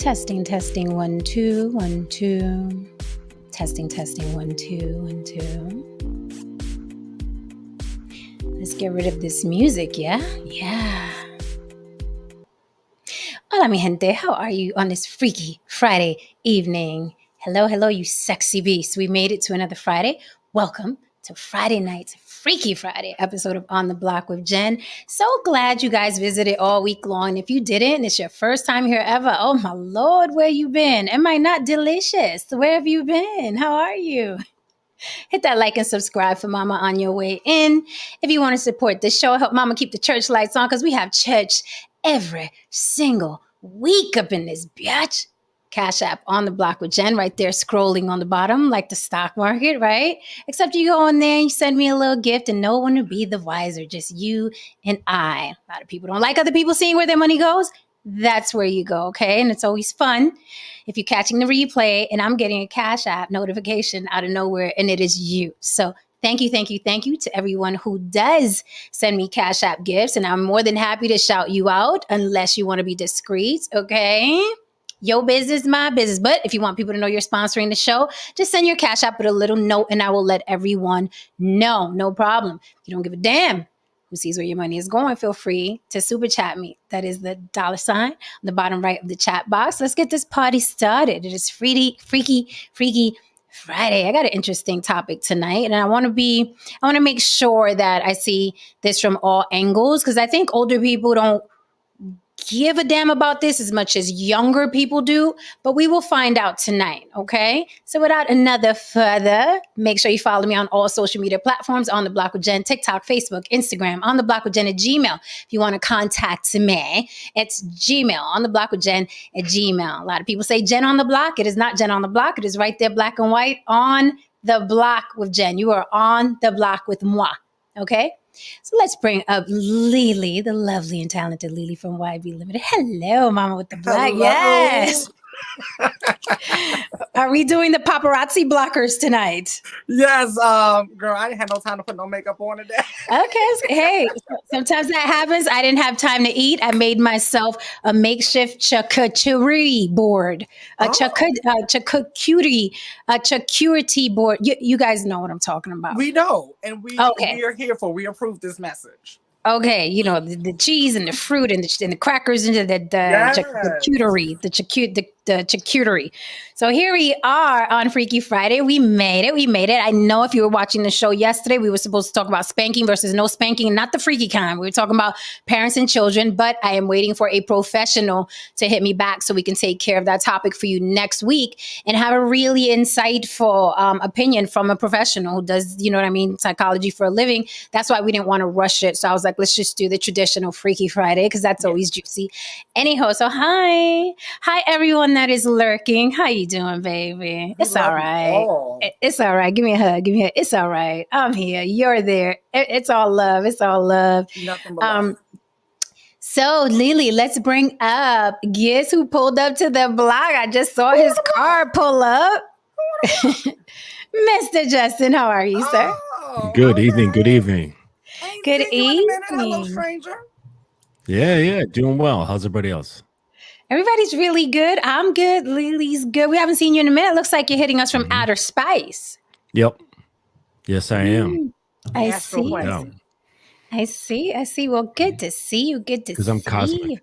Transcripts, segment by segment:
Testing, testing, 1, 2, 1, 2. Testing, testing, 1, 2, 1, 2. Let's get rid of this music, yeah? Yeah. Hola, mi gente. How are you on this freaky Friday evening? Hello, hello, you sexy beast. We made it to another Friday. Welcome to Friday night's Freaky Friday episode of On the Block with Jen. So glad you guys visited all week long. If you didn't, it's your first time here ever. Oh my Lord, where you been? Am I not delicious? Where have you been? How are you? Hit that like and subscribe for Mama on your way in. If you want to support this show, help Mama keep the church lights on because we have church every single week up in this bitch. Cash App On the Block with Jen right there scrolling on the bottom like the stock market, right? Except you go in there and you send me a little gift and no one will be the wiser, just you and I. A lot of people don't like other people seeing where their money goes. That's where you go, okay? And it's always fun if you're catching the replay and I'm getting a Cash App notification out of nowhere and it is you. So thank you to everyone who does send me Cash App gifts. And I'm more than happy to shout you out unless you want to be discreet, okay? Your business, my business. But if you want people to know you're sponsoring the show, just send your Cash App with a little note and I will let everyone know. No problem. If you don't give a damn who sees where your money is going, feel free to super chat me. That is the $sign on the bottom right of the chat box. Let's get this party started. It is freaky Friday. I got an interesting topic tonight, and I want to make sure that I see this from all angles because I think older people don't give a damn about this as much as younger people do, but we will find out tonight, okay? So without another further, make sure you follow me on all social media platforms, On the Block with Jen, TikTok, Facebook, Instagram, On the Block with Jen at Gmail. If you want to contact me, it's Gmail, On the Block with Jen at Gmail. A lot of people say Jen on the Block. It is not Jen on the Block. It is right there, black and white, On the Block with Jen. You are on the block with moi, okay? So let's bring up Lily, the lovely and talented Lily from YB Limited. Hello, Mama with the Black. Hello. Yes. Are we doing the paparazzi blockers tonight? Yes, girl, I didn't have no time to put no makeup on today. Okay. Hey, sometimes that happens. I didn't have time to eat. I made myself a makeshift charcuterie board, a charcuterie board. You guys know what I'm talking about. We know, and we are here for. We approve this message. Okay, you know the cheese and the fruit and the crackers and the charcuterie. So here we are on Freaky Friday. We made it. I know if you were watching the show yesterday, we were supposed to talk about spanking versus no spanking, not the freaky kind. We were talking about parents and children, but I am waiting for a professional to hit me back so we can take care of that topic for you next week and have a really insightful opinion from a professional who does, you know what I mean, psychology for a living. That's why we didn't want to rush it. So I was like, let's just do the traditional Freaky Friday because that's always juicy. Anyhow, so hi everyone that is lurking. How you doing, baby? It's all right. It's all right. Give me a hug. It's all right. I'm here. You're there. It's all love. Nothing but love. So Lily, let's bring up. Guess who pulled up to the block? I just saw his car pull up. Mr. Justin, how are you, sir? Good evening. Good evening. Good evening. Hello, stranger. Yeah. Doing well. How's everybody else? Everybody's really good. I'm good. Lily's good. We haven't seen you in a minute. Looks like you're hitting us from outer space. Yep. Yes, I am. I see. Yeah. I see. Well, good to see you. Because I'm cosmic.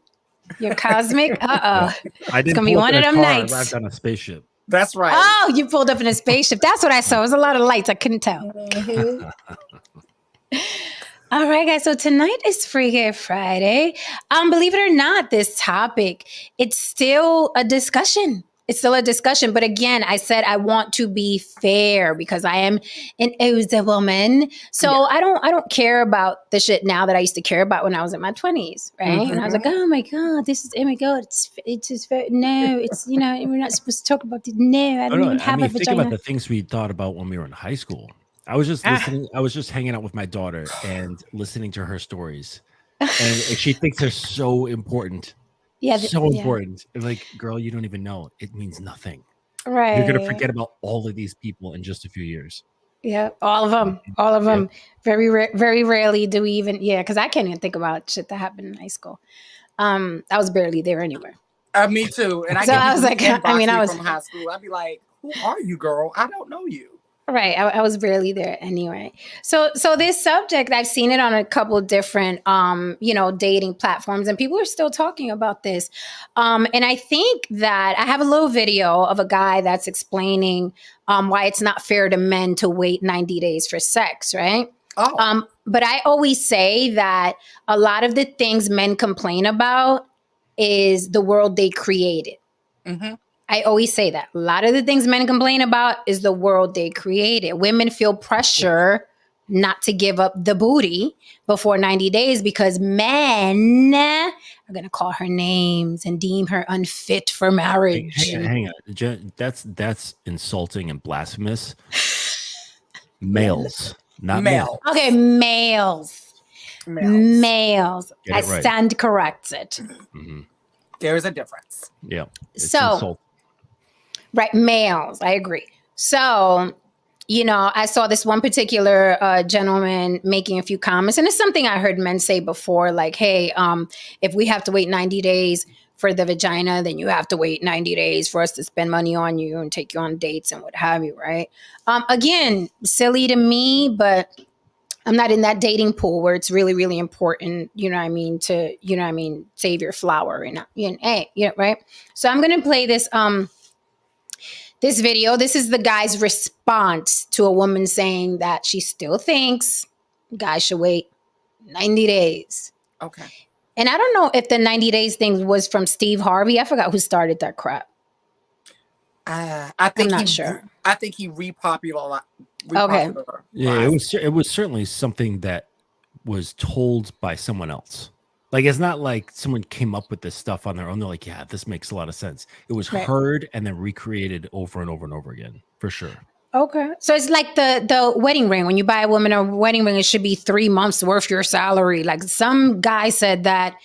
You're cosmic? Uh-oh. I didn't It's going to be one of them nights. I arrived on a spaceship. That's right. Oh, you pulled up in a spaceship. That's what I saw. It was a lot of lights. I couldn't tell. All right, guys. So tonight is Freaky Friday. Believe it or not, this topic, it's still a discussion. But again, I said I want to be fair because I am an older woman. So yeah. I don't care about the shit now that I used to care about when I was in my 20s, right? Mm-hmm. And I was like, oh my God, it's just very, no, it's, you know, we're not supposed to talk about this. No, I don't even have a vagina. Think about the things we thought about when we were in high school. I was just listening. I was just hanging out with my daughter and listening to her stories. And she thinks they're so important. Yeah, important. Like, girl, you don't even know. It means nothing. Right. You're gonna forget about all of these people in just a few years. Yeah, all of them. Yeah. Very rarely do we even. Yeah, because I can't even think about shit that happened in high school. I was barely there anyway. Me too. And I So get I was people like, I mean, I was from high school. I'd be like, "Who are you, girl? I don't know you." right. I was barely there anyway. So this subject, I've seen it on a couple different, dating platforms, and people are still talking about this. And I think that I have a little video of a guy that's explaining why it's not fair to men to wait 90 days for sex, right? Oh, But I always say that a lot of the things men complain about is the world they created. mm-hmm. I always say that. A lot of the things men complain about is the world they created. Women feel pressure not to give up the booty before 90 days because men are going to call her names and deem her unfit for marriage. Hang on. That's insulting and blasphemous. Males, not male. Okay, males. Males. Get I it right. stand corrected. Mhm. There is a difference. Yeah. It's So, insult. right, males. I agree. So, I saw this one particular gentleman making a few comments, and it's something I heard men say before, like, hey, if we have to wait 90 days for the vagina, then you have to wait 90 days for us to spend money on you and take you on dates and what have you, right? Again, silly to me, but I'm not in that dating pool where it's really, really important, to, save your flower and, right? So I'm going to play this video. This is the guy's response to a woman saying that she still thinks guys should wait 90 days. Okay. And I don't know if the 90 days thing was from Steve Harvey. I forgot who started that crap. I think I'm not sure. I think he repopularized. Okay. Yeah, it was certainly something that was told by someone else. Like, it's not like someone came up with this stuff on their own. They're like, yeah, this makes a lot of sense. It was heard and then recreated over and over and over again, for sure. Okay. So it's like the wedding ring. When you buy a woman a wedding ring, it should be 3 months worth of your salary. Like some guy said that,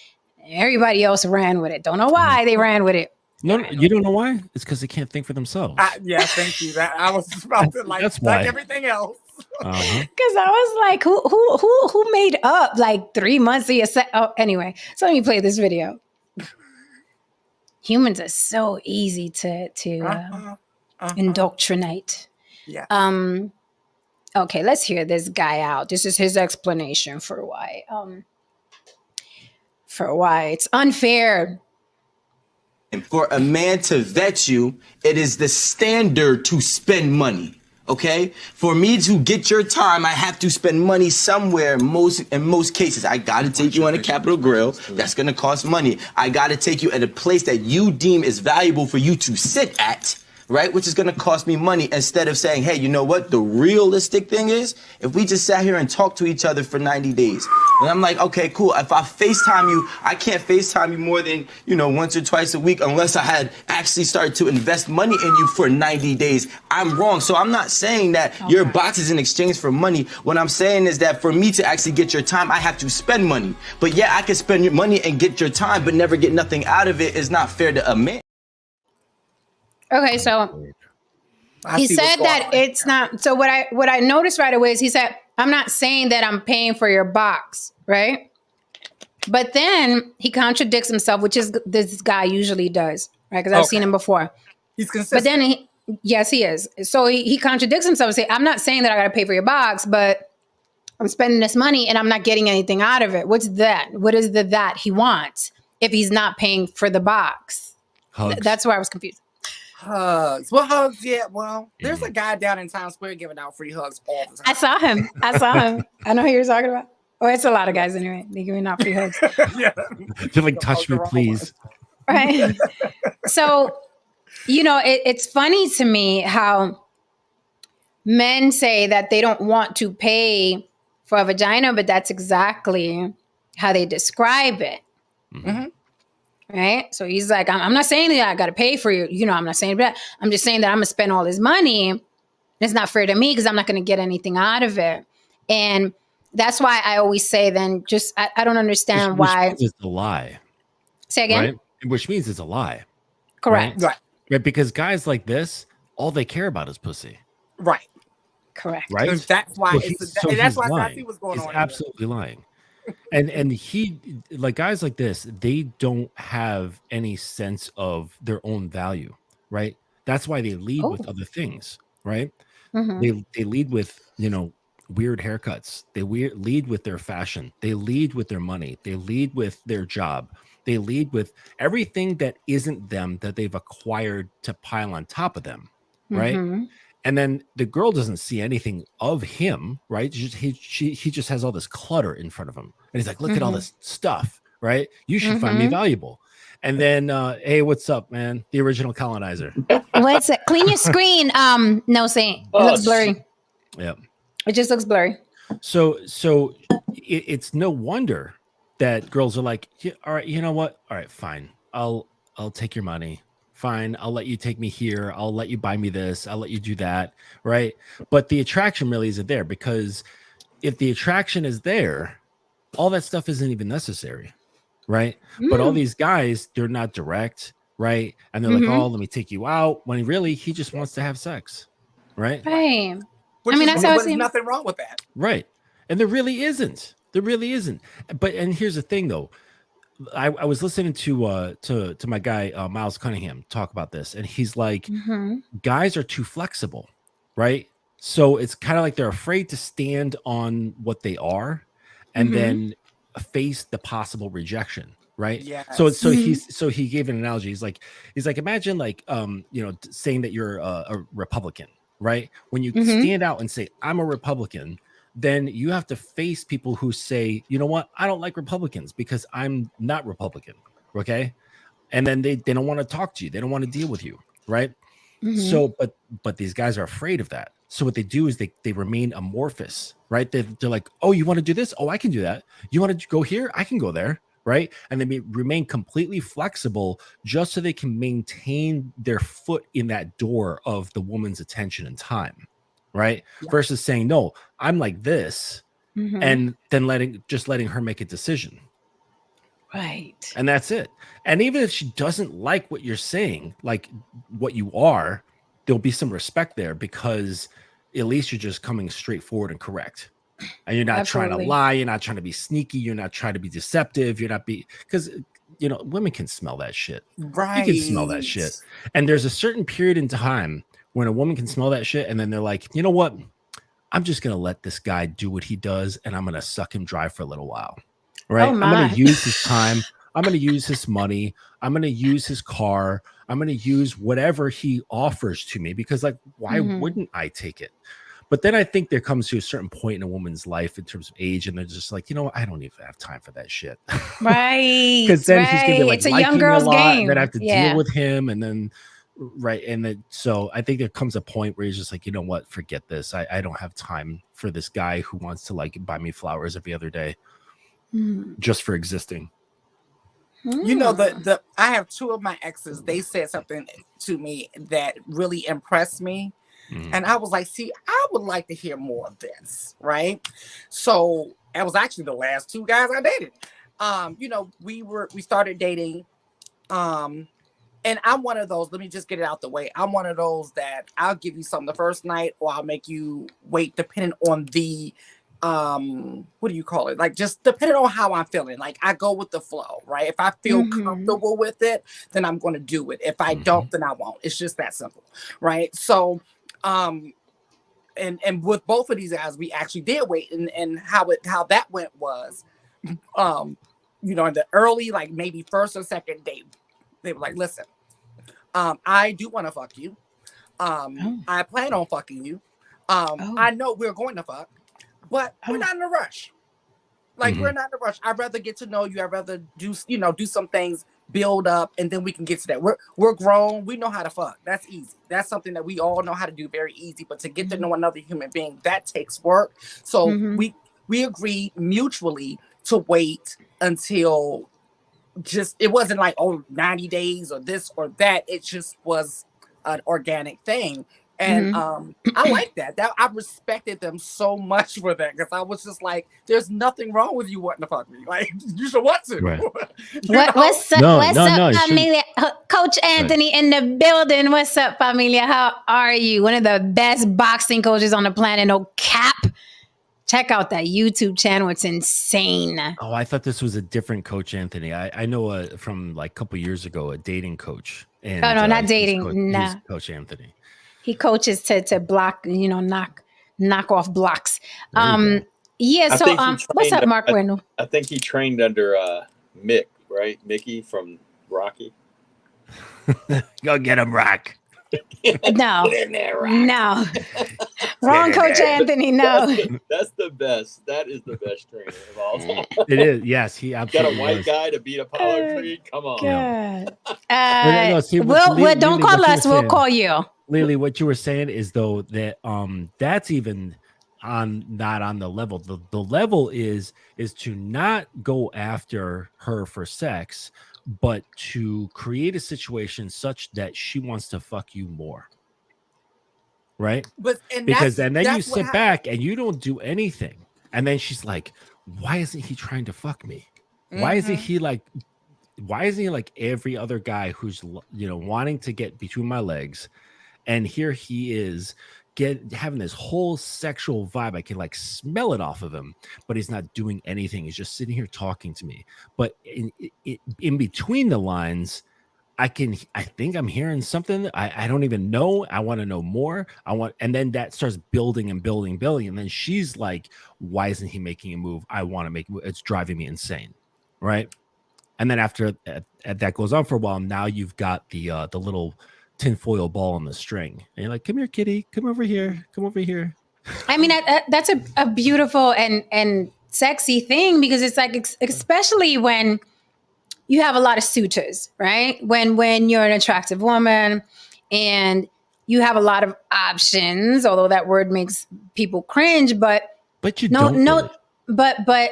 everybody else ran with it. Don't know why they ran with it. No, you don't know why? It's because they can't think for themselves. Yeah, thank you. That I was about to That's why. like everything else. Because I was like, who made up like 3 months of your set? Oh, anyway, so let me play this video. Humans are so easy to indoctrinate. Yeah. Okay, let's hear this guy out. This is his explanation for why it's unfair. And for a man to vet you, it is the standard to spend money. Okay? For me to get your time, I have to spend money somewhere. In most cases, I gotta take you on a Capitol Grill. That's gonna cost money. I gotta take you at a place that you deem is valuable for you to sit at, right? Which is gonna cost me money, instead of saying, hey, you know what? The realistic thing is, if we just sat here and talked to each other for 90 days, and I'm like, okay, cool. If I FaceTime you, I can't FaceTime you more than, once or twice a week unless I had actually started to invest money in you for 90 days. I'm wrong. So I'm not saying that your box is in exchange for money. What I'm saying is that for me to actually get your time, I have to spend money. But yeah, I can spend your money and get your time, but never get nothing out of it. Is not fair to a man. Okay, so he said that it's not. So what I noticed right away is he said, I'm not saying that I'm paying for your box, right? But then he contradicts himself, which is this guy usually does, right? Because I've seen him before. He's consistent. But then yes, he is. So he contradicts himself and say, I'm not saying that I got to pay for your box, but I'm spending this money and I'm not getting anything out of it. What's that? What is that he wants if he's not paying for the box? That's where I was confused. Hugs. Well, hugs, yeah. Well, there's a guy down in Times Square giving out free hugs all the time. I saw him. I know who you're talking about. Oh, it's a lot of guys anyway. They're giving out free hugs. Yeah. They're like, touch me, please. Right. So, it's funny to me how men say that they don't want to pay for a vagina, but that's exactly how they describe it. Mm-hmm. Right. So he's like, I'm not saying that I got to pay for you. I'm not saying that. I'm just saying that I'm going to spend all this money. It's not fair to me because I'm not going to get anything out of it. And that's why I always say then I don't understand why. Which means it's a lie. Say again? Right? Which means it's a lie. Correct. Right. Because guys like this, all they care about is pussy. Right. Correct. Right. That's why. That's why Sassy was going He's on. absolutely lying. And he, like, guys like this, they don't have any sense of their own value, right? That's why they lead with Oh. other things, right? Mhm. They lead with, weird haircuts. They lead with their fashion. They lead with their money. They lead with their job. They lead with everything that isn't them that they've acquired to pile on top of them, right? Mhm. And then the girl doesn't see anything of him, right? He just has all this clutter in front of him, and he's like, "Look at all Mhm. this stuff, right? You should find me Mhm. valuable." And then, hey, what's up, man? The original colonizer. What's it? Clean your screen. No, Saint. It Oh, looks blurry. Yeah. It just looks blurry. So it's no wonder that girls are like, yeah, all right, you know what? All right, fine. I'll take your money. Fine. I'll let you take me here. I'll let you buy me this. I'll let you do that. Right. But the attraction really isn't there, because if the attraction is there, all that stuff isn't even necessary. Right. But all these guys, they're not direct. Right. And they're like, Mhm. oh, let me take you out. When really, he just wants to have sex. Right. Right. Which I mean, is, that's how it there's seems. nothing wrong with that. Right. And there really isn't. There really isn't. And here's the thing, though. I was listening to my guy Miles Cunningham talk about this, and he's like, Mhm. guys are too flexible, right? So it's kind of like they're afraid to stand on what they are, and Mhm. then face the possible rejection, right? Yes. So Mhm. he gave an analogy. He's like, imagine like saying that you're a Republican, right? When you Mhm. stand out and say I'm a Republican, then you have to face people who say, you know what, I don't like Republicans because I'm not Republican. Okay. And then they don't want to talk to you. They don't want to deal with you. Right. Mhm. So, but these guys are afraid of that. So what they do is they remain amorphous, right? They're like, oh, you want to do this? Oh, I can do that. You want to go here? I can go there. Right. And they remain completely flexible just so they can maintain their foot in that door of the woman's attention and time. Right. Yeah. Versus saying, no, I'm like this, Mhm. and then letting her make a decision. Right. And that's it. And even if she doesn't like what you're saying, like what you are, there'll be some respect there, because at least you're just coming straightforward and correct. And you're not trying to Absolutely. lie. You're not trying to be sneaky. You're not trying to be deceptive. You're not because women can smell that shit. Right. You can smell that shit. And there's a certain period in time when a woman can smell that shit, and then they're like, you know what? I'm just gonna let this guy do what he does, and I'm gonna suck him dry for a little while. Right? Oh I'm my. gonna use his time. I'm gonna use his money. I'm gonna use his car. I'm gonna use whatever he offers to me, because, like, why Mhm. wouldn't I take it? But then I think there comes to a certain point in a woman's life in terms of age, and they're just like, you know what? I don't even have time for that shit. Right. Because then he's gonna be Right. like It's a liking young me a girl's lot, and then I game. have to Yeah. deal with him, and then and then so I think there comes a point where he's just like, you know what? Forget this. I don't have time for this guy who wants to like buy me flowers every other day Mm. just for existing. You know, I have two of my exes. They said something to me that really impressed me. And I was like, see, I would like to hear more of this, right? So it was actually the last two guys I dated. We started dating. And I'm one of those, let me just get it out the way. I'm one of those that I'll give you something the first night, or I'll make you wait, depending on the what do you call it? Like, just depending on how I'm feeling. Like, I go with the flow, right? If I feel Mhm. comfortable with it, then I'm going to do it. If I don't, then I won't. It's just that simple, right? So and with both of these guys, we actually did wait, and how that went was in the early, like maybe first or second date, they were like, listen, I do want to fuck you. I plan on fucking you. I know we're going to fuck, but we're not in a rush. Like, we're not in a rush. I'd rather get to know you. I'd rather do some things, build up, and then we can get to that. We're grown. We know how to fuck. That's easy. That's something that we all know how to do very easy. But to get to know another human being, that takes work. So we agreed mutually to wait until it wasn't like, 90 days or this or that. It just was an organic thing. And I like that. I respected them so much for that, because I was just like, there's nothing wrong with you wanting to fuck me. Like, you should want to. Right. What's up, No, familia? Coach Anthony in the building. What's up, familia? How are you? One of the best boxing coaches on the planet. No cap. Check out that YouTube channel. It's insane. Oh, I thought this was a different Coach Anthony. I know from like a couple years ago, a dating coach. And, oh no, not he's dating. Nah. he's Coach Anthony. He coaches to block, knock off blocks. There you go. Yeah. I So think he what's up, trained- Mark Wendell? I think he trained under Mick, right? Mickey from Rocky. Go get him, Rock. No, Get in there, Rock. no, wrong, Coach Anthony. No, That's the best. That is the best trainer of all time. It is. Yes, he Got absolutely a white was. guy to beat Apollo Creed. Come on. God. No, see, what- Well, don't Lily, call what you us. were We'll saying- call you. Lily, what you were saying is though that that's even not on the level. The level is to not go after her for sex, but to create a situation such that she wants to fuck you more. Right? But and Because that's, and then you that's what sit back and you don't do anything. And then she's like, why isn't he trying to fuck me? Why isn't he like every other guy who's wanting to get between my legs? And here he is having this whole sexual vibe. I can like smell it off of him, but he's not doing anything. He's just sitting here talking to me. But in between the lines, I think I'm hearing something. I don't even know. I want to know more. And then that starts building and building. And then she's like, why isn't he making a move? I want to make a move. It's driving me insane. Right. And then after that goes on for a while, now you've got the little tinfoil ball on the string. And you're like, come here, kitty. Come over here. Come over here. I mean, that's a beautiful and sexy thing, because it's like, especially when you have a lot of suitors, right? When you're an attractive woman and you have a lot of options, although that word makes people cringe, but you don't really. but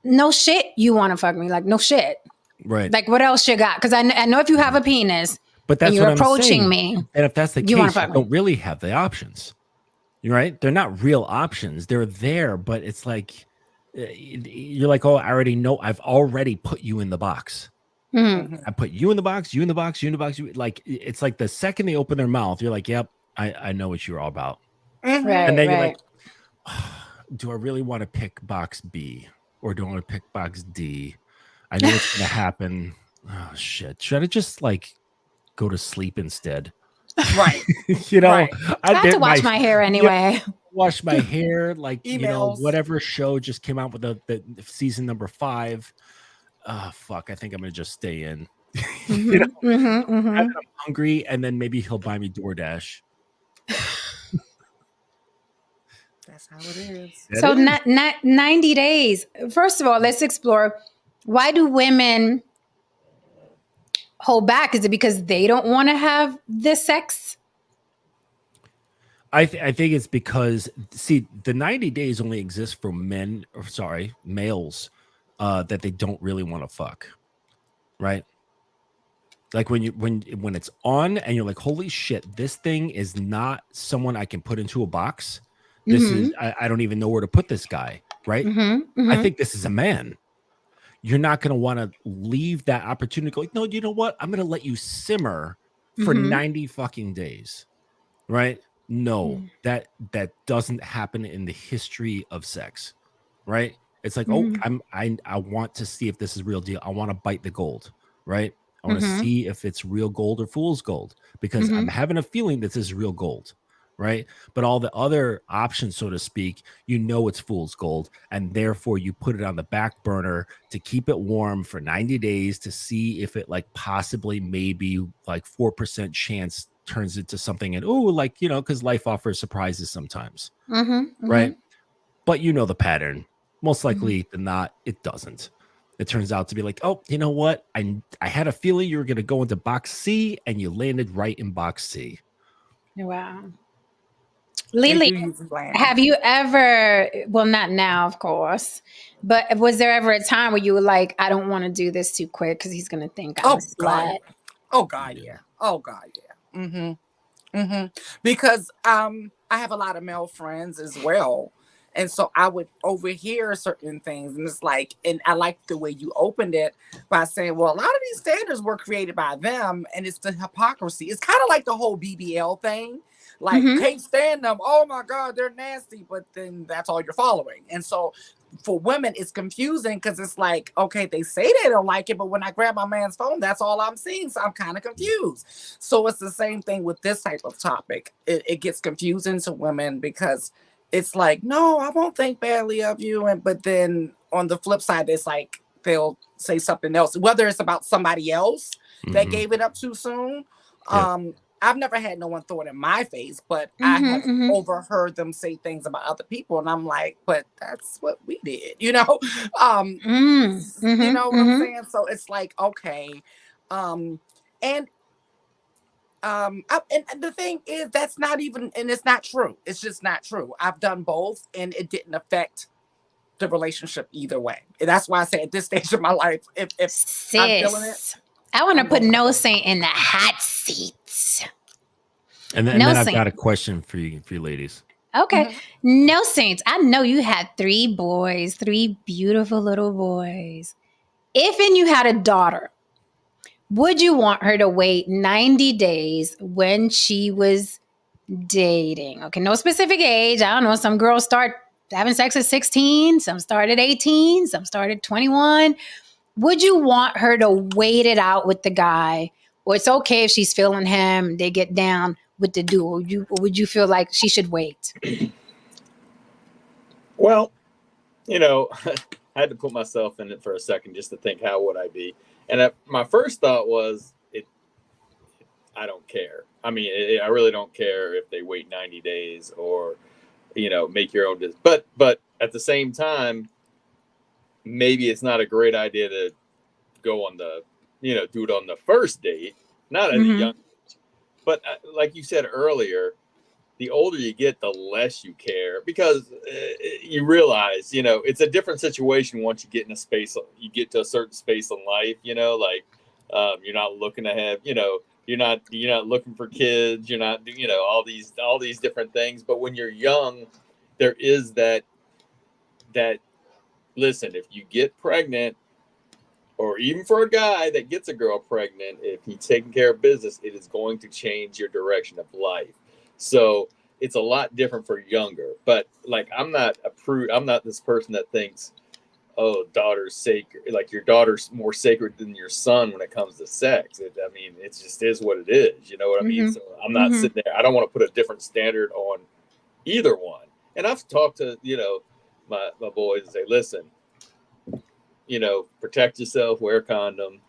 no shit, you want to fuck me, like no shit. Right. Like what else you got? Because I know if you have a penis, but that's and you're what I'm approaching saying. me. And if that's the You wanna case, you fuck me. don't really have the options. You're right. They're not real options. They're there, but it's like you're like, oh, I already know. I've already put you in the box. Mhm. I put you in the box, you in the box, you in the box. Like it's like the second they open their mouth, you're like, yep, I know what you're all about. Right, And then you're right. like, do I really want to pick box B or do I want to pick box D? I know what's going to happen. Oh shit! Should I just like go to sleep instead? right. Right. I have to wash my hair anyway. Wash my hair, like Emails. whatever show just came out with the season number 5. Fuck! I think I'm gonna just stay in. You know, I'm hungry, and then maybe he'll buy me DoorDash. That's how it is. So 90 days. First of all, let's explore, why do women hold back? Is it because they don't want to have the sex? I think it's because, see, the 90 days only exists for males that they don't really want to fuck, right? Like when it's on and you're like, holy shit, this thing is not someone I can put into a box. This is I don't even know where to put this guy, right? I think this is a man. You're not going to want to leave that opportunity. Go, no, you know what? I'm going to let you simmer for 90 fucking days, right? No, that doesn't happen in the history of sex, right? It's like, oh, I want to see if this is real deal. I want to bite the gold, right? I want to see if it's real gold or fool's gold, because I'm having a feeling that this is real gold, right? But all the other options, so to speak, it's fool's gold, and therefore you put it on the back burner to keep it warm for 90 days to see if it like possibly maybe like 4% chance turns into something, and because life offers surprises sometimes, right? But the pattern. Most likely than not, it doesn't. It turns out to be like, oh, you know what? I had a feeling you were going to go into box C, and you landed right in box C. Wow. Lily, have you ever, well, not now, of course, but was there ever a time where you were like, I don't want to do this too quick because he's going to think I'm a slut? Oh, God, yeah. Oh, God, yeah. Because I have a lot of male friends as well. And so I would overhear certain things. And it's like, and I like the way you opened it by saying, well, a lot of these standards were created by them, and it's the hypocrisy. It's kind of like the whole BBL thing. Like, Mhm. can't stand them. Oh my God, they're nasty. But then that's all you're following. And so for women, it's confusing because it's like, okay, they say they don't like it, but when I grab my man's phone, that's all I'm seeing. So I'm kind of confused. So it's the same thing with this type of topic. It gets confusing to women because it's like, no, I won't think badly of you. And but then on the flip side, it's like they'll say something else, whether it's about somebody else that Mhm. gave it up too soon. Yep. I've never had no one throw it in my face, but I Mhm. have Mhm. overheard them say things about other people, and I'm like, but that's what we did, you know? Um, Mm. you Mhm. know what I'm Mhm. saying? So it's like, okay. And and the thing is that's not even, and it's not true. It's just not true. I've done both and it didn't affect the relationship either way. And that's why I say at this stage of my life, if I'm feeling it, Sis, I want to I'm put going No for it. Saint in the hot seats. And No then I've got Saint. a question for you ladies. Okay. Mhm. No Saints. I know you had 3 boys, 3 beautiful little boys. If and you had a daughter, would you want her to wait 90 days when she was dating? Okay, no specific age. I don't know. Some girls start having sex at 16, some start at 18, some start at 21. Would you want her to wait it out with the guy? Or it's okay if she's feeling him, they get down with the dude? Would you feel like she should wait? Well, you know, I had to put myself in it for a second just to think how would I be. And my first thought was, I don't care. I mean, I really don't care if they wait 90 days or, make your own. But at the same time, maybe it's not a great idea to go on do it on the first date, not at a Mm-hmm. young age. But like you said earlier, the older you get, the less you care because you realize, it's a different situation once you get in a space, you get to a certain space in life, you're not looking to have, you're not looking for kids, you're not, all these different things. But when you're young, there is that listen, if you get pregnant, or even for a guy that gets a girl pregnant, if he's taking care of business, it is going to change your direction of life. So it's a lot different for younger. But like, I'm not a prude. I'm not this person that thinks, oh, daughter's sacred. Like your daughter's more sacred than your son when it comes to sex. I mean, it just is what it is. You know what I mean? Mm-hmm. So I'm not Mm-hmm. sitting there. I don't want to put a different standard on either one. And I've talked to, my boys and say, listen, protect yourself, wear a condom,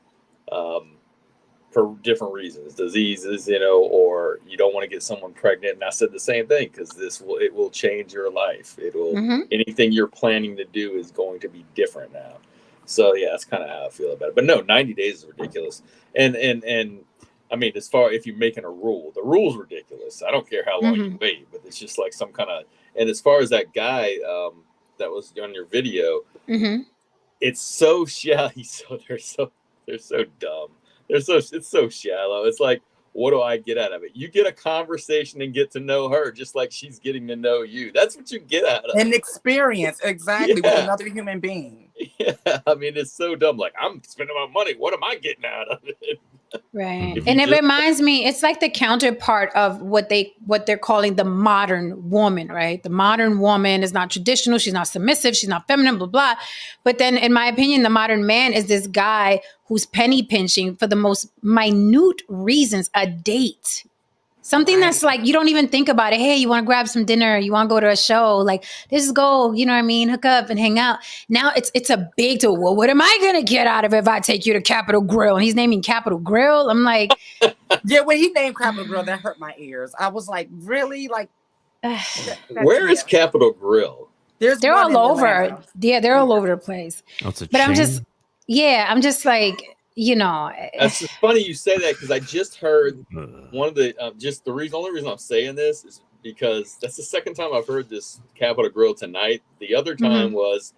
for different reasons, diseases, or you don't want to get someone pregnant. And I said the same thing because it will change your life. Mm-hmm. Anything you're planning to do is going to be different now. So yeah, that's kind of how I feel about it. But no, 90 days is ridiculous. And I mean, as far if you're making a rule, the rule's ridiculous. I don't care how long Mm-hmm. you wait, but it's just like some kind of. And as far as that guy that was on your video, Mm-hmm. it's so shallow. They're so dumb. It's so shallow. It's like, what do I get out of it? You get a conversation and get to know her, just like she's getting to know you. That's what you get out of An it. experience exactly with Yeah, another human being. yeah. I mean, it's so dumb. Like, I'm spending my money. What am I getting out of it? Right. If Mhm. you And it just reminds me, it's like the counterpart of what they're calling the modern woman, right? The modern woman is not traditional, she's not submissive, she's not feminine, blah, blah. But then in my opinion, the modern man is this guy who's penny pinching for the most minute reasons, a date. Something that's Right. like you don't even think about it. Hey, you want to grab some dinner? You want to go to a show? Like, let's just go. You know what I mean? Hook up and hang out. Now it's a big deal. Well, what am I gonna get out of it if I take you to Capitol Grill? And he's naming Capitol Grill. I'm like, Yeah, when he named Capitol Grill, that hurt my ears. I was like, really? Like where is yeah. Capitol Grill? There's they're one all in over. Atlanta. Yeah, they're all over the place. Oh, it's a But chain. I'm just like, That's funny you say that because I just heard Ugh. one of the only reason I'm saying this is because that's the second time I've heard this Capitol Grill tonight. The other time was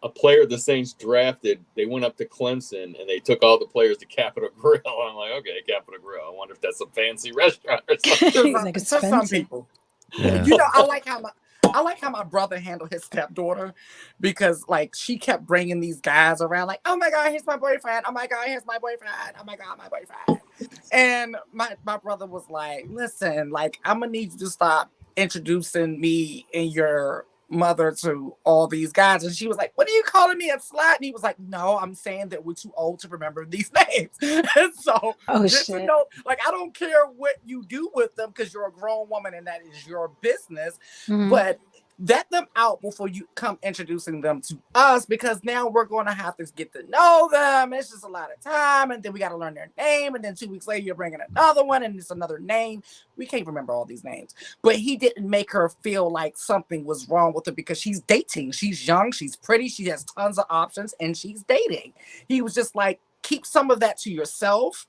a player the Saints drafted. They went up to Clemson and they took all the players to Capitol Grill. I'm like, okay, Capitol Grill. I wonder if that's a fancy restaurant or something. He's like, To it's some fancy. people. Yeah. You know, I like how my brother handled his stepdaughter because like she kept bringing these guys around like, oh my God, here's my boyfriend. Oh my God, here's my boyfriend. Oh my God, my boyfriend. And my brother was like, listen, like, I'm gonna need you to stop introducing me and your mother to all these guys. And she was like, what are you calling me a slut? And he was like, no, I'm saying that we're too old to remember these names. And so just to know, like, I don't care what you do with them because you're a grown woman and that is your business. But vet them out before you come introducing them to us, because now we're going to have to get to know them. It's just a lot of time, and then we got to learn their name, and then 2 weeks later you're bringing another one and it's another name. We can't remember all these names. But he didn't make her feel like something was wrong with her because she's dating. She's young, she's pretty, she has tons of options, and she's dating. He was just like, keep some of that to yourself,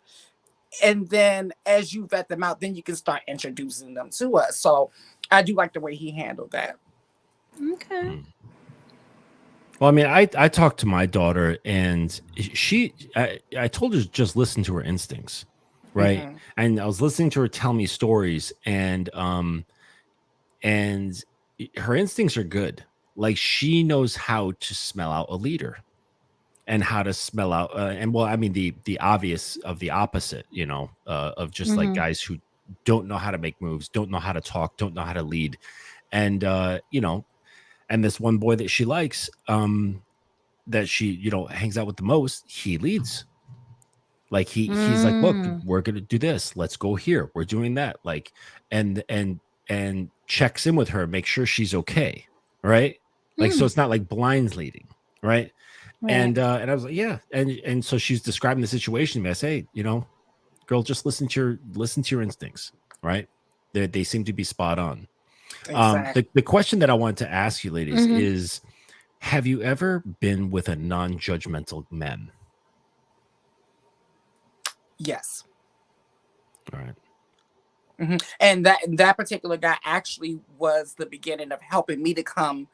and then as you vet them out, then you can start introducing them to us. So I do like the way he handled that. Okay. Well, I mean, I talked to my daughter, and I told her just listen to her instincts, right? And I was listening to her tell me stories, and her instincts are good. Like, she knows how to smell out a leader, and how to smell out, and well, I mean, the obvious of the opposite, you know, of just like guys who don't know how to make moves, don't know how to talk, don't know how to lead, and you know. And this one boy that she likes, that she, you know, hangs out with the most, he leads. Like he's like, look, we're gonna do this. Let's go here. We're doing that. Like, and checks in with her, make sure she's okay, right? Like, so it's not like blinds leading, right? And I was like, yeah, and so she's describing the situation to me. I say, you know, girl, just listen to your instincts, right? They seem to be spot on. Exactly. The question that I wanted to ask you, ladies, is: have you ever been with a non-judgmental man? Yes. All right. And that particular guy actually was the beginning of helping me to come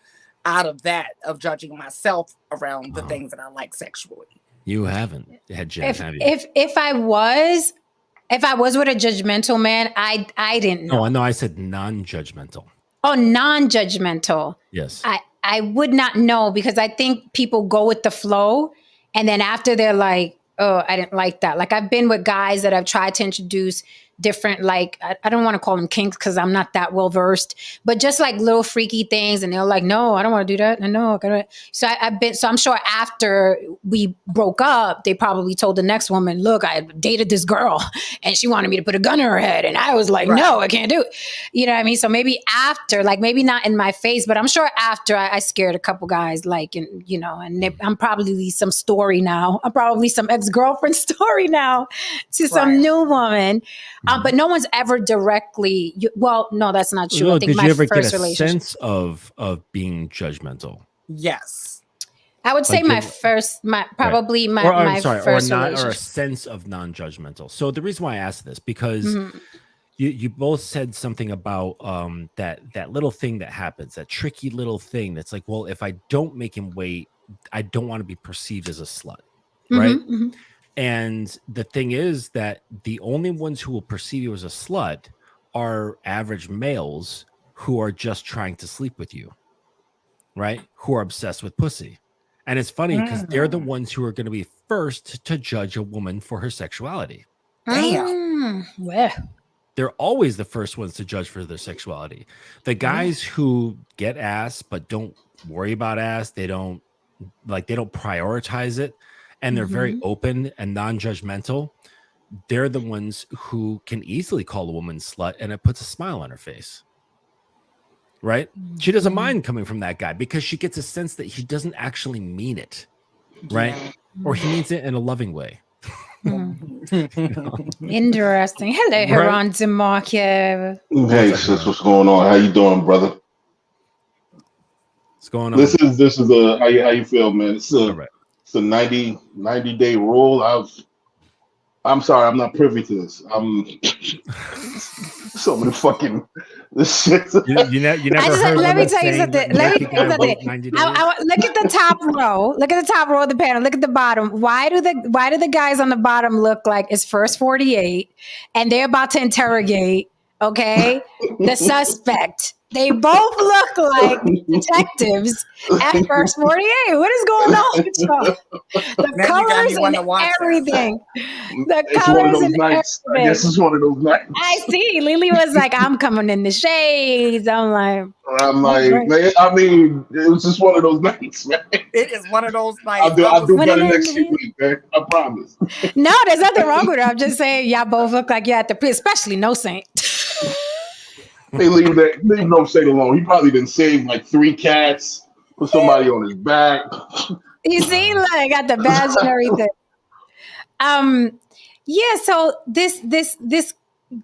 out of that, of judging myself around the things that I like sexually. You haven't had Jen, have you? If I was with a judgmental man, I didn't know. No, I said non-judgmental. Oh, non-judgmental. Yes. I would not know, because I think people go with the flow, and then after they're like, oh, I didn't like that. Like, I've been with guys that I've tried to introduce different, like, I don't want to call them kinks because I'm not that well versed, but just like little freaky things. And they're like, no, I don't want to do that. No, so I'm sure after we broke up, they probably told the next woman, look, I dated this girl and she wanted me to put a gun in her head. And I was like, no, I can't do it. You know what I mean? So maybe after, like, maybe not in my face, but I'm sure after I scared a couple guys, like, and, you know, and I'm probably some story now. I'm probably some ex-girlfriend story now to some new woman. But no one's ever directly. Well, no, that's not true. No, I think did my you ever first get a relationship. sense of being judgmental? Yes. I would say Like my first relationship. Or a sense of non-judgmental. So the reason why I asked this, because you both said something about that little thing that happens, that tricky little thing that's like, well, if I don't make him wait, I don't want to be perceived as a slut, right? And the thing is that the only ones who will perceive you as a slut are average males who are just trying to sleep with you, right? Who are obsessed with pussy. And it's funny because they're the ones who are going to be first to judge a woman for her sexuality. Damn. They're always the first ones to judge for their sexuality. The guys who get ass but don't worry about ass, they don't prioritize it, and they're very open and non-judgmental. They're the ones who can easily call a woman slut and it puts a smile on her face. Right? She doesn't mind coming from that guy because she gets a sense that he doesn't actually mean it. Right? Or he means it in a loving way. Interesting. Hello, Heron DeMarco. Hey, sis, what's going on? How you doing, brother? What's going on? This is a how you feel, man? It's a 90-day rule. I'm sorry, I'm not privy to this. So many fucking this shit. You never heard let me of tell you something. Let me tell you something. Look at the top row. Look at the top row of the panel. Look at the bottom. Why do the guys on the bottom look like it's first 48 and they're about to interrogate, okay, the suspect? They both look like detectives at First 48. What is going on with y'all? The Now you got me colors wanting and to watch that. everything. The It's one of colors those and nights. I everything. guess it's one of those nights. I see. Lily was like, I'm coming in the shades. I'm like, I'm like, right. man, I mean, it was just one of those nights, man. It is one of those nights. I'll do When better I'm in next the- week, man. I promise. no, there's nothing wrong with it. I'm just saying, y'all both look like you're at the, especially No Saint. They leave No Saint alone. He probably didn't save like 3 cats, put somebody on his back. You see, like, got the badge and everything. Yeah. So this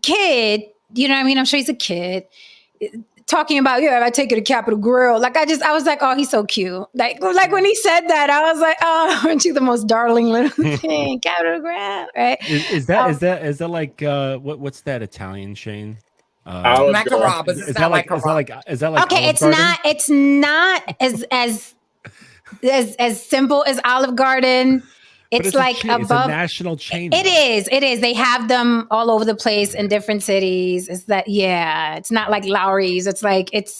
kid, you know what I mean? I'm sure he's a kid. Talking about, yeah, I take you to Capitol Grill. Like, I was like, oh, he's so cute. Like when he said that, I was like, oh, aren't you the most darling little thing? Capitol Grill, right? Is that like what's that Italian chain? Not Carrabba's. It's not like Carrabba's. Is that like Okay, Olive Garden? it's not as simple as Olive Garden. But It's like it's a above. national chain. It is. They have them all over the place in different cities. It's that, yeah. It's not like Lowry's. It's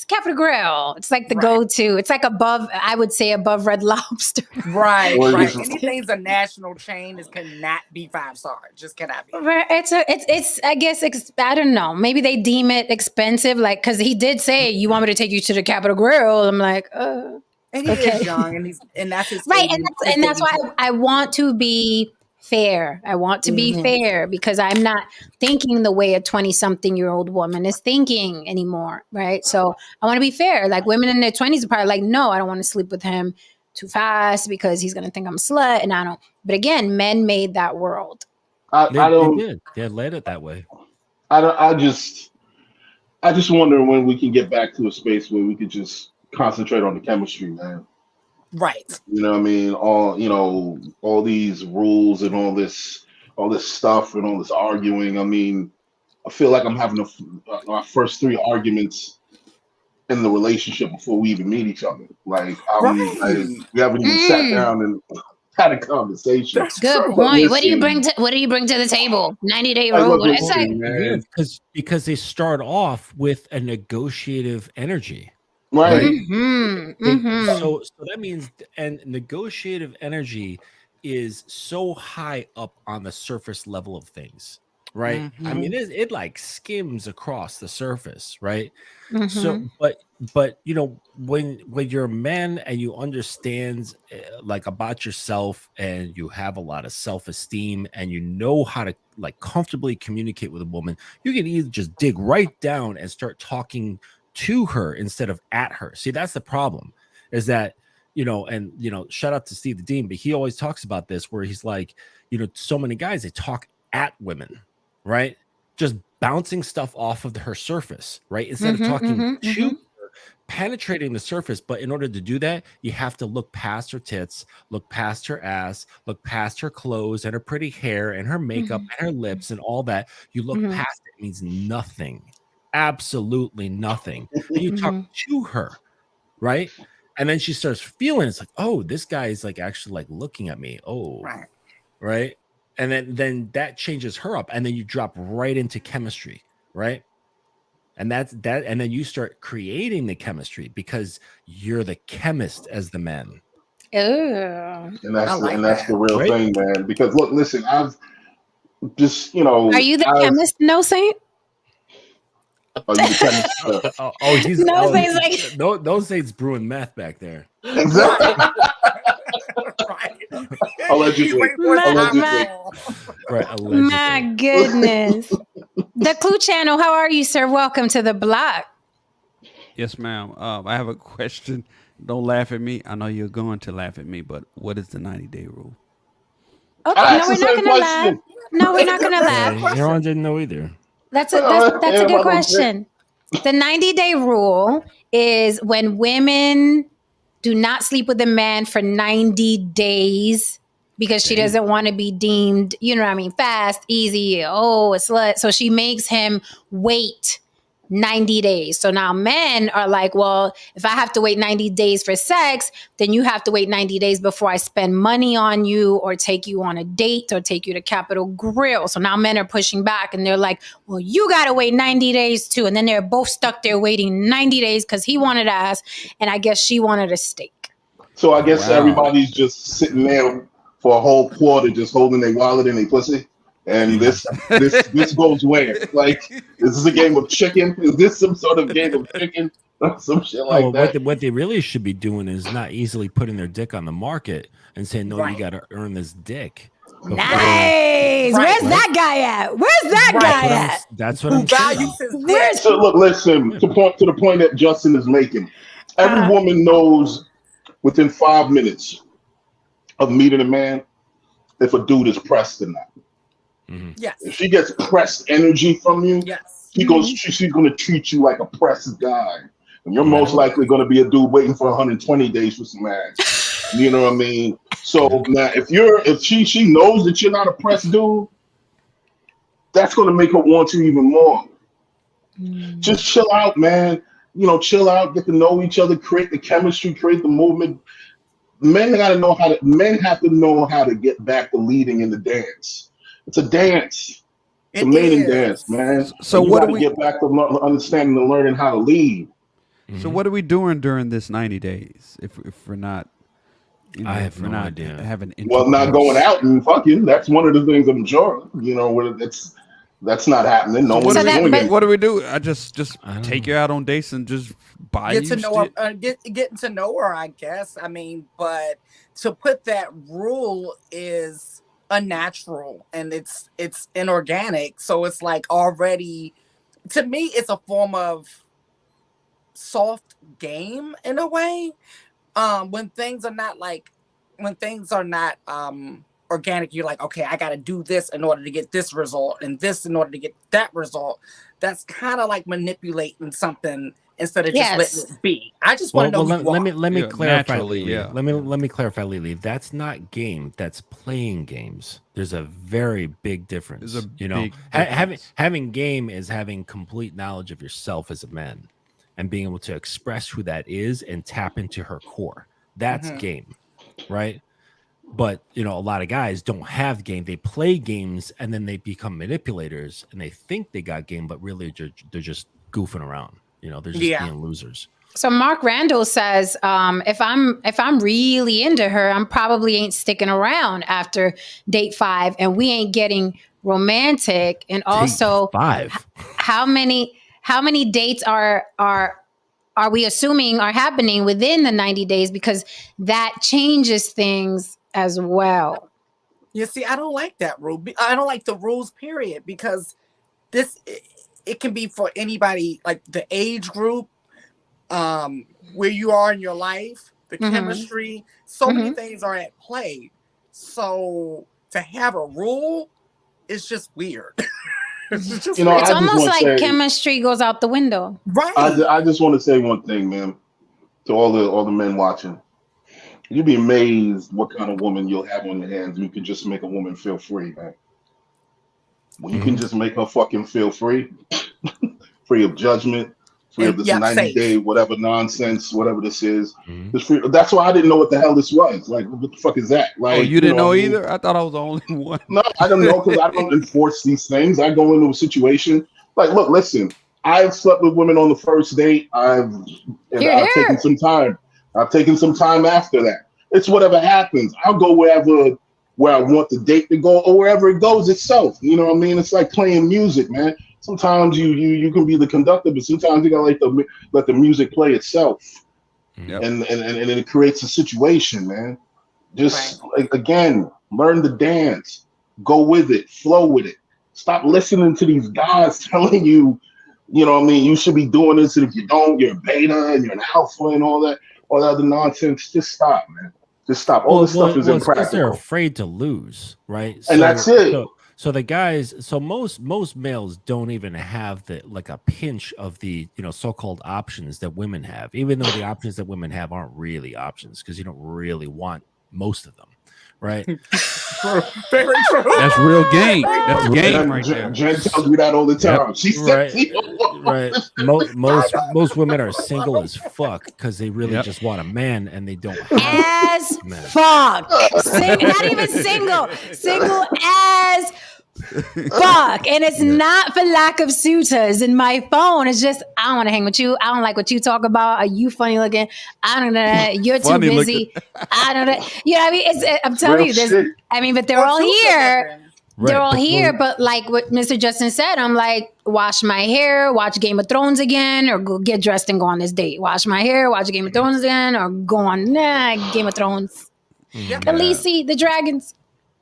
Capitol Grill. It's like the go-to. It's like above, I would say above Red Lobster. Right. Anything's a national chain cannot be 5-star. It just cannot be. It's I guess I don't know. Maybe they deem it expensive, like, because he did say, "You want me to take you to the Capitol Grill?" I'm like, And he is young, and that's his right, and that's why I want to be fair. I want to be fair because I'm not thinking the way a 20-something-year-old woman is thinking anymore, right? So I want to be fair. Like, women in their 20s are probably like, no, I don't want to sleep with him too fast because he's going to think I'm a slut, and I don't. But again, men made that world. I don't. They did. They led it that way. I just wonder when we can get back to a space where we could just concentrate on the chemistry, man. Right. You know what I mean? All these rules and all this stuff and all this arguing. I mean, I feel like I'm having our first 3 arguments in the relationship before we even meet each other. Like, we haven't even sat down and had a conversation. Good point. What do you bring to the table? 90-day rule. What is that? Because they start off with a negotiative energy. Right. So that means, and negotiative energy is so high up on the surface level of things, right? I mean, it like skims across the surface, right? So, but you know, when you're a man and you understand like about yourself and you have a lot of self-esteem and you know how to like comfortably communicate with a woman, you can either just dig right down and start talking to her instead of at her. See, that's the problem, is that, you know, and, you know, shout out to Steve the Dean, but he always talks about this where he's like, you know, so many guys, they talk at women, right? Just bouncing stuff off of her surface, right? Instead of talking to her, penetrating the surface. But in order to do that, you have to look past her tits, look past her ass, look past her clothes and her pretty hair and her makeup and her lips and all that. You look past it means nothing. Absolutely nothing. And you talk to her, right? And then she starts feeling it's like, oh, this guy is like actually like looking at me. Oh, right. And then that changes her up, and then you drop right into chemistry, right? And that's that, and then you start creating the chemistry because you're the chemist as the man. Oh, and that's the real thing, man. Because look, listen, I've just, you know, are you the chemist, No Saint? He's No Saint's brewing meth back there. Exactly. Allegedly. My goodness. The Clue Channel, how are you, sir? Welcome to the block. Yes, ma'am. I have a question. Don't laugh at me. I know you're going to laugh at me, but what is the 90-day rule? Okay, no, we're not going to laugh. No, we're not going to laugh. Aaron didn't know either. That's a good question. The 90-day rule is when women do not sleep with a man for 90 days because she doesn't want to be deemed, you know what I mean, fast, easy, a slut. So she makes him wait 90 days. So now men are like, well, if I have to wait 90 days for sex, then you have to wait 90 days before I spend money on you or take you on a date or take you to Capitol Grill. So now men are pushing back and they're like, well, you got to wait 90 days too. And then they're both stuck there waiting 90 days because he wanted ass and I guess she wanted a steak. So I guess Wow. everybody's just sitting there for a whole quarter, just holding their wallet and their pussy. And this goes where? Like, is this a game of chicken? Is this some sort of game of chicken? Some shit like that. What they really should be doing is not easily putting their dick on the market and saying, no, Right. you got to earn this dick. Nice. Where's that guy at? Where's that guy at? That's what Who I'm saying. values his dick? Where's So look, listen, to the point that Justin is making. Every Uh-huh. woman knows within 5 minutes of meeting a man if a dude is pressed or not. Yes. If she gets pressed energy from you, Yes. she's going to treat you like a pressed guy. And you're most likely going to be a dude waiting for 120 days for some ass. You know what I mean? So now if she knows that you're not a pressed dude, that's going to make her want you even more. Just chill out, man. You know, chill out, get to know each other, create the chemistry, create the movement. Men have to know how to get back to leading in the dance. It's a dance. It's a mating dance, man. So you what got do to we? get back to understanding and learning how to lead. So what are we doing during this 90 days? If we're not, I have if we're no not idea. having Well, not intercourse. going out and fucking. That's one of the things I'm sure. You know, that's not happening. No So one's So that- doing but- it. What do we do? I just I don't take know. you out on dates and just buy Get you to know shit? her, getting to know her, I guess. I mean, but to put that rule is unnatural and it's inorganic. So it's like already, to me, it's a form of soft game in a way. When things are not organic, you're like, okay, I got to do this in order to get this result and this in order to get that result. That's kind of like manipulating something instead of just Yes. letting it be. I just want to know who you are. let me Yeah, clarify, naturally, Lily. yeah. Let me clarify, Lily. That's not game. That's playing games. There's a very big difference. There's a you know, big having difference. game is having complete knowledge of yourself as a man and being able to express who that is and tap into her core. That's Mhm. game, right? But you know, a lot of guys don't have game. They play games and then they become manipulators and they think they got game, but really they're just goofing around. You know, they're just Yeah. being losers. So Mark Randall says, if I'm really into her, I'm probably ain't sticking around after date 5, and we ain't getting romantic. And also, Date 5. how many dates are we assuming are happening within the 90 days? Because that changes things as well. You see, I don't like that rule. I don't like the rules, period, because it can be for anybody, like the age group, where you are in your life, the Mhm. chemistry, so many things are at play. So to have a rule is just weird. It's just You know, weird. It's I just almost wanna like say- chemistry goes out the window. Right. I just want to say one thing, man, to all the men watching. You'd be amazed what kind of woman you'll have on your hands. You can just make a woman feel free, man. When you can just make her fucking feel free, free of judgment, free of this Yeah, 90-day whatever nonsense, whatever this is. Mhm. It's free. That's why I didn't know what the hell this was. Like, what the fuck is that? Like, Oh, you didn't know what I mean? either? I thought I was the only one. No, I don't know because I don't enforce these things. I go into a situation like, look, listen, I've slept with women on the first date. I've taken some time. I've taken some time after that. It's whatever happens. I'll go where I want the date to go or wherever it goes itself. You know what I mean? It's like playing music, man. Sometimes you can be the conductor, but sometimes you gotta let the music play itself. Yep. And it creates a situation, man. Just again, learn the dance, go with it, flow with it. Stop listening to these guys telling you, you know what I mean, you should be doing this, and if you don't, you're a beta and you're an alpha and all that other nonsense. Just stop, man. Just stop. All this stuff is it's 'cause they're impractical. afraid to lose, right? And that's it. So the guys, so most males don't even have like a pinch of the so-called options that women have, even though the options that women have aren't really options because you don't really want most of them, right? True. Very true. That's real game. That's game right Jen, there. Jen tells me that all the time. She said, Right. Most women are single as fuck because they really just want a man and they don't have As a man. fuck. Not even single. Single as fuck. And it's not for lack of suitors in my phone. It's just, I don't want to hang with you. I don't like what you talk about. Are you funny looking? I don't know. You're too Funny busy. I don't know. You know what I mean? I'm telling you, there's, I mean, but they're all here. Right, They're all but here, but like what Mr. Justin said, I'm like, wash my hair, watch Game of Thrones again, or go get dressed and go on this date. Wash my hair, watch Game of Thrones again, or go on Game of Thrones. Yeah. At least see the dragons.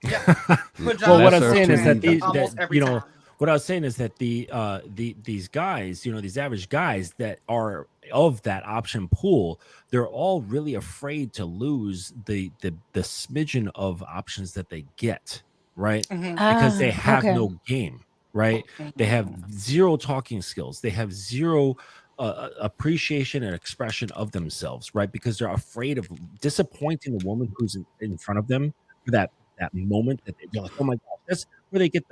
Well, what I'm Lesser saying is that, Almost every you know, time. what I was saying is that these guys, you know, these average guys that are of that option pool, they're all really afraid to lose the smidgen of options that they get, right? Because they have no game, right? They have zero talking skills. They have zero appreciation and expression of themselves, right? Because they're afraid of disappointing the woman who's in front of them for that moment that they're like, oh my gosh, that's where they get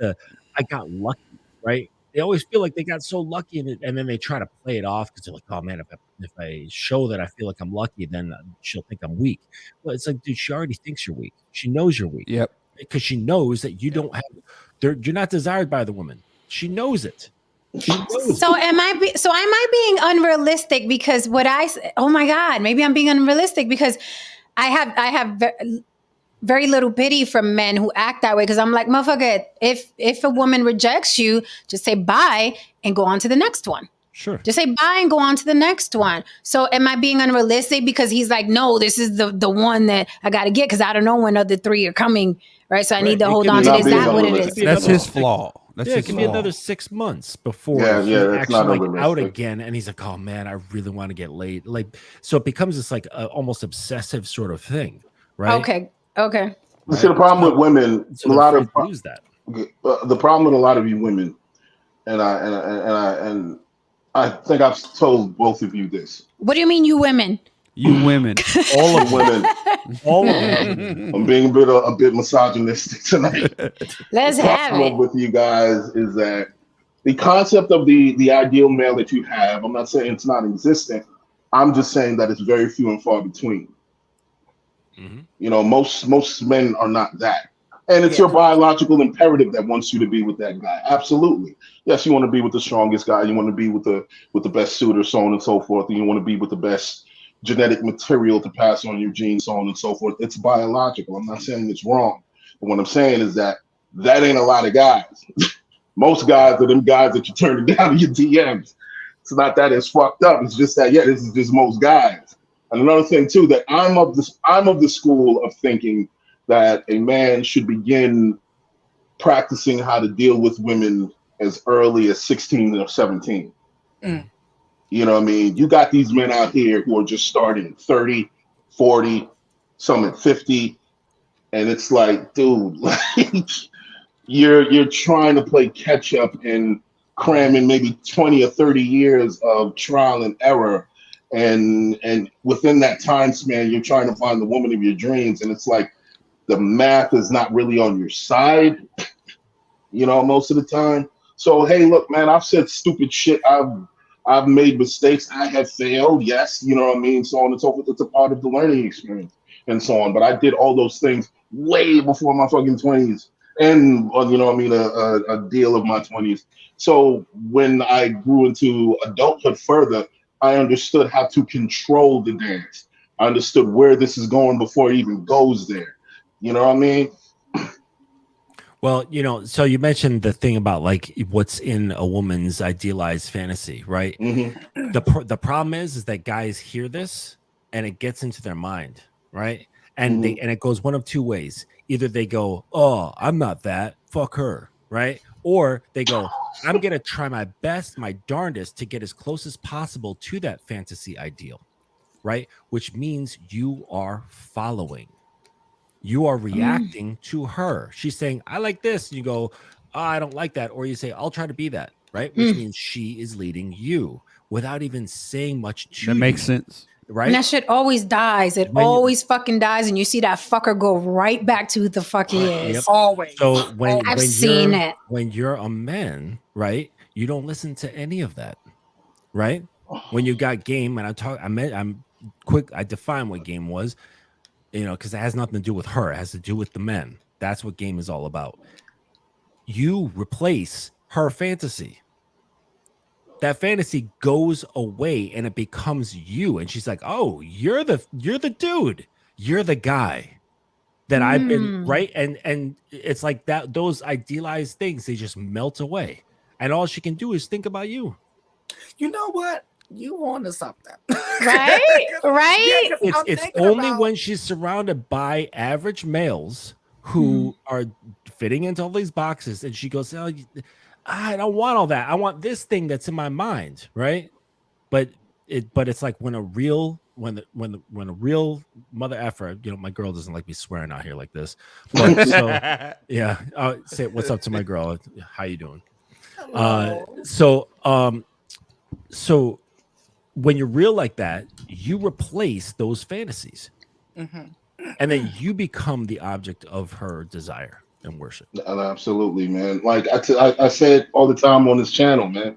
I got lucky, right? They always feel like they got so lucky, and then they try to play it off because they're like, oh man, if I show that I feel like I'm lucky, then she'll think I'm weak. Well, it's like, dude, she already thinks you're weak. She knows you're weak. Yep. Because she knows that you don't have, you're not desired by the woman. She knows it. So am I being unrealistic because oh my God, maybe I'm being unrealistic because I have very little pity for men who act that way, because I'm like, motherfucker, if a woman rejects you, just say bye and go on to the next one. Sure. Just say bye and go on to the next one. So am I being unrealistic because he's like, no, this is the one that I got to get because I don't know when other three are coming, right? So I need to hold on to this. Is that what it is? That's his flaw. That's it his could be flaw. another 6 months before that's he's not actually like out unrealistic. again, and he's like, "Oh man, I really want to get laid." Like, so it becomes this like almost obsessive sort of thing, right? Okay. You see, the problem with women, So a lot of lose that. the problem with a lot of you women, and I think I've told both of you this. What do you mean, you women? You women. All of women. All of them. I'm being a bit misogynistic tonight. Let's The have problem it. with you guys is that the concept of the ideal male that you have, I'm not saying it's not existent. I'm just saying that it's very few and far between. Mm-hmm. You know, most men are not that. And it's your biological imperative that wants you to be with that guy. Absolutely. Yes, you want to be with the strongest guy. You want to be with the best suitor, so on and so forth. And you want to be with the best genetic material to pass on your genes, so on and so forth. It's biological. I'm not saying it's wrong. But what I'm saying is that ain't a lot of guys. Most guys are them guys that you're turning down in your DMs. It's not that it's fucked up. It's just that, this is just most guys. And another thing too, that I'm of the school of thinking that a man should begin practicing how to deal with women as early as 16 or 17. Mm. You know what I mean? You got these men out here who are just starting 30, 40, some at 50. And it's like, dude, like you're trying to play catch up and cram in maybe 20 or 30 years of trial and error. And within that time span, you're trying to find the woman of your dreams. And it's like the math is not really on your side, most of the time. So, hey, look, man, I've said stupid shit. I've made mistakes. I have failed. Yes. You know what I mean? So on and so forth. It's a part of the learning experience and so on. But I did all those things way before my fucking 20s and, a deal of my 20s. So when I grew into adulthood further, I understood how to control the dance. I understood where this is going before it even goes there. You know what I mean? Well, so you mentioned the thing about like what's in a woman's idealized fantasy, right? Mm-hmm. The problem is that guys hear this and it gets into their mind, right? And and it goes one of two ways. Either they go, "Oh, I'm not that. Fuck her," right? Or they go, "I'm gonna try my best, my darndest, to get as close as possible to that fantasy ideal," right? Which means you are following. You are reacting to her. She's saying, "I like this." And you go, "Oh, I don't like that." Or you say, "I'll try to be that," right? Which means she is leading you without even saying much to you. That makes sense. right? And that shit always dies. It always fucking dies, and you see that fucker go right back to who the fuck he is. Yep. Always. So I've seen it. When you're a man, right, you don't listen to any of that, right? When you got game, and I'm quick. I define what game was, because it has nothing to do with her. It has to do with the men. That's what game is all about. You replace her fantasy. That fantasy goes away and it becomes you. And she's like, oh, you're the dude. You're the guy that I've been, right? And it's like that, those idealized things, they just melt away. And all she can do is think about you. You know what? You on to something. Right? Right? Yeah, it's only when she's surrounded by average males who are fitting into all these boxes, and she goes, oh, I don't want all that. I want this thing that's in my mind, right? But it's like when a real mother effer, my girl doesn't like me swearing out here like this. But so yeah, say what's up to my girl. How you doing? So when you're real like that, you replace those fantasies. And then you become the object of her desire and worship. Absolutely, man. Like I say it all the time on this channel, man.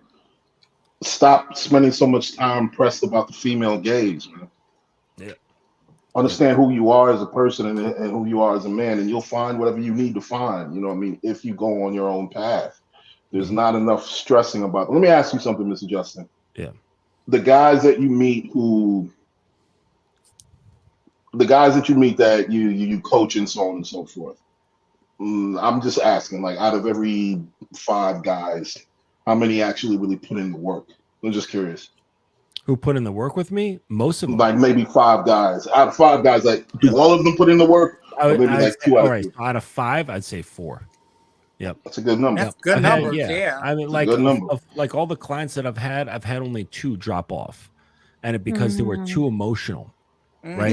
Stop spending so much time pressed about the female gaze, man. Yeah. Understand who you are as a person and who you are as a man, and you'll find whatever you need to find. You know what I mean? If you go on your own path, there's not enough stressing about it. Let me ask you something, Mr. Justin. Yeah. The guys that you meet that you coach and so on and so forth. I'm just asking, like, out of every 5 guys, how many actually really put in the work? I'm just curious. Who put in the work with me? Most of them. Like maybe 5 guys. Out of 5 guys, like, do all of them put in the work? Or maybe like 2 out of 5, I'd say 4. Yep, that's a good number. That's good number. Yeah. I mean, like all the clients that I've had only 2 drop off, and because they were too emotional. Right,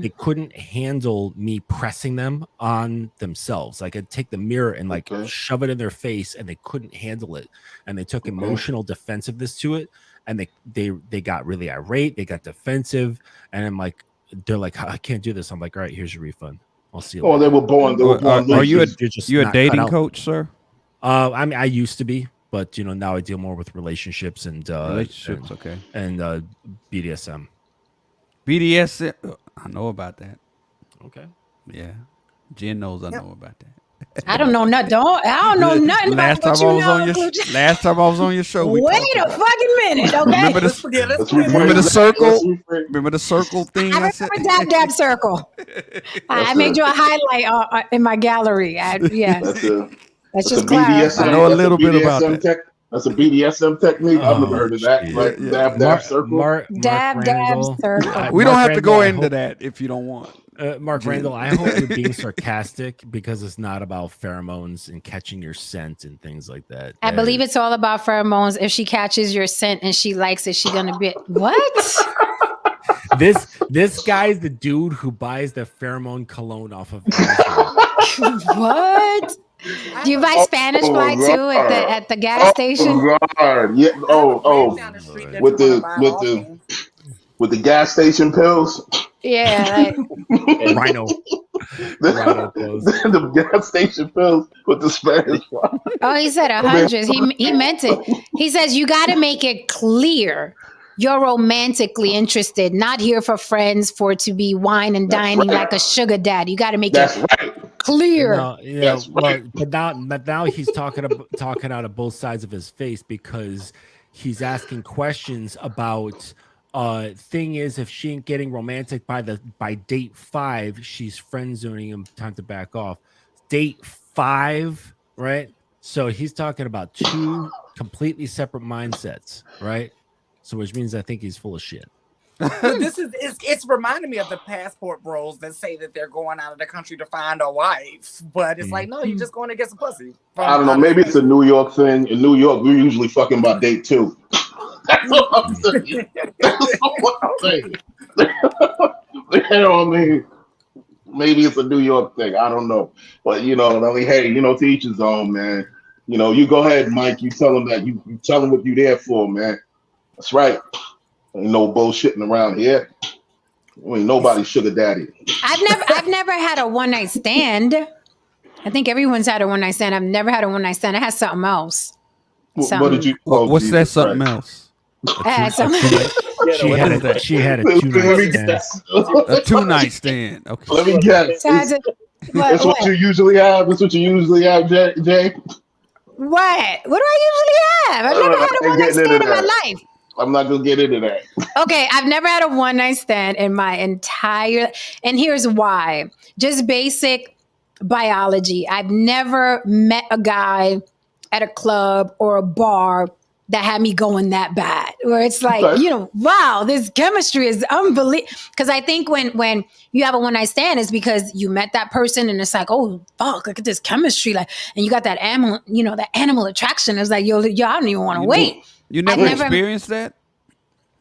they couldn't handle me pressing them on themselves. Like I'd take the mirror and like shove it in their face, and they couldn't handle it, and they took emotional defensiveness to it, and they got really irate, they got defensive, and I'm like, they're like, I can't do this. I'm like, all right, here's your refund. I'll see you. Oh, they were born. Are you a dating coach, sir? I mean, I used to be, but now I deal more with relationships and relationships. And BDSM. BDS, I know about that. Okay. Yeah. Jen knows I know about that. I don't know nothing. I don't know nothing last about time Last time I was on your show. Wait a fucking minute, okay? Remember the circle? Remember the circle thing? I remember Dab Circle. I made you a highlight in my gallery. That's just clarify. I know a little bit about that. That's a BDSM technique. I've never heard of that. Like dab circle. Dab circle. We don't have to go into that if you don't want. Mark Randall, I hope you're being sarcastic because it's not about pheromones and catching your scent and things like that. I believe it's all about pheromones. If she catches your scent and she likes it, she's gonna be what? This guy's the dude who buys the pheromone cologne off of Amazon. What? Do you buy Spanish Fly too at the gas station? God. Yeah. With the gas station pills. Yeah. Like, Rhino. The gas station pills with the Spanish Fly. Oh, he said 100. He meant it. He says you got to make it clear you're romantically interested, not here for friends, for it to be wine and dining like a sugar daddy. You got to make it clear. But now he's talking out of both sides of his face because he's asking questions about. Thing is, if she ain't getting romantic by date 5, she's friend zoning him. Time to back off. Date 5, right? So he's talking about 2 completely separate mindsets, right? So which means I think he's full of shit. It's reminding me of the passport bros that say that they're going out of the country to find a wife, but it's like, no, you're just going to get some pussy. I don't know. Maybe it's a New York thing. In New York, we're usually fucking by date 2. That's what I'm saying. You know what I mean? Maybe it's a New York thing. I don't know. But, hey, to each his own, man. You go ahead, Mike. You tell him that. You tell him what you're there for, man. That's right. Ain't no bullshitting around here. Ain't nobody sugar daddy. I've never had a one night stand. I think everyone's had a one night stand. I've never had a one night stand. I had something else. What did you? What's that Jesus something Christ. else? I had something. She had a 2-night stand. A 2-night stand. Okay. Let me guess. So I had to- That's what you usually have. That's what you usually have, Jay. What? What do I usually have? I've never had a one night stand in my life. I'm not gonna get into that. Okay, I've never had a one night stand in my entire, and here's why. Just basic biology. I've never met a guy at a club or a bar that had me going that bad, where it's like, Okay. wow, this chemistry is unbelievable. Because I think when you have a one night stand, it's because you met that person and it's like, oh fuck, look at this chemistry, like, and you got that animal, that animal attraction. It's like, yo, I don't even want to wait. You never I've never- experienced that?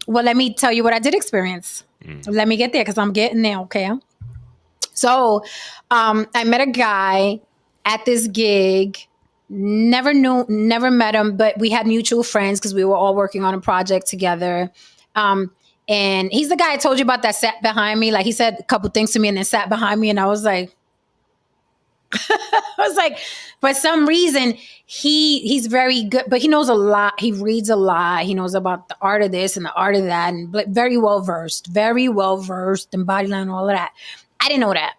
Well, let me tell you what I did experience. Let me get there because I'm getting there, okay? So I met a guy at this gig. Never met him, but we had mutual friends because we were all working on a project together. And he's the guy I told you about that sat behind me. Like, he said a couple things to me and then sat behind me, and I was like, for some reason, he's very good, but he knows a lot. He reads a lot. He knows about the art of this and the art of that, and very well versed in body line, all of that. I didn't know that.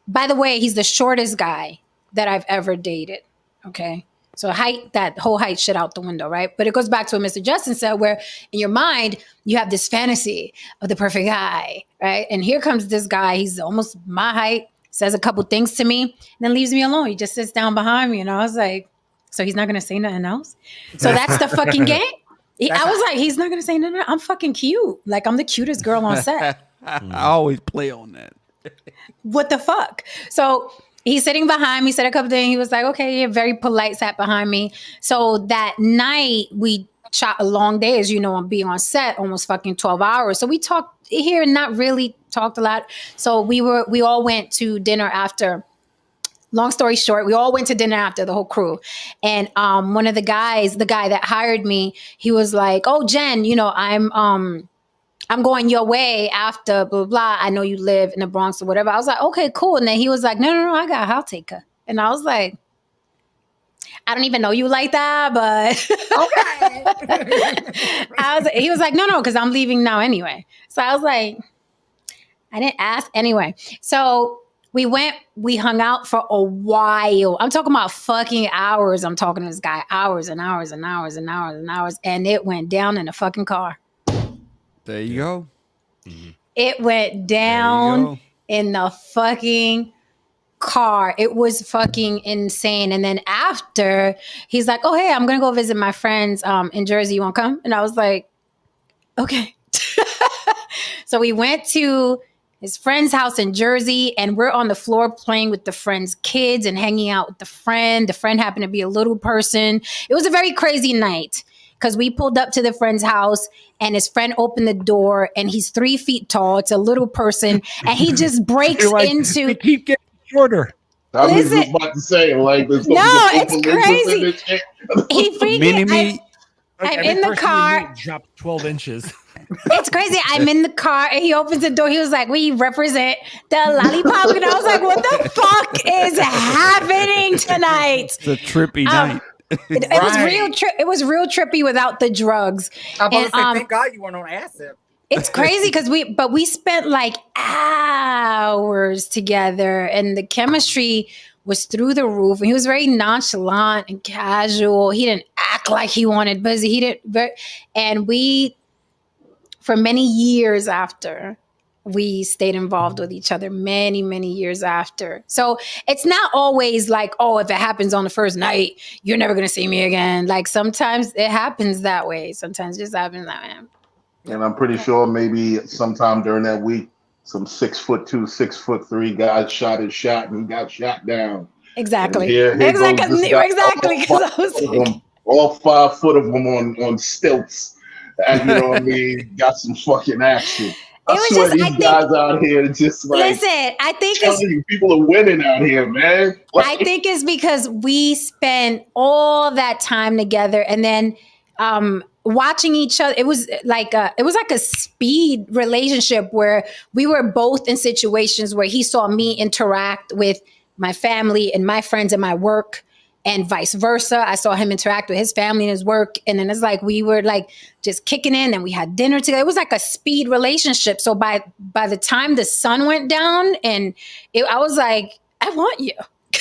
By the way, he's the shortest guy that I've ever dated. Okay. So that whole height shit out the window, right? But it goes back to what Mr. Justin said, where in your mind, you have this fantasy of the perfect guy, right? And here comes this guy. He's almost my height, says a couple things to me, and then leaves me alone. He just sits down behind me. And I was like, so he's not going to say nothing else? So that's the fucking game? I was like, he's not going to say nothing. I'm fucking cute. Like, I'm the cutest girl on set. I always play on that. What the fuck? So he's sitting behind me, said a couple things. He was like, okay, yeah, very polite, sat behind me. So that night we shot a long day, as you know, on being on set, almost fucking 12 hours. So we talked here and not really talked a lot. So we all went to dinner after. Long story short, we all went to dinner after, the whole crew. And one of the guys, the guy that hired me, he was like, oh, Jen, I'm going your way after blah, blah, blah. I know you live in the Bronx or whatever. I was like, okay, cool. And then he was like, no, I'll take her. And I was like, I don't even know you like that, but Okay. he was like, no, because I'm leaving now anyway. So I was like, I didn't ask anyway. So we hung out for a while. I'm talking about fucking hours. I'm talking to this guy hours and hours and hours and hours and hours. And it went down in the fucking car. There you go. It went down in the fucking car. It was fucking insane. And then after, he's like, oh, hey, I'm going to go visit my friends in Jersey. You want to come? And I was like, okay. So we went to his friend's house in Jersey, and we're on the floor playing with the friend's kids and hanging out with the friend. The friend happened to be a little person. It was a very crazy night because we pulled up to the friend's house and his friend opened the door and he's 3 feet tall. It's a little person. And he just breaks into... They keep getting shorter. I was Listen. just about to say, like, there's No, something it's crazy. He freaking... Mini-me. I'm in the car. Dropped 12 inches. It's crazy. I'm in the car and he opens the door. He was like, we represent the lollipop. And I was like, what the fuck is happening tonight? It's a trippy night. It was real trippy without the drugs. I'm about And, to say, thank God you weren't on acid. It's crazy because we spent like hours together and the chemistry was through the roof. And he was very nonchalant and casual. He didn't act like he wanted busy. He didn't. And for many years after, we stayed involved with each other many, many years after. So it's not always like, oh, if it happens on the first night, you're never going to see me again. Like sometimes it happens that way. Sometimes it just happens that way. And I'm pretty sure maybe sometime during that week, some 6'2", 6'3" guys shot his shot and he got shot down. Exactly. Here goes this guy, Exactly. Because I was like, all 5 foot of them on stilts. And you know what I mean? Got some fucking action. I swear these guys out here just like, listen, I think people are winning out here, man. Like, I think it's because we spent all that time together, and then watching each other, it was like a speed relationship where we were both in situations where he saw me interact with my family and my friends and my work, and vice versa. I saw him interact with his family and his work. And then it's like we were like just kicking in, and we had dinner together. It was like a speed relationship. So by the time the sun went down, and I was like, I want you.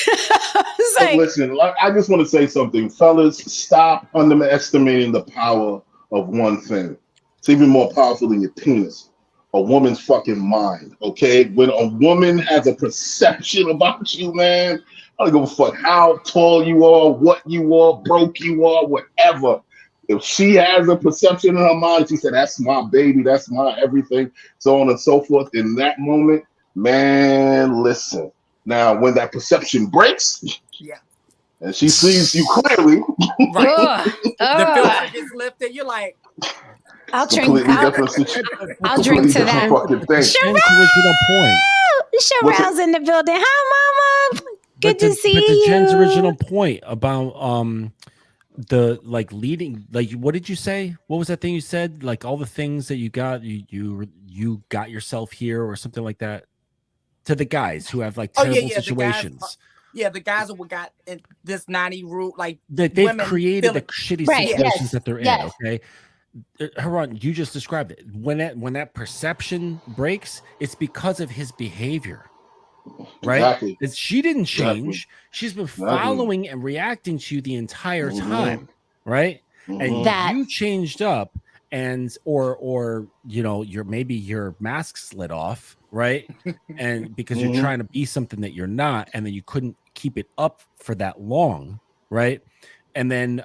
It's like, Listen, I just want to say something. Fellas, stop underestimating the power of one thing. It's even more powerful than your penis. A woman's fucking mind, okay? When a woman has a perception about you, man, I don't give a fuck how tall you are, what you are, broke you are, whatever. If she has a perception in her mind, she said, that's my baby, that's my everything, so on and so forth. In that moment, man, listen. Now, when that perception breaks, Yeah. and she sees you clearly, Right. The filter ugh. gets lifted. You're like, I'll drink. completely I'll different situation. I'll drink to that. Fucking thing. Jen's original point. Sherelle's in the building. Hi, Mama. Good to see but to you. Jen's original point about the like leading, like what did you say? What was that thing you said? Like all the things that you got, you got yourself here or something like that. To the guys who have like terrible situations. The guys who got in this 90 route, like That they've women created the feeling- shitty Right, situations yes, that they're yes. in. Okay. Haran, you just described it. When that perception breaks, it's because of his behavior. Right? Exactly. She didn't Exactly. change. She's been Exactly. following and reacting to you the entire Mhm. time. Right? And Mhm. That- you changed up, and or your mask slid off, right? And because you're Mhm. trying to be something that you're not, and then you couldn't keep it up for that long, right? And then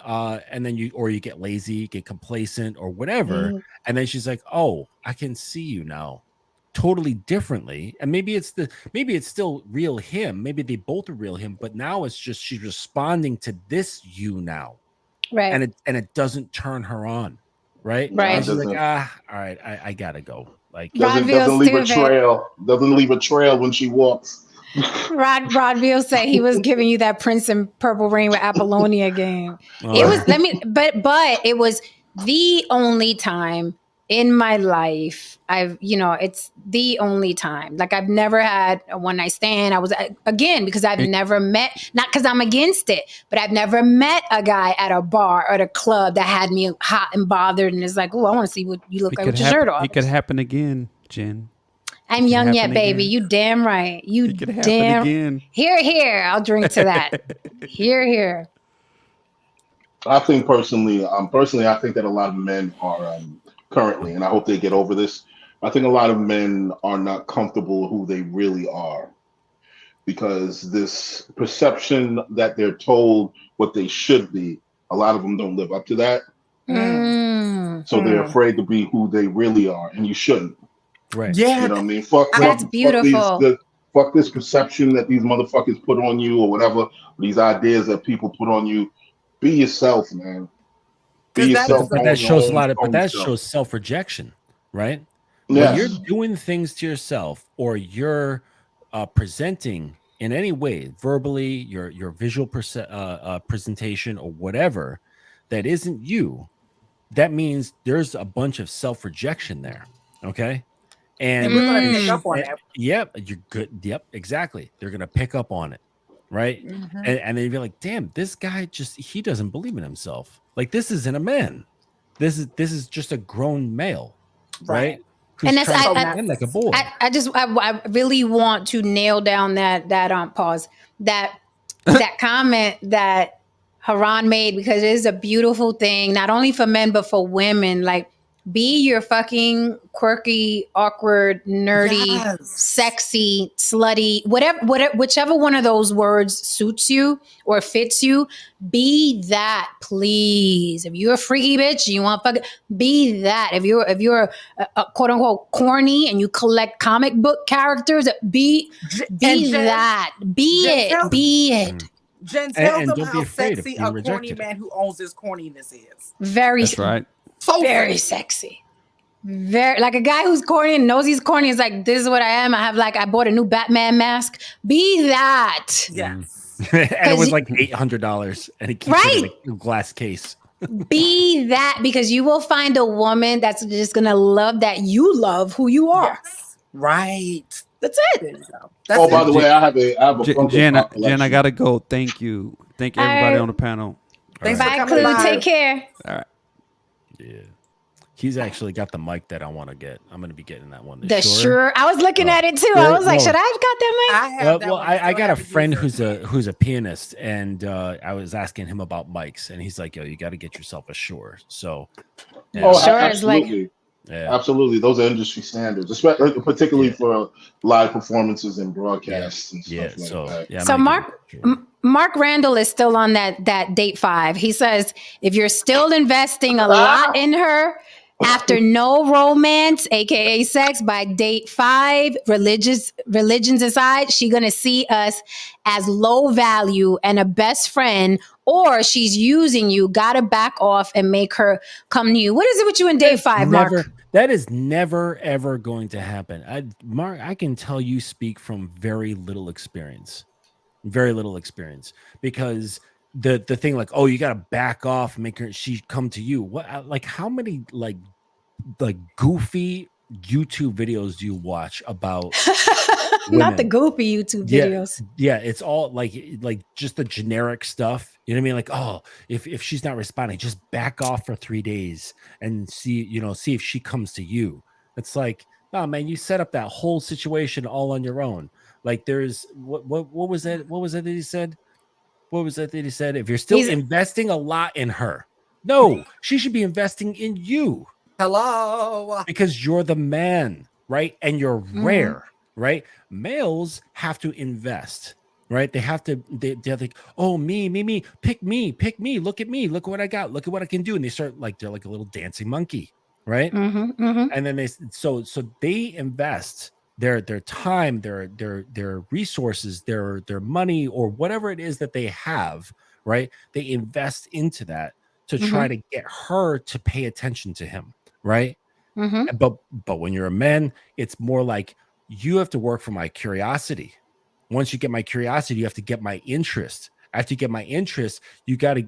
you get lazy, get complacent, or whatever, Mhm. and then she's like, "Oh, I can see you now, totally differently." And maybe it's still real him. Maybe they both are real him, but now it's just she's responding to this you now, Right. and it doesn't turn her on, right? Right. And she's like, Doesn't- all right, I gotta go. Like, Rod doesn't leave a stupid. trail. Doesn't leave a trail when she walks. Rodville said he was giving you that Prince and Purple Rain with Apollonia game. It was but it was the only time in my life it's the only time. Like I've never had a one night stand. I was because I've never met, not because I'm against it, but I've never met a guy at a bar or at a club that had me hot and bothered and it's like, oh, I want to see what you look like with your shirt off. It could happen again, Jen. I'm could young yet, happen baby. again. You damn right. You It could happen damn again. Here. I'll drink to that. Here. I think personally, I think that a lot of men are currently, and I hope they get over this. I think a lot of men are not comfortable who they really are because this perception that they're told what they should be, a lot of them don't live up to that. So they're afraid to be who they really are, and you shouldn't. right? Yeah. You know what I mean? Fuck That's beautiful. Fuck this perception that these motherfuckers put on you, or whatever. These ideas that people put on you. Be yourself, man. Be 'Cause that yourself. is But the- that shows a lot of, Own but that self. shows self-rejection, right? When Yes. you're doing things to yourself, or you're presenting in any way, verbally, your visual presentation, or whatever, that isn't you, that means there's a bunch of self-rejection there. Okay. And we're gonna pick up on that. Yep, you're good. Yep, exactly. They're gonna pick up on it, right? And then you'd be like, "Damn, this guy he doesn't believe in himself. Like this isn't a man. This is just a grown male, right? And that's Who's trying to I pretend like a boy." I really want to nail down that pause that comment that Haran made, because it is a beautiful thing, not only for men but for women. Like, be your fucking quirky, awkward, nerdy, Yes. sexy, slutty, whichever one of those words suits you or fits you. Be that, please. If you're a freaky bitch, you want fucking be that. If you're a quote unquote corny and you collect comic book characters, be And Jen- that. Be Jen- it. Be it. Jen, tell And them don't be how afraid of sexy being a corny rejected. man who owns his corniness is. Very That's right. So very sexy. Very like a guy who's corny and knows he's corny is like, this is what I am. I bought a new Batman mask. Be that. Yes. And it was you- like $800, and he keeps it in a glass case. Be that, because you will find a woman that's just gonna love that you love who you are. Yes. Right. That's There it. you go. That's by it. the way, I have a Funko Jen, Pop Jen, I collection. gotta go. Thank you. Thank everybody Alright. on the panel. Thanks All for Bye, coming Clue. by. Take care. All right. Yeah. He's actually got the mic that I want to get. I'm going to be getting that one. The Shure. I was looking at it too. I was like, should I have got that I have that well, one. I still got a haven't friend used it. who's a pianist, and I was asking him about mics, and he's like, "Yo, you got to get yourself a Shure." So, yeah, Oh, Sure is like- absolutely. yeah. Absolutely. Those are industry standards, particularly for live performances and broadcasts and stuff Yeah, like so that. yeah. I'm So gonna Mark- get a Shure. Mark Randall is still on that date 5. He says, if you're still investing a lot in her after no romance, aka sex, by date 5, religions aside, she gonna see us as low value and a best friend, or she's using you. Gotta back off and make her come to you. What is it with you in date 5, Mark? That is never ever going to happen. Mark, I can tell you speak from very little experience, because the thing like, oh, you got to back off and make her she come to you. What, like, how many like goofy YouTube videos do you watch about Not the women? goofy YouTube videos. Yeah, it's all like just the generic stuff. You know what I mean? Like, oh, if she's not responding, just back off for 3 days and see if she comes to you. It's like, oh man, you set up that whole situation all on your own. Like, there's what was that? What was it that he said? What was that he said? If you're still investing a lot in her, no, she should be investing in you. Hello. Because you're the man, right? And you're rare, right? Males have to invest, right? They're like, oh, me, pick me, look at me, look what I got, look at what I can do. And they start like, they're like a little dancing monkey, right? And then so they invest their time, their resources, their money, or whatever it is that they have, right? They invest into that to try to get her to pay attention to him. Right. But when you're a man, it's more like, you have to work for my curiosity. Once you get my curiosity, you have to get my interest. After you get my interest, you got to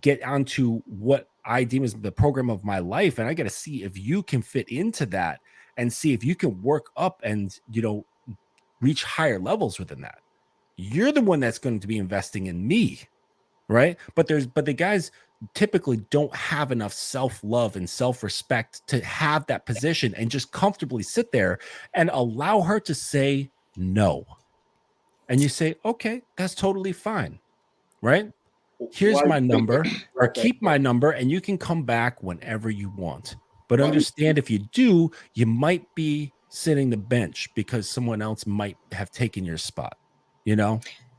get onto what I deem as the program of my life. And I got to see if you can fit into that and see if you can work up and, reach higher levels within that. You're the one that's going to be investing in me. Right. But the guys typically don't have enough self-love and self-respect to have that position and just comfortably sit there and allow her to say no. And you say, okay, that's totally fine. Right? Here's my number, or keep my number, and you can come back whenever you want. But understand, if you do, you might be sitting the bench because someone else might have taken your spot,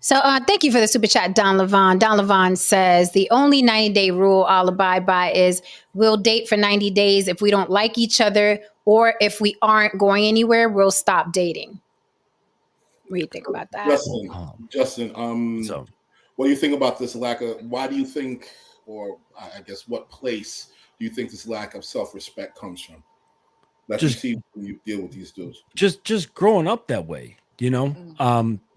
So thank you for the super chat, Don Levon. Don Levon says, the only 90-day rule I'll abide by is we'll date for 90 days. If we don't like each other, or if we aren't going anywhere, we'll stop dating. What do you think about that? Justin, so what do you think about this lack of, why do you think, or I guess what place do you think this lack of self-respect comes from? That you see when you deal with these dudes. Just growing up that way,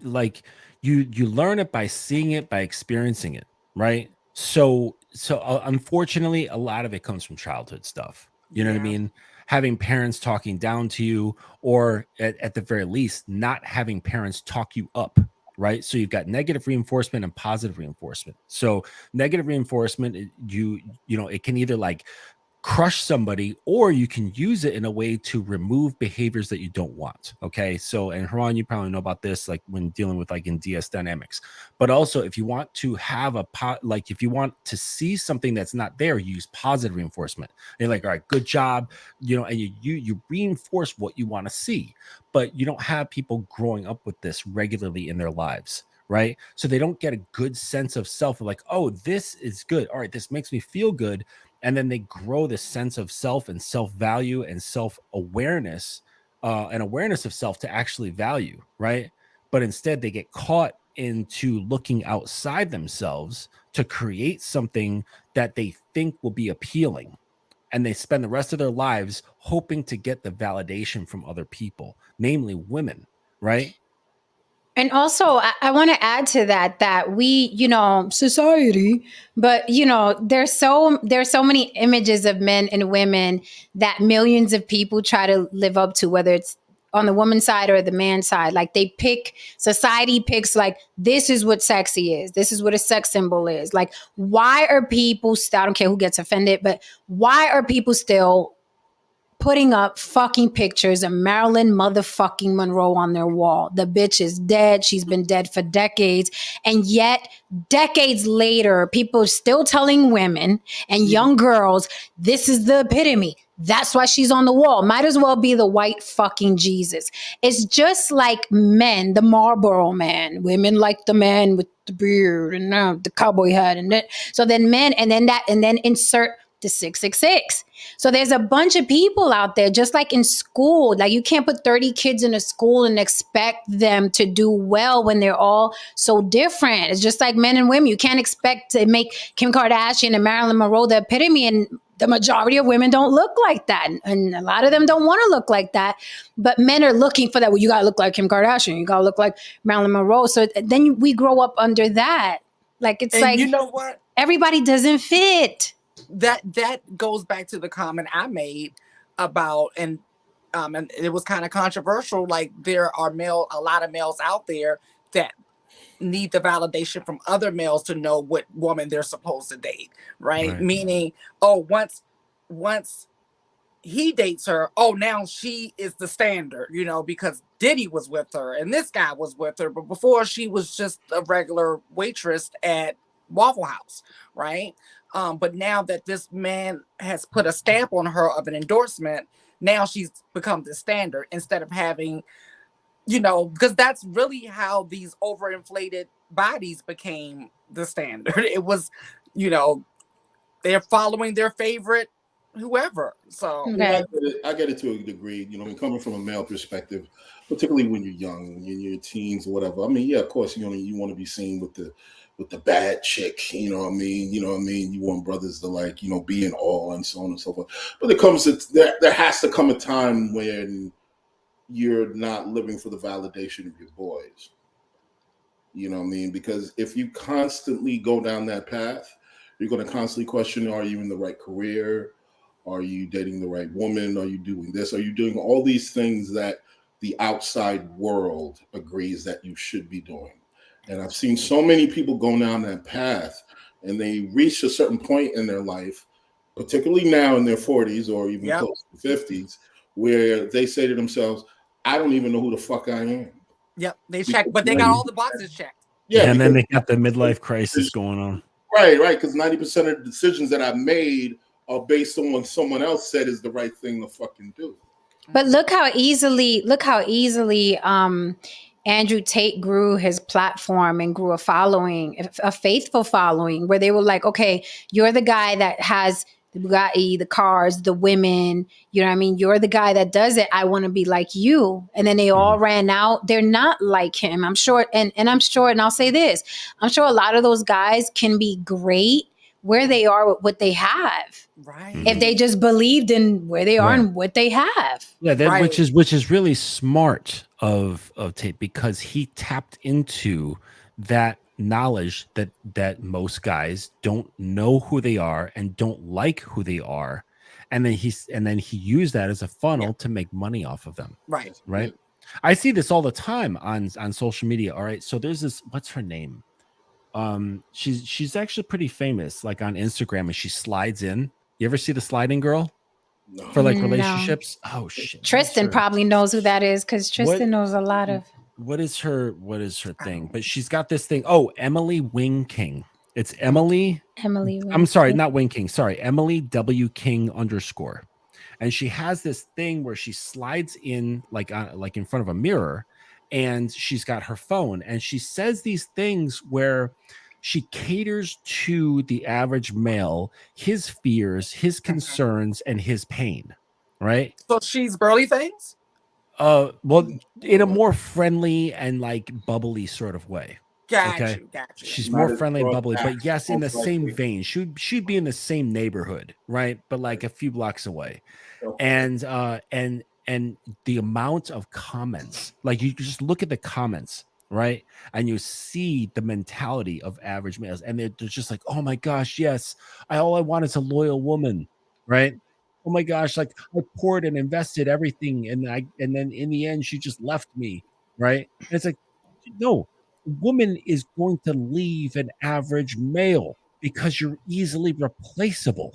like you learn it by seeing it, by experiencing it, right? So unfortunately, a lot of it comes from childhood stuff. You know what I mean? Having parents talking down to you, or at the very least, not having parents talk you up, right? So you've got negative reinforcement and positive reinforcement. So negative reinforcement, it can either like crush somebody, or you can use it in a way to remove behaviors that you don't want. Okay. So, and Haran, you probably know about this, like when dealing with like in DS dynamics, but also if you want to have if you want to see something that's not there, you use positive reinforcement. And you're like, all right, good job. And you reinforce what you want to see, but you don't have people growing up with this regularly in their lives. Right. So they don't get a good sense of self, like, oh, this is good. All right. This makes me feel good. And then they grow this sense of self and self-value and self-awareness and awareness of self to actually value, right? But instead they get caught into looking outside themselves to create something that they think will be appealing. And they spend the rest of their lives hoping to get the validation from other people, namely women, right? And also, I want to add to that we, society, but there's so many images of men and women that millions of people try to live up to, whether it's on the woman's side or the man's side. Like society picks like, this is what sexy is. This is what a sex symbol is. Like, why are people still, I don't care who gets offended, but why are people still putting up fucking pictures of Marilyn motherfucking Monroe on their wall? The bitch is dead. She's been dead for decades. And yet, decades later, people are still telling women and young girls, this is the epitome. That's why she's on the wall. Might as well be the white fucking Jesus. It's just like men, the Marlboro man. Women like the man with the beard and the cowboy hat. So then men, and then insert the 666. So there's a bunch of people out there, just like in school. Like, you can't put 30 kids in a school and expect them to do well when they're all so different. It's just like men and women. You can't expect to make Kim Kardashian and Marilyn Monroe the epitome, and the majority of women don't look like that. And a lot of them don't want to look like that. But men are looking for that. Well, you got to look like Kim Kardashian. You got to look like Marilyn Monroe. So then we grow up under that. Like, it's like, you know what? Everybody doesn't fit. That goes back to the comment I made about, and it was kind of controversial. Like, there are a lot of males out there that need the validation from other males to know what woman they're supposed to date, right? Meaning, once he dates her, now she is the standard, because Diddy was with her and this guy was with her, but before she was just a regular waitress at Waffle House, right? But now that this man has put a stamp on her of an endorsement, now she's become the standard instead of having, because that's really how these overinflated bodies became the standard. It was, they're following their favorite whoever. So I get it to a degree, coming from a male perspective, particularly when you're young, when you're in your teens or whatever. I mean, yeah, of course, you want to be seen with the bad chick, you know what I mean? You want brothers to be in awe and so on and so forth. But there has to come a time when you're not living for the validation of your boys. You know what I mean? Because if you constantly go down that path, you're going to constantly question, are you in the right career? Are you dating the right woman? Are you doing this? Are you doing all these things that the outside world agrees that you should be doing? And I've seen so many people go down that path, and they reach a certain point in their life, particularly now in their 40s or even close to 50s, where they say to themselves, I don't even know who the fuck I am. Yep, they check, but they got all the boxes checked. Yeah, and then they got the midlife crisis going on. Right, because 90% of the decisions that I've made are based on what someone else said is the right thing to fucking do. But look how easily Andrew Tate grew his platform and grew a following, a faithful following, where they were like, okay, you're the guy that has the Bugatti, the cars, the women, you know what I mean? You're the guy that does it. I want to be like you. And then they all ran out. They're not like him. I'm sure. And I'm sure, and I'll say this, I'm sure a lot of those guys can be great where they are with what they have. Right. If they just believed in where they are and what they have. Yeah, which is really smart of Tate, because he tapped into that knowledge that most guys don't know who they are and don't like who they are, and then he used that as a funnel to make money off of them. Right. I see this all the time on social media. All right, so there's this, what's her name? She's actually pretty famous, like on Instagram, and she slides in. You ever see the sliding girl? No. For like relationships? No. Oh shit. Tristan probably knows who that is, because Tristan knows a lot of. What is her thing? But she's got this thing. Oh, Emily Wing King. It's Emily. I'm sorry, not Wing King. Sorry, Emily W King _. And she has this thing where she slides in like in front of a mirror, and she's got her phone, and she says these things where she caters to the average male, his fears, his concerns, and his pain. Right. So she's Burly Things? Well, in a more friendly and like bubbly sort of way. Gotcha. She's more friendly and bubbly, but yes, in the same vein. She'd be in the same neighborhood, right? But like a few blocks away. And the amount of comments, like you just look at the comments right? And you see the mentality of average males, and they're just like, oh my gosh, yes, all I want is a loyal woman, right? Oh my gosh, like I poured and invested everything, and then in the end she just left me, right? And it's like, no, a woman is going to leave an average male because you're easily replaceable,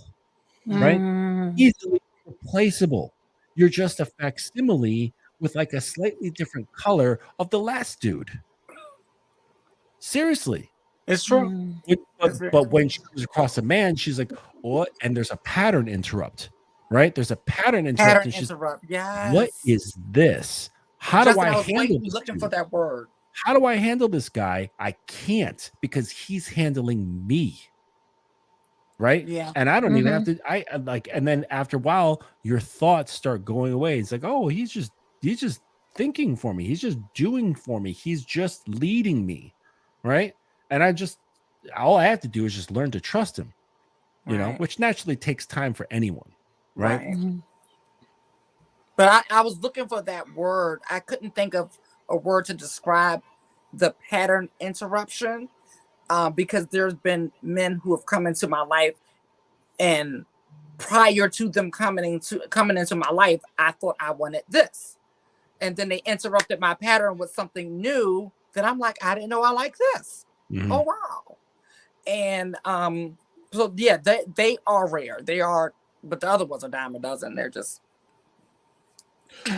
right? Easily replaceable. You're just a facsimile with like a slightly different color of the last dude. Seriously. It's true. But when she comes across a man, she's like, oh, and there's a pattern interrupt, right? There's a pattern interrupt. Pattern And she's, interrupt. Yes. what is this? How Just do I was handle this? looking dude? for that word. How do I handle this guy? I can't, because he's handling me. Right. Yeah. And I don't even have to, and then after a while, your thoughts start going away. It's like, oh, he's just thinking for me. He's just doing for me. He's just leading me. Right. And all I have to do is just learn to trust him, you know, which naturally takes time for anyone. Right. But I was looking for that word. I couldn't think of a word to describe the pattern interruption. Because there's been men who have come into my life, and prior to them coming into my life, I thought I wanted this, and then they interrupted my pattern with something new that I'm like, I didn't know I like this. Oh wow! And so yeah, they are rare. They are, but the other ones are dime a dozen. They're just.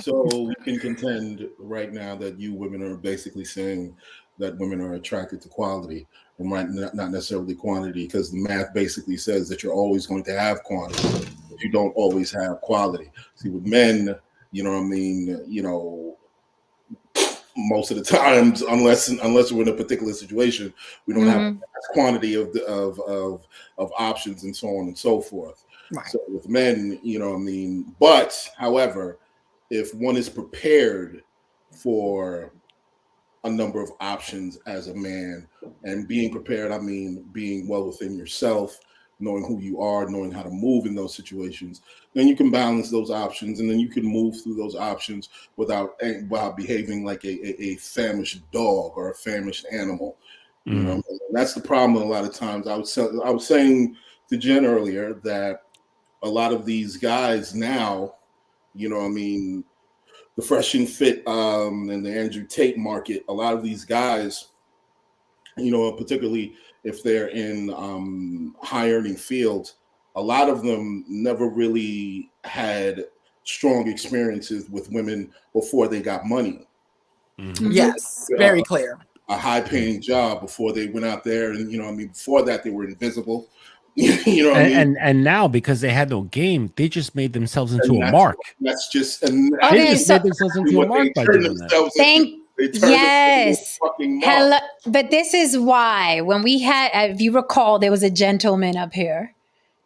So we can contend right now that you women are basically saying that women are attracted to quality and not necessarily quantity, because the math basically says that you're always going to have quantity, but you don't always have quality. See, with men, you know what I mean, you know, most of the times, unless we're in a particular situation, we don't have quantity of options and so on and so forth. Right. So with men, you know what I mean, but however, if one is prepared for a number of options as a man, and being prepared, I mean being well within yourself, knowing who you are, knowing how to move in those situations, then you can balance those options, and then you can move through those options without behaving like a famished dog or a famished animal. You know, and that's the problem a lot of times. I was saying to Jen earlier that a lot of these guys now, you know what I mean, the Fresh and Fit and the Andrew Tate market, a lot of these guys, you know, particularly if they're in high earning fields, a lot of them never really had strong experiences with women before they got money. Yes, very clear. A high paying job before they went out there, and you know, I mean, before that they were invisible. You know what I mean? And now, because they had no game, they just made themselves into a mark. That's just they just made themselves into a mark by doing that. Yes. Hello. But this is why when we had, if you recall, there was a gentleman up here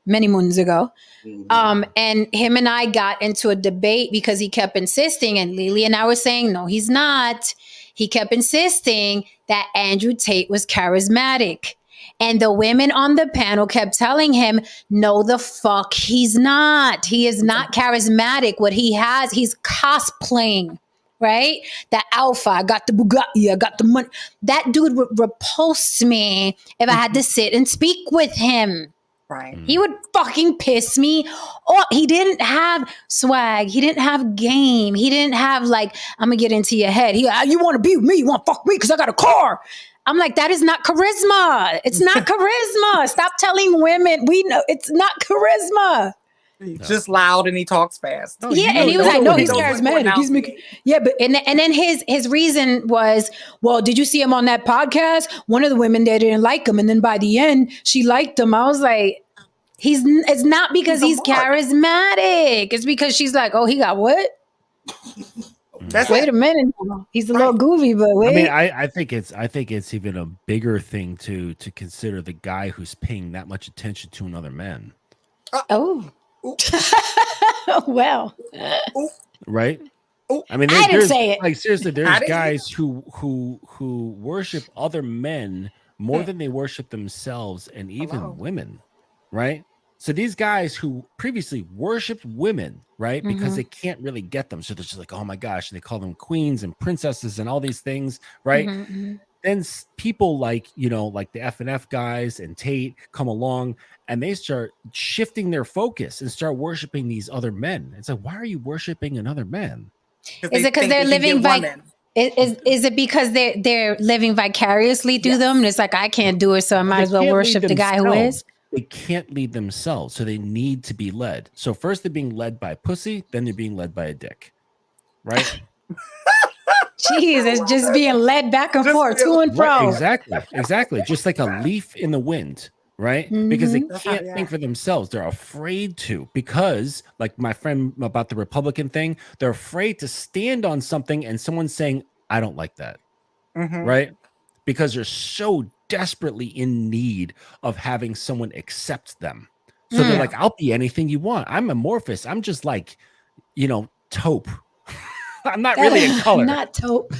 many moons ago. And him and I got into a debate because he kept insisting, and Lily and I were saying, no, he's not. He kept insisting that Andrew Tate was charismatic. And the women on the panel kept telling him, no, the fuck, he's not. He is not charismatic. What he has, he's cosplaying, right? The alpha, I got the Bugatti, I got the money. That dude would repulse me if I had to sit and speak with him. Right. He would fucking piss me off. He didn't have swag. He didn't have game. He didn't have like, I'm going to get into your head. You want to be with me? You want to fuck me because I got a car. I'm like, that is not charisma. It's not charisma. Stop telling women. We know it's not charisma. He's just loud and he talks fast. Yeah, and he was like, no, he's charismatic. He's making, yeah, but and then his reason was, well, did you see him on that podcast? One of the women there didn't like him, and then by the end, she liked him. I was like, it's not because he's charismatic. It's because she's like, oh, he got what? Wait a minute, he's a little goofy, but wait. I mean, I think it's even a bigger thing to consider the guy who's paying that much attention to another man. Oh. Well, right? I mean, I didn't say it. Like seriously, there's guys who worship other men more than they worship themselves, and even women, right? So these guys who previously worshipped women, right, because Mhm. they can't really get them, so they're just like, oh my gosh, and they call them queens and princesses and all these things, right? Mhm, mhm. Then people like, you know, like the FNF guys and Tate come along and they start shifting their focus and start worshiping these other men. It's like, why are you worshiping another man? Is it because they're living is it because they're living vicariously through them? And it's like, I can't do it, so I might as well worship the guy who is. They can't lead themselves, so they need to be led. So first they're being led by pussy, then they're being led by a dick, right? Jeez, it's just being led back and forth, to and fro. Right, exactly. Just like a leaf in the wind, right? Because they can't think for themselves. They're afraid to, because like my friend about the Republican thing, they're afraid to stand on something and someone's saying, I don't like that, right? Because they're so desperately in need of having someone accept them. So they're like, I'll be anything you want. I'm amorphous. I'm just like, you know, taupe. I'm not really a color. Not taupe.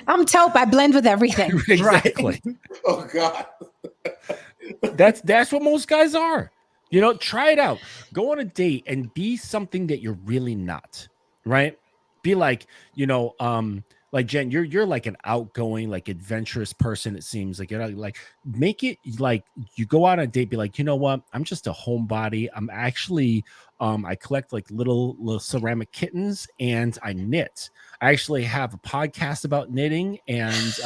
I'm taupe. I blend with everything. Exactly. Oh God. That's what most guys are. You know, try it out. Go on a date and be something that you're really not, right? Be like, you know, like Jen, you're like an outgoing, like adventurous person. It seems like, you know, like make it like you go out on a date, be like, you know what? I'm just a homebody. I'm actually, I collect like little ceramic kittens and I knit. I actually have a podcast about knitting and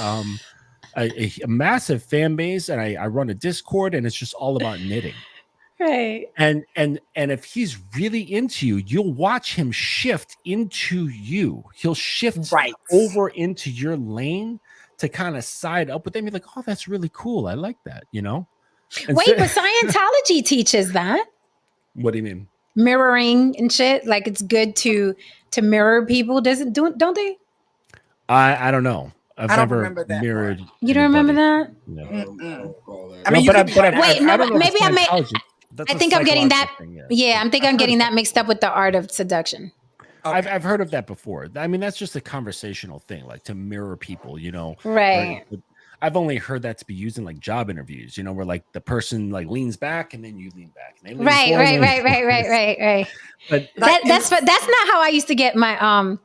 a massive fan base, and I run a Discord, and it's just all about knitting. Right. And if he's really into you, you'll watch him shift into you. He'll shift over into your lane to kind of side up with them. You're like, oh, that's really cool. I like that, you know? And wait, but Scientology teaches that. What do you mean? Mirroring and shit. Like it's good to mirror people. Don't they? I don't know. I've never mirrored. You don't remember that? No. I mean, maybe I think I'm getting that. Yeah, I think I'm getting that mixed up with the art of seduction. Okay. I've heard of that before. I mean, that's just a conversational thing, like to mirror people, you know. Right. I've only heard that to be used in like job interviews, you know, where like the person like leans back and then you lean back. And they lean Right. But that's not how I used to get my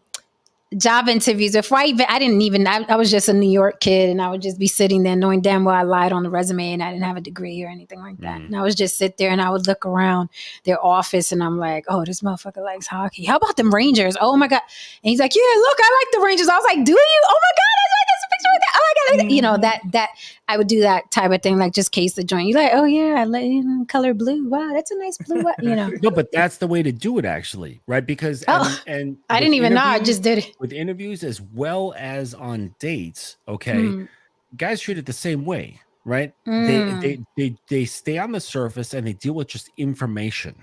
job interviews. Before I was just a New York kid, and I would just be sitting there knowing damn well I lied on the resume and I didn't have a degree or anything like that. And I would just sit there and I would look around their office and I'm like, oh, this motherfucker likes hockey. How about them Rangers? Oh my God. And he's like, yeah, look, I like the Rangers. I was like, do you? Oh my God, that's a picture of that. Oh my God. You know, that I would do that type of thing, like just case the joint. You're like, oh yeah, I like color blue. Wow, that's a nice blue. You know. No, but that's the way to do it actually, right? Because and I didn't even know. I just did it. With interviews as well as on dates, okay, guys treat it the same way, right? They stay on the surface and they deal with just information,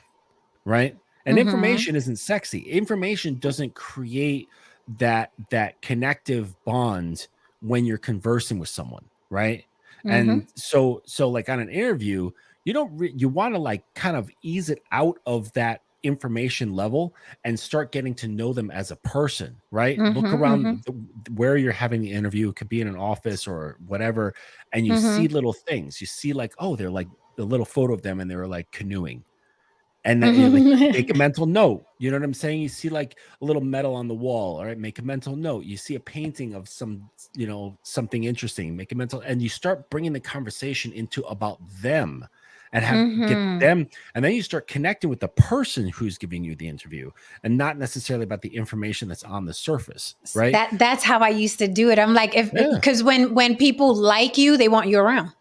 right? And information isn't sexy. Information doesn't create that connective bond when you're conversing with someone, right? And so like on an interview, you want to like kind of ease it out of that information level and start getting to know them as a person, right? Look around where you're having the interview. It could be in an office or whatever, and you see little things. You see like, oh, they're like a little photo of them and they were like canoeing, and then you like, make a mental note. You know what I'm saying? You see like a little medal on the wall. All right, make a mental note. You see a painting of some, you know, something interesting. Make a mental, and you start bringing the conversation into about them. And get them, and then you start connecting with the person who's giving you the interview, and not necessarily about the information that's on the surface, right? That's how I used to do it. I'm like, because when people like you, they want you around.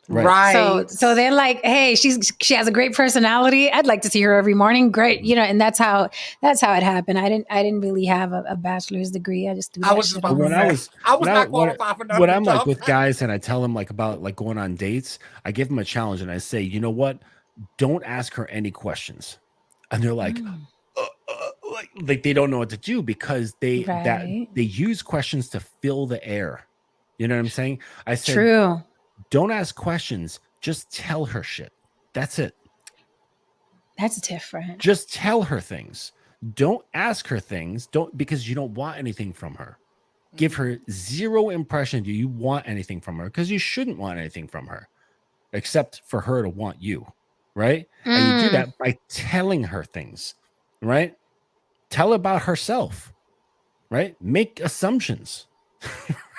Right. So they're like, hey, she has a great personality. I'd like to see her every morning. Great, you know, and that's how it happened. I didn't really have a bachelor's degree. I just do that. I was not qualified for nothing. When I'm like with guys and I tell them like about like going on dates, I give them a challenge and I say, you know what? Don't ask her any questions. And they're like, like they don't know what to do because they use questions to fill the air. You know what I'm saying? I said, true. Don't ask questions. Just tell her shit. That's it. That's different. Just tell her things. Don't ask her things. Because you don't want anything from her. Give her zero impression. Do you want anything from her? Because you shouldn't want anything from her, except for her to want you, right? And you do that by telling her things, right? Tell about herself, right? Make assumptions.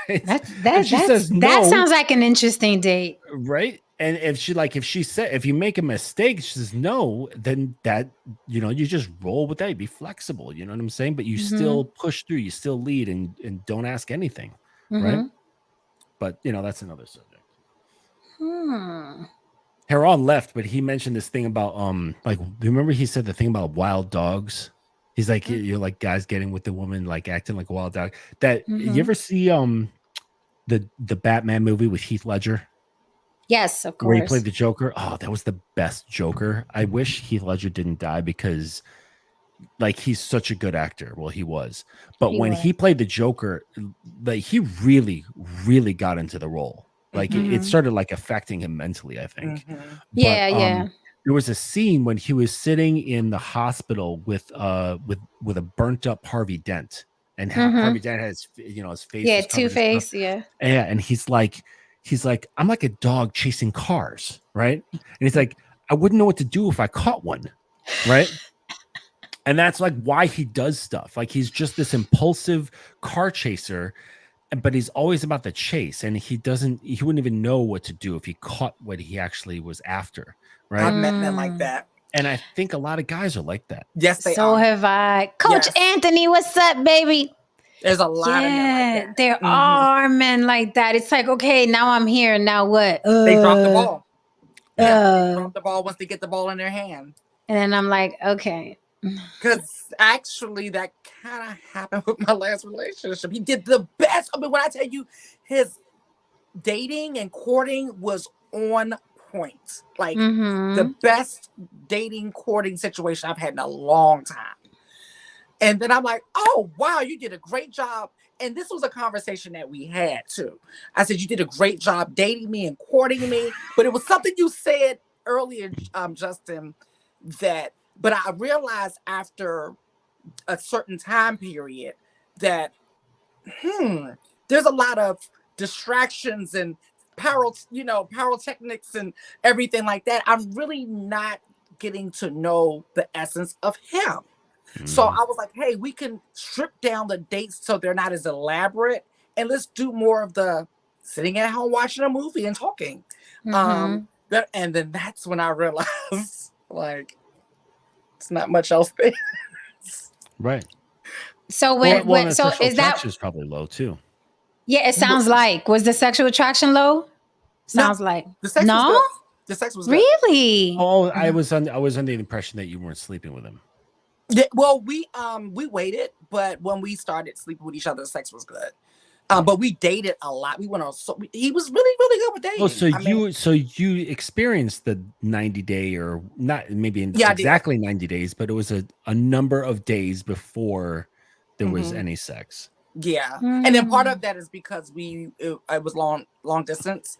Right? That She says no, that sounds like an interesting date. right? And if you make a mistake, she says no, then that, you just roll with that. You be flexible, you know what I'm saying? But you still push through, you still lead, and don't ask anything, right? But that's another subject. Heron left, but he mentioned this thing about remember he said the thing about wild dogs. He's like, you're like guys getting with the woman, like acting like a wild dog. That you ever see the Batman movie with Heath Ledger? Yes, of course. Where he played the Joker. Oh, that was the best Joker. I wish Heath Ledger didn't die because he's such a good actor. Well, he was. But when he played the Joker, he really, really got into the role. It started affecting him mentally, I think. Yeah. There was a scene when he was sitting in the hospital with a burnt up Harvey Dent. And Harvey Dent has his face. Yeah, Two-Face, yeah. Yeah, and he's like, I'm like a dog chasing cars, right? And he's like, I wouldn't know what to do if I caught one, right? And that's why he does stuff. He's just this impulsive car chaser, but he's always about the chase, and he wouldn't even know what to do if he caught what he actually was after, right? I've met men like that. And I think a lot of guys are like that. Yes, they so are. have I. Coach Anthony, what's up, baby? There's a lot of men like that. There are men like that. It's like, okay, now I'm here. Now what? They drop the ball. They drop the ball once they get the ball in their hand. And then I'm like, okay. Because actually, that kind of happened with my last relationship. He did the best. I mean, when I tell you, his dating and courting was on point. The best dating courting situation I've had in a long time. And then I'm like, oh, wow, you did a great job. And this was a conversation that we had, too. I said, you did a great job dating me and courting me. But it was something you said earlier, Justin, but I realized after a certain time period that, there's a lot of distractions and pyrotechnics and everything like that. I'm really not getting to know the essence of him. So I was like, hey, we can strip down the dates so they're not as elaborate, and let's do more of the sitting at home watching a movie and talking. And then that's when I realized it's not much else there. Right. So so is that is probably low too? Yeah, it sounds like. Was the sexual attraction low? Sounds like. The sex was good. The sex was good. Really? Oh, I was under the impression that you weren't sleeping with him. Yeah, well, we waited, but when we started sleeping with each other, the sex was good. But we dated a lot. We went on. He was really, really good with dating. Oh, so you experienced the 90-day, or not maybe exactly 90 days, but it was a number of days before there was any sex. Yeah, and then part of that is because it was long distance,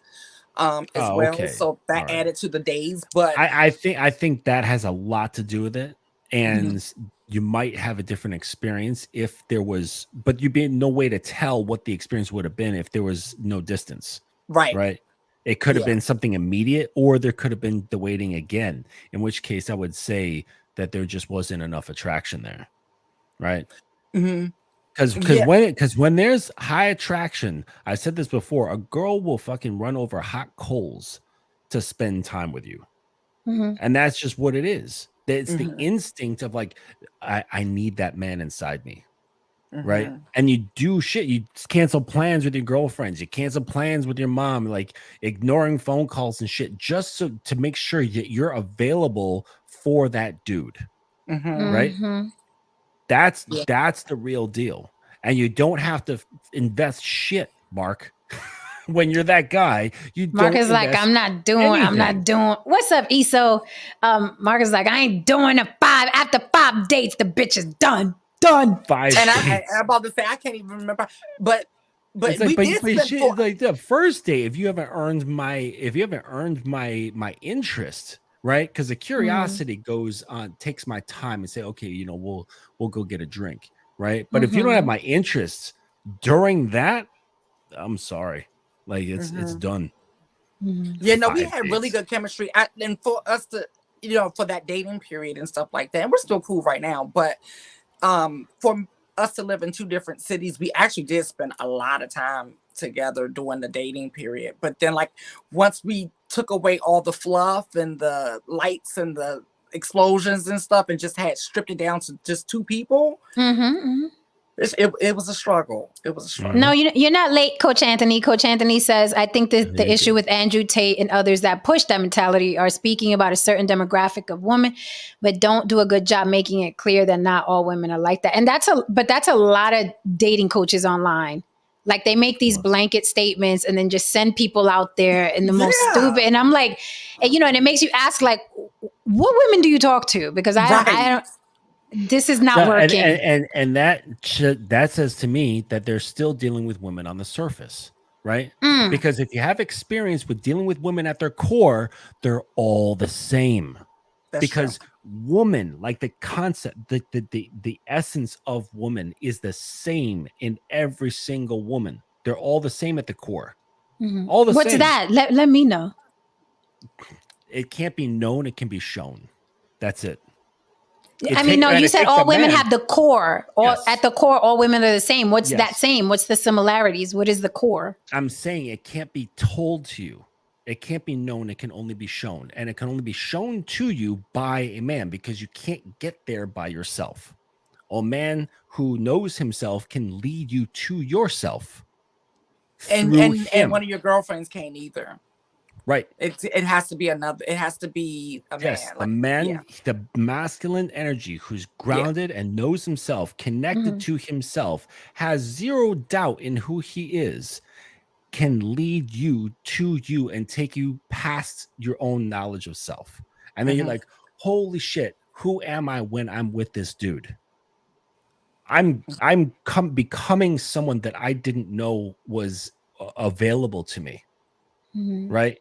as well. Okay. So that added to the days. But I think that has a lot to do with it. And you might have a different experience if there was, but you'd be no way to tell what the experience would have been if there was no distance. Right. It could have been something immediate, or there could have been the waiting again, in which case I would say that there just wasn't enough attraction there. Right. Because when there's high attraction, I said this before, a girl will fucking run over hot coals to spend time with you. And that's just what it is. It's the instinct of I need that man inside me. Right. And you do shit. You cancel plans with your girlfriends. You cancel plans with your mom, ignoring phone calls and shit, just to make sure that you're available for that dude. Right. That's the real deal. And you don't have to invest shit, Mark. When you're that guy, Mark is like, I'm not doing. What's up, ESO? Mark is like, I ain't doing after 5 dates, the bitch is done. 5 and dates. I'm about to say, I can't even remember, but we did spend the first date. If you haven't earned my interest, right? Because the curiosity goes on, takes my time and say, okay, we'll go get a drink, right? But if you don't have my interest during that, I'm sorry. It's done. Yeah, no, we had really good chemistry. And for us to you know, for that dating period and stuff like that. And we're still cool right now, but for us to live in two different cities, we actually did spend a lot of time together during the dating period. But then, like, once we took away all the fluff and the lights and the explosions and stuff and just had stripped it down to just two people, it was a struggle. It was a struggle. No, you're not late, Coach Anthony. Coach Anthony says, I think that the issue with Andrew Tate and others that push that mentality are speaking about a certain demographic of women, but don't do a good job making it clear that not all women are like that. And that's a lot of dating coaches online. Like, they make these blanket statements and then just send people out there in the most stupid. And I'm like, and it makes you ask, like, what women do you talk to? Because I don't. This is not working. And that says to me that they're still dealing with women on the surface, right? Because if you have experience with dealing with women at their core, they're all the same. That's because true. woman, like the concept, the essence of woman is the same in every single woman. They're all the same at the core. All the What's same. that? Let me know. It can't be known. It can be shown. That's it. You said all women have the core. At the core, all women are the same. What's that same? What's the similarities? What is the core? I'm saying it can't be told to you. It can't be known. It can only be shown. And it can only be shown to you by a man, because you can't get there by yourself. A man who knows himself can lead you to yourself. And one of your girlfriends can't either. Right. It has to be another. It has to be a man. The man, the masculine energy who's grounded and knows himself, connected to himself, has zero doubt in who he is, can lead you to you and take you past your own knowledge of self. And then you're like, holy shit, who am I when I'm with this dude? I'm becoming someone that I didn't know was available to me. Right.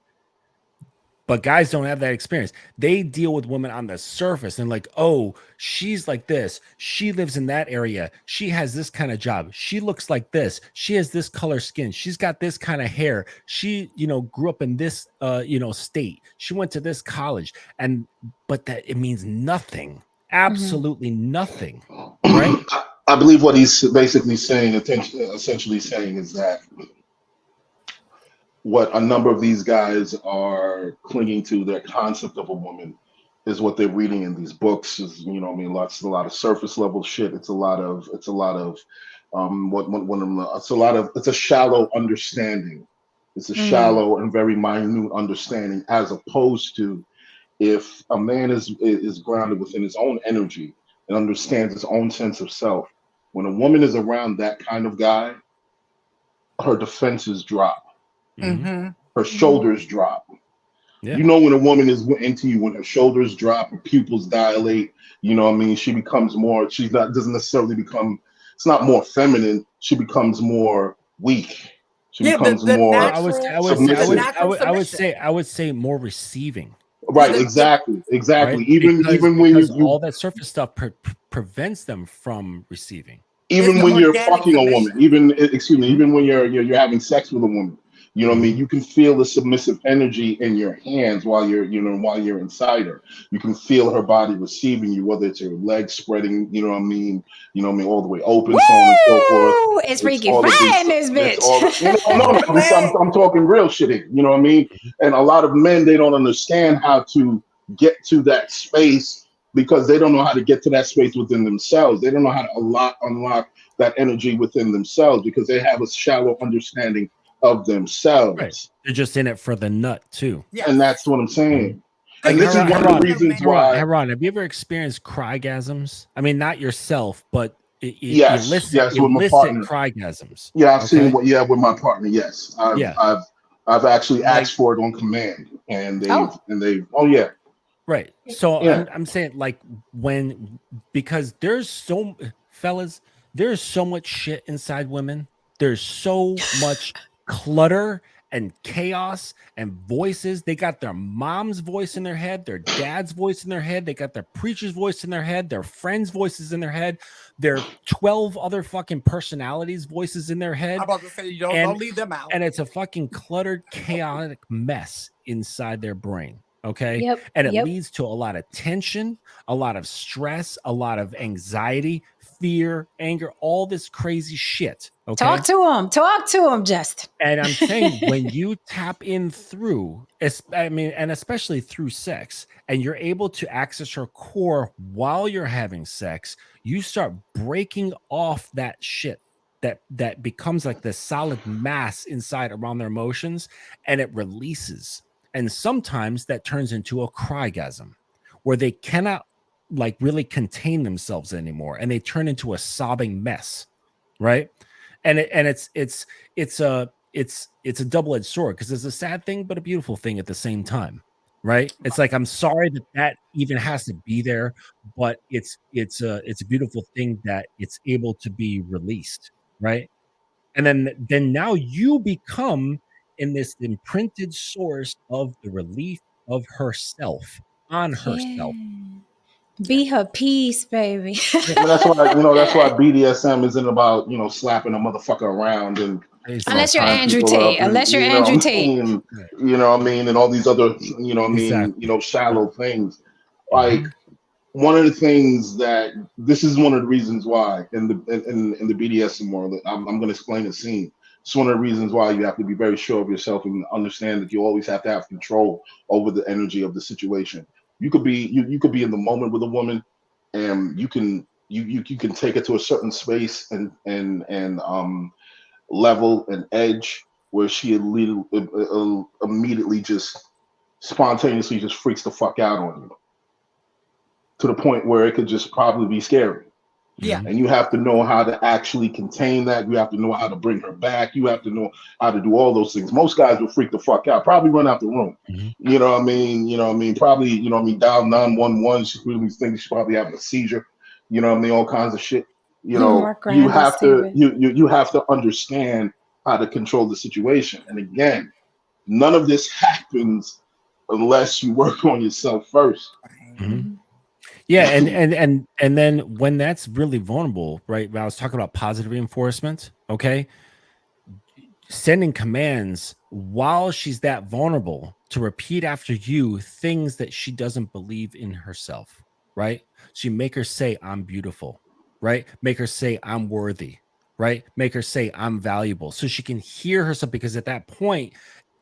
But guys don't have that experience. They deal with women on the surface and like, oh, she's like this. She lives in that area. She has this kind of job. She looks like this. She has this color skin. She's got this kind of hair. She, grew up in this, state. She went to this college. But that it means nothing. Absolutely nothing. Right? I believe what he's basically saying, essentially saying, is that what a number of these guys are clinging to, their concept of a woman, is what they're reading in these books. Is it's a lot of surface level shit. It's a shallow understanding. It's a shallow and very minute understanding, as opposed to if a man is grounded within his own energy and understands his own sense of self. When a woman is around that kind of guy, her defenses drop. Her shoulders drop. When a woman is into you, when her shoulders drop, her pupils dilate, she becomes more, doesn't necessarily become, it's not more feminine, she becomes more weak. She becomes more I would say more receiving. Right, exactly. Right? Even when you all that surface stuff prevents them from receiving. Even when you're fucking a woman, even when you're having sex with a woman, you can feel the submissive energy in your hands while you're inside her. You can feel her body receiving you, whether it's her legs spreading, all the way open, so on and so forth. It's Freaky Friday in this bitch. I'm talking real shit here, And a lot of men, they don't understand how to get to that space because they don't know how to get to that space within themselves. They don't know how to unlock that energy within themselves because they have a shallow understanding of themselves. Right. They're just in it for the nut too. And that's what I'm saying. And this is one of the reasons why. Ron, have you ever experienced crygasms? I mean, not yourself, but illicit with my partner. Crygasms. Yeah, I've seen with my partner. Yes, I've actually asked for it on command, and they Right. So I'm saying, like, because there's there's so much shit inside women. There's so much clutter and chaos and voices. They got their mom's voice in their head, their dad's voice in their head. They got their preacher's voice in their head, their friends' voices in their head, their 12 other fucking personalities' voices in their head. I'm about to say, don't leave them out. And it's a fucking cluttered, chaotic mess inside their brain. Okay. Yep. And it Yep. leads to a lot of tension, a lot of stress, a lot of anxiety, fear, anger, all this crazy shit. Okay. Talk to him, Just. And I'm saying when you tap in through, and especially through sex, and you're able to access your core while you're having sex, you start breaking off that shit that becomes like this solid mass inside around their emotions, and it releases. And sometimes that turns into a crygasm where they cannot like really contain themselves anymore, and they turn into a sobbing mess, right? And it's a double-edged sword, because it's a sad thing but a beautiful thing at the same time, right? It's like, I'm sorry that even has to be there, but it's a beautiful thing that it's able to be released, right? And then now you become in this imprinted source of the relief of herself on herself. Be her peace, baby. But that's why that's why BDSM isn't about slapping a motherfucker around and Unless you're tying Andrew people Tate. up and, Unless you're you know Andrew what I Tate. mean? You know what I mean, and all these other Exactly. shallow things. Like one of the things that this is one of the reasons why in the BDSM world, I'm going to explain the scene. It's one of the reasons why you have to be very sure of yourself and understand that you always have to have control over the energy of the situation. You could be you could be in the moment with a woman, and you can take it to a certain space and level and edge where she immediately just spontaneously just freaks the fuck out on you, to the point where it could just probably be scary. Yeah. And you have to know how to actually contain that. You have to know how to bring her back. You have to know how to do all those things. Most guys will freak the fuck out, probably run out the room. You know what I mean? Probably, dial 911. She really thinks she's probably having a seizure. You know what I mean? All kinds of shit. Mark You Randall, have to Steven. you have to understand how to control the situation. And again, none of this happens unless you work on yourself first. Yeah, and then when that's really vulnerable, right? When I was talking about positive reinforcement, okay, sending commands while she's that vulnerable to repeat after you things that she doesn't believe in herself, right? So you make her say, I'm beautiful, right? Make her say, I'm worthy, right? Make her say, I'm valuable, so she can hear herself, because at that point,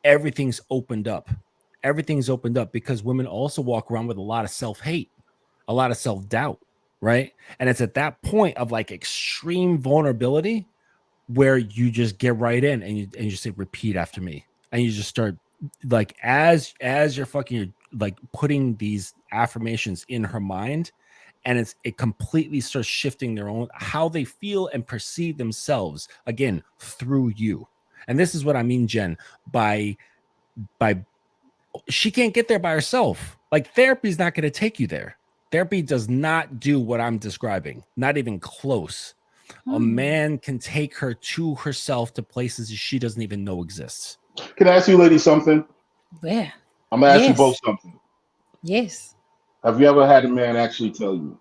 everything's opened up. Everything's opened up, because women also walk around with a lot of self-hate, a lot of self-doubt, right? And it's at that point of like extreme vulnerability where you just get right in and you say, repeat after me, and you just start like, as you're fucking like putting these affirmations in her mind, and it completely starts shifting their own, how they feel and perceive themselves again through you. And this is what I mean, Jen, by she can't get there by herself. Like, therapy is not going to take you there. Therapy does not do what I'm describing, not even close. A man can take her to herself, to places she doesn't even know exists. Can I ask you ladies something? Yeah. I'm going to ask you both something. Yes. Have you ever had a man actually tell you,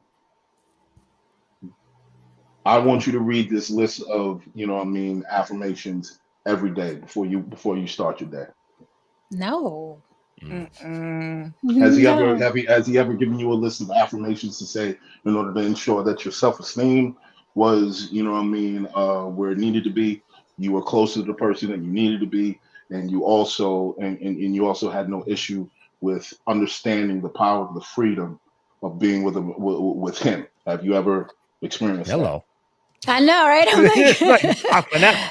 I want you to read this list of, affirmations every day before you start your day? No. Has he ever given you a list of affirmations to say in order to ensure that your self-esteem was, where it needed to be, you were closer to the person that you needed to be, and you also you also had no issue with understanding the power of the freedom of being with him? Have you ever experienced that? I know, right? I'm like,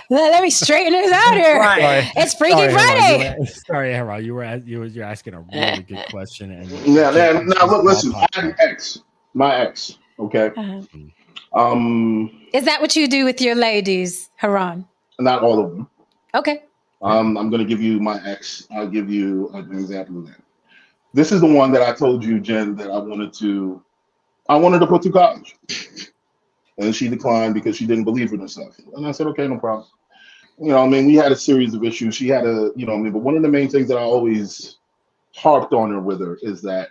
let me straighten this out here. Right. It's Freaky Friday. Sorry, Harold. You're asking a really good question. And now look, listen. I had an ex, my ex. Okay. Is that what you do with your ladies, Haran? Not all of them. Okay. I'm going to give you my ex. I'll give you an example of that. This is the one that I told you, Jen, that I wanted to put through college. And she declined because she didn't believe in herself. And I said, okay, no problem. We had a series of issues. She had but one of the main things that I always harped on her with her is that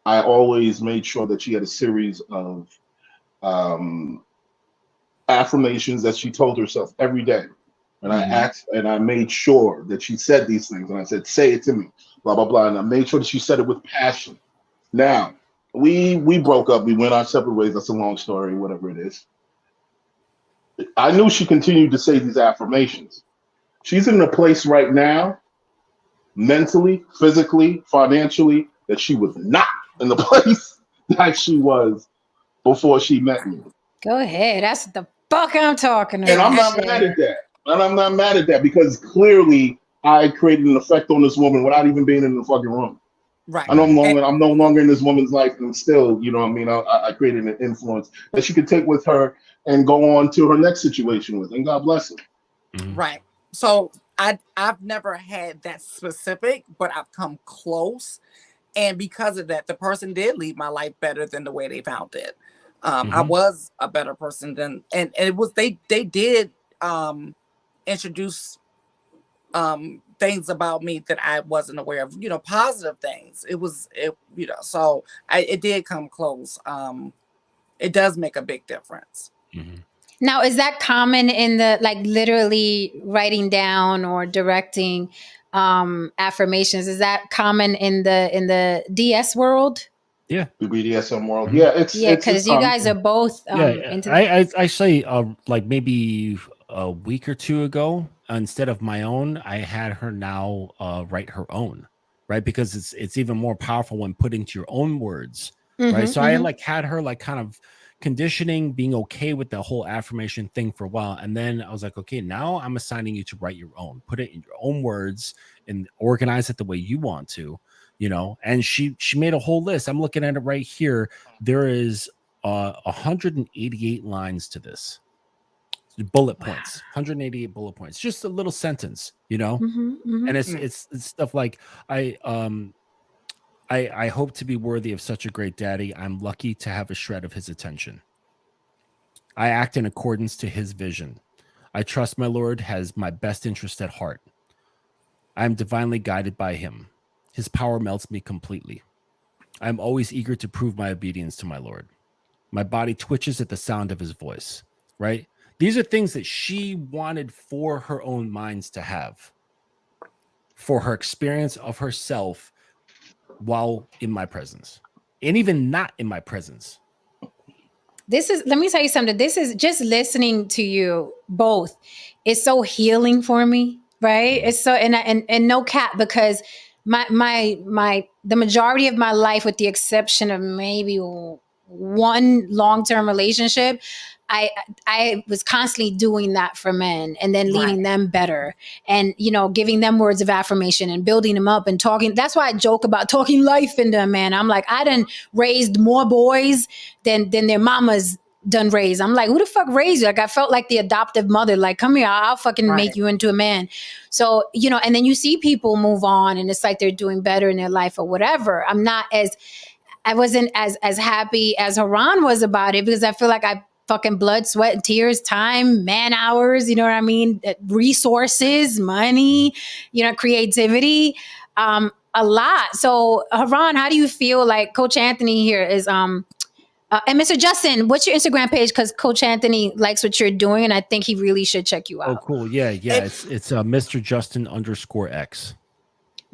I always made sure that she had a series of affirmations that she told herself every day And I asked, and I made sure that she said these things. And I said, say it to me, blah, blah, blah. And I made sure that she said it with passion. Now, we broke up. We went our separate ways. That's a long story, whatever it is. I knew she continued to say these affirmations. She's in a place right now, mentally, physically, financially, that she was not in the place that she was before she met me. Go ahead. That's the fuck I'm talking about. And I'm not mad at that. And I'm not mad at that because clearly I created an effect on this woman without even being in the fucking room. Right. I'm no longer in this woman's life, and still, you know what I mean? I created an influence that she could take with her and go on to her next situation with, and God bless her. Right. So I've never had that specific, but I've come close. And because of that, the person did leave my life better than the way they found it. I was a better person than, and it was, they did introduce things about me that I wasn't aware of, you know, positive things. So it did come close. It does make a big difference. Now, is that common in the, like, literally writing down or directing affirmations? Is that common in the DS world? Yeah, the BDSM world. Yeah, because you guys are both into. I say like maybe a week or two ago, instead of my own, I had her now write her own, right? Because it's even more powerful when put into your own words, right? So I like had her like kind of conditioning, being okay with the whole affirmation thing for a while, and then I was like, okay, now I'm assigning you to write your own, put it in your own words, and organize it the way you want to, you know. And she made a whole list. I'm looking at it right here. There is 188 lines to this. Bullet points, 188 bullet points, just a little sentence, you know. And it's stuff like I hope to be worthy of such a great daddy. I'm lucky to have a shred of his attention. I act in accordance to his vision. I trust my Lord has my best interest at heart. I am divinely guided by him. His power melts me completely. I am always eager to prove my obedience to my Lord. My body twitches at the sound of his voice, right? These are things that she wanted for her own minds to have, for her experience of herself while in my presence, and even not in my presence. Let me tell you something. This is just listening to you both. It's so healing for me, right? It's so, and no cap, because the majority of my life, with the exception of maybe one long-term relationship, I was constantly doing that for men, and then leaving them better, and, you know, giving them words of affirmation and building them up and talking. That's why I joke about talking life into a man. I'm like, I done raised more boys than their mamas done raised. I'm like, who the fuck raised you? Like, I felt like the adoptive mother, like, come here, I'll fucking make you into a man. So, you know, and then you see people move on and it's like they're doing better in their life or whatever. I wasn't as happy as Haran was about it, because I feel like I fucking blood, sweat, and tears, time, man hours, you know what I mean? Resources, money, you know, creativity, a lot. So Haran, how do you feel? Like, Coach Anthony here is, and Mr. Justin, what's your Instagram page? Because Coach Anthony likes what you're doing, and I think he really should check you out. Oh, cool. Yeah. It's Mr. Justin _X.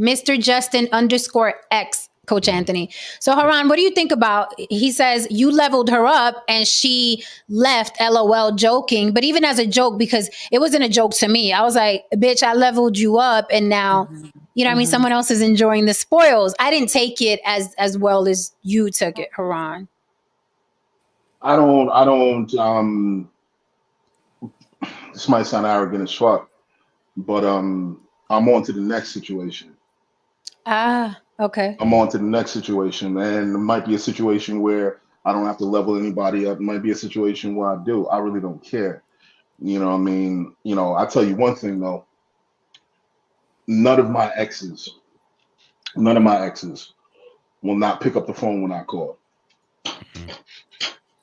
Mr. Justin _X. Coach Anthony. So Haran, what do you think about, he says you leveled her up and she left, LOL, joking, but even as a joke, because it wasn't a joke to me. I was like, bitch, I leveled you up, and now, you know what I mean, someone else is enjoying the spoils. I didn't take it as well as you took it, Haran. I don't this might sound arrogant as fuck, but I'm on to the next situation. Okay. I'm on to the next situation, and it might be a situation where I don't have to level anybody up. It might be a situation where I do. I really don't care. You know what I mean? You know, I tell you one thing though. None of my exes will not pick up the phone when I call.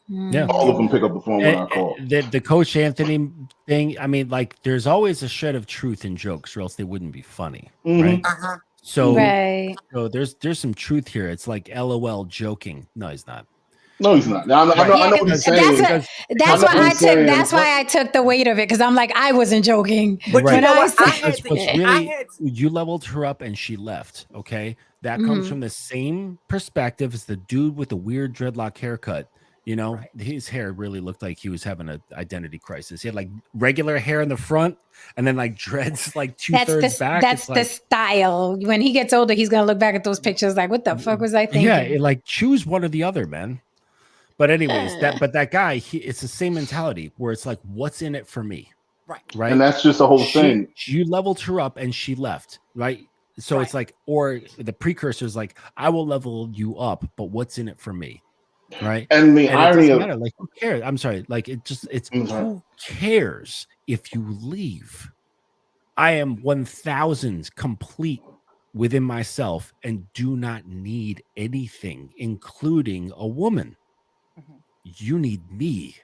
Yeah, all of them pick up the phone when I call. The Coach Anthony thing, I mean, like, there's always a shred of truth in jokes, or else they wouldn't be funny, right? So there's some truth here. It's like LOL, joking. No, he's not. No, he's not. Now, I know what he's saying. That's why I took the weight of it, because I'm like, I wasn't joking. But Right. you know what? You leveled her up and she left. Okay, that comes from the same perspective as the dude with the weird dreadlock haircut. You know, his hair really looked like he was having an identity crisis. He had like regular hair in the front and then like dreads like 2/3 back. That's the style. When he gets older, he's gonna look back at those pictures like, what the fuck was I thinking? Yeah, like choose one or the other, man. But anyways, that guy, it's the same mentality where it's like, what's in it for me? Right. And that's just the whole thing. You leveled her up and she left, right? So it's like, or the precursor is like, I will level you up, but what's in it for me? Right. And the irony of like, who cares? I'm sorry, like who cares if you leave? I am 1,000 complete within myself and do not need anything, including a woman. You need me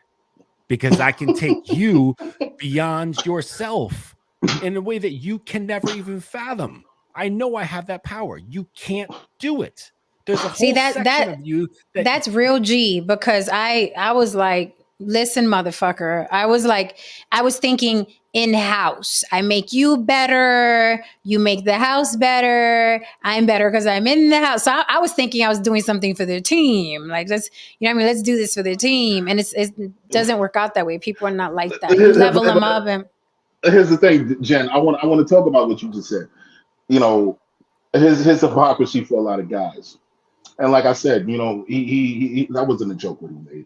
because I can take you beyond yourself in a way that you can never even fathom. I know I have that power. You can't do it. There's a whole section of you that's real G, because I was like, listen, motherfucker. I was thinking in-house. I make you better. You make the house better. I'm better because I'm in the house. So I was thinking I was doing something for the team. Like, let's do this for the team. And it doesn't work out that way. People are not like that. You level them up. And here's the thing, Jen. I want to talk about what you just said. You know, his hypocrisy for a lot of guys. And like I said, you know, he that wasn't a joke what he made.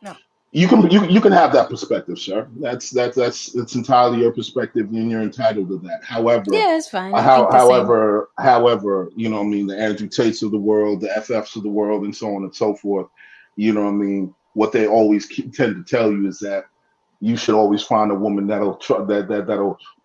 No. You can have that perspective, sir. That's entirely your perspective, and you're entitled to that. However, yeah, it's fine. However, you know what I mean, the Andrew Tates of the world, the FFs of the world, and so on and so forth, you know what I mean, what they always tend to tell you is that you should always find a woman that'll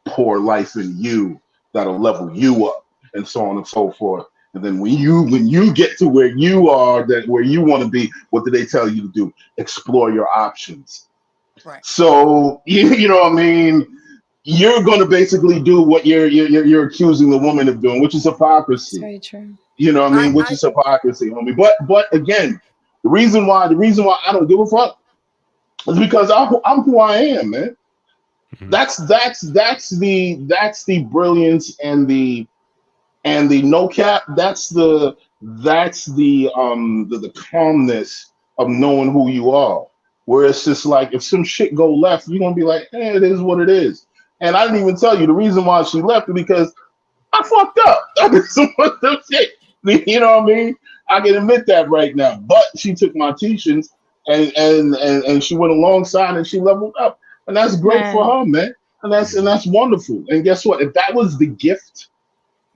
pour life in you, that'll level you up, and so on and so forth. And then when you get to where you are, where you want to be, what do they tell you to do? Explore your options. Right. So you know what I mean? You're going to basically do what you're accusing the woman of doing, which is hypocrisy. That's very true. You know what I mean? Which is hypocrisy, homie. But again, the reason why I don't give a fuck is because I'm who I am, man. Mm-hmm. That's the brilliance and the no cap. That's the calmness of knowing who you are. Where it's just like, if some shit go left, you're gonna be like, hey, it is what it is. And I didn't even tell you the reason why she left is because I fucked up. I did some fucked up shit. You know what I mean? I can admit that right now. But she took my teachings and she went alongside and she leveled up. And that's great for her, man. And that's wonderful. And guess what? If that was the gift,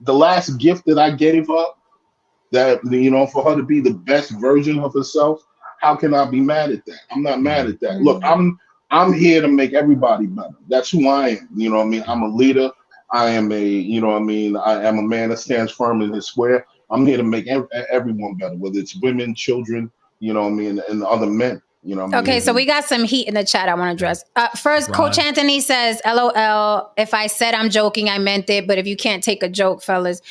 the last gift that I gave her, that, you know, for her to be the best version of herself, how can I be mad at that? I'm not mad at that. Mm-hmm. Look, I'm here to make everybody better. That's who I am. You know what I mean? I'm a leader. I am I am a man that stands firm in his square. I'm here to make everyone better, whether it's women, children, you know what I mean, and other men. You know what I mean? Okay, so we got some heat in the chat I want to address. First, Rod. Coach Anthony says, LOL, if I said I'm joking, I meant it. But if you can't take a joke, fellas.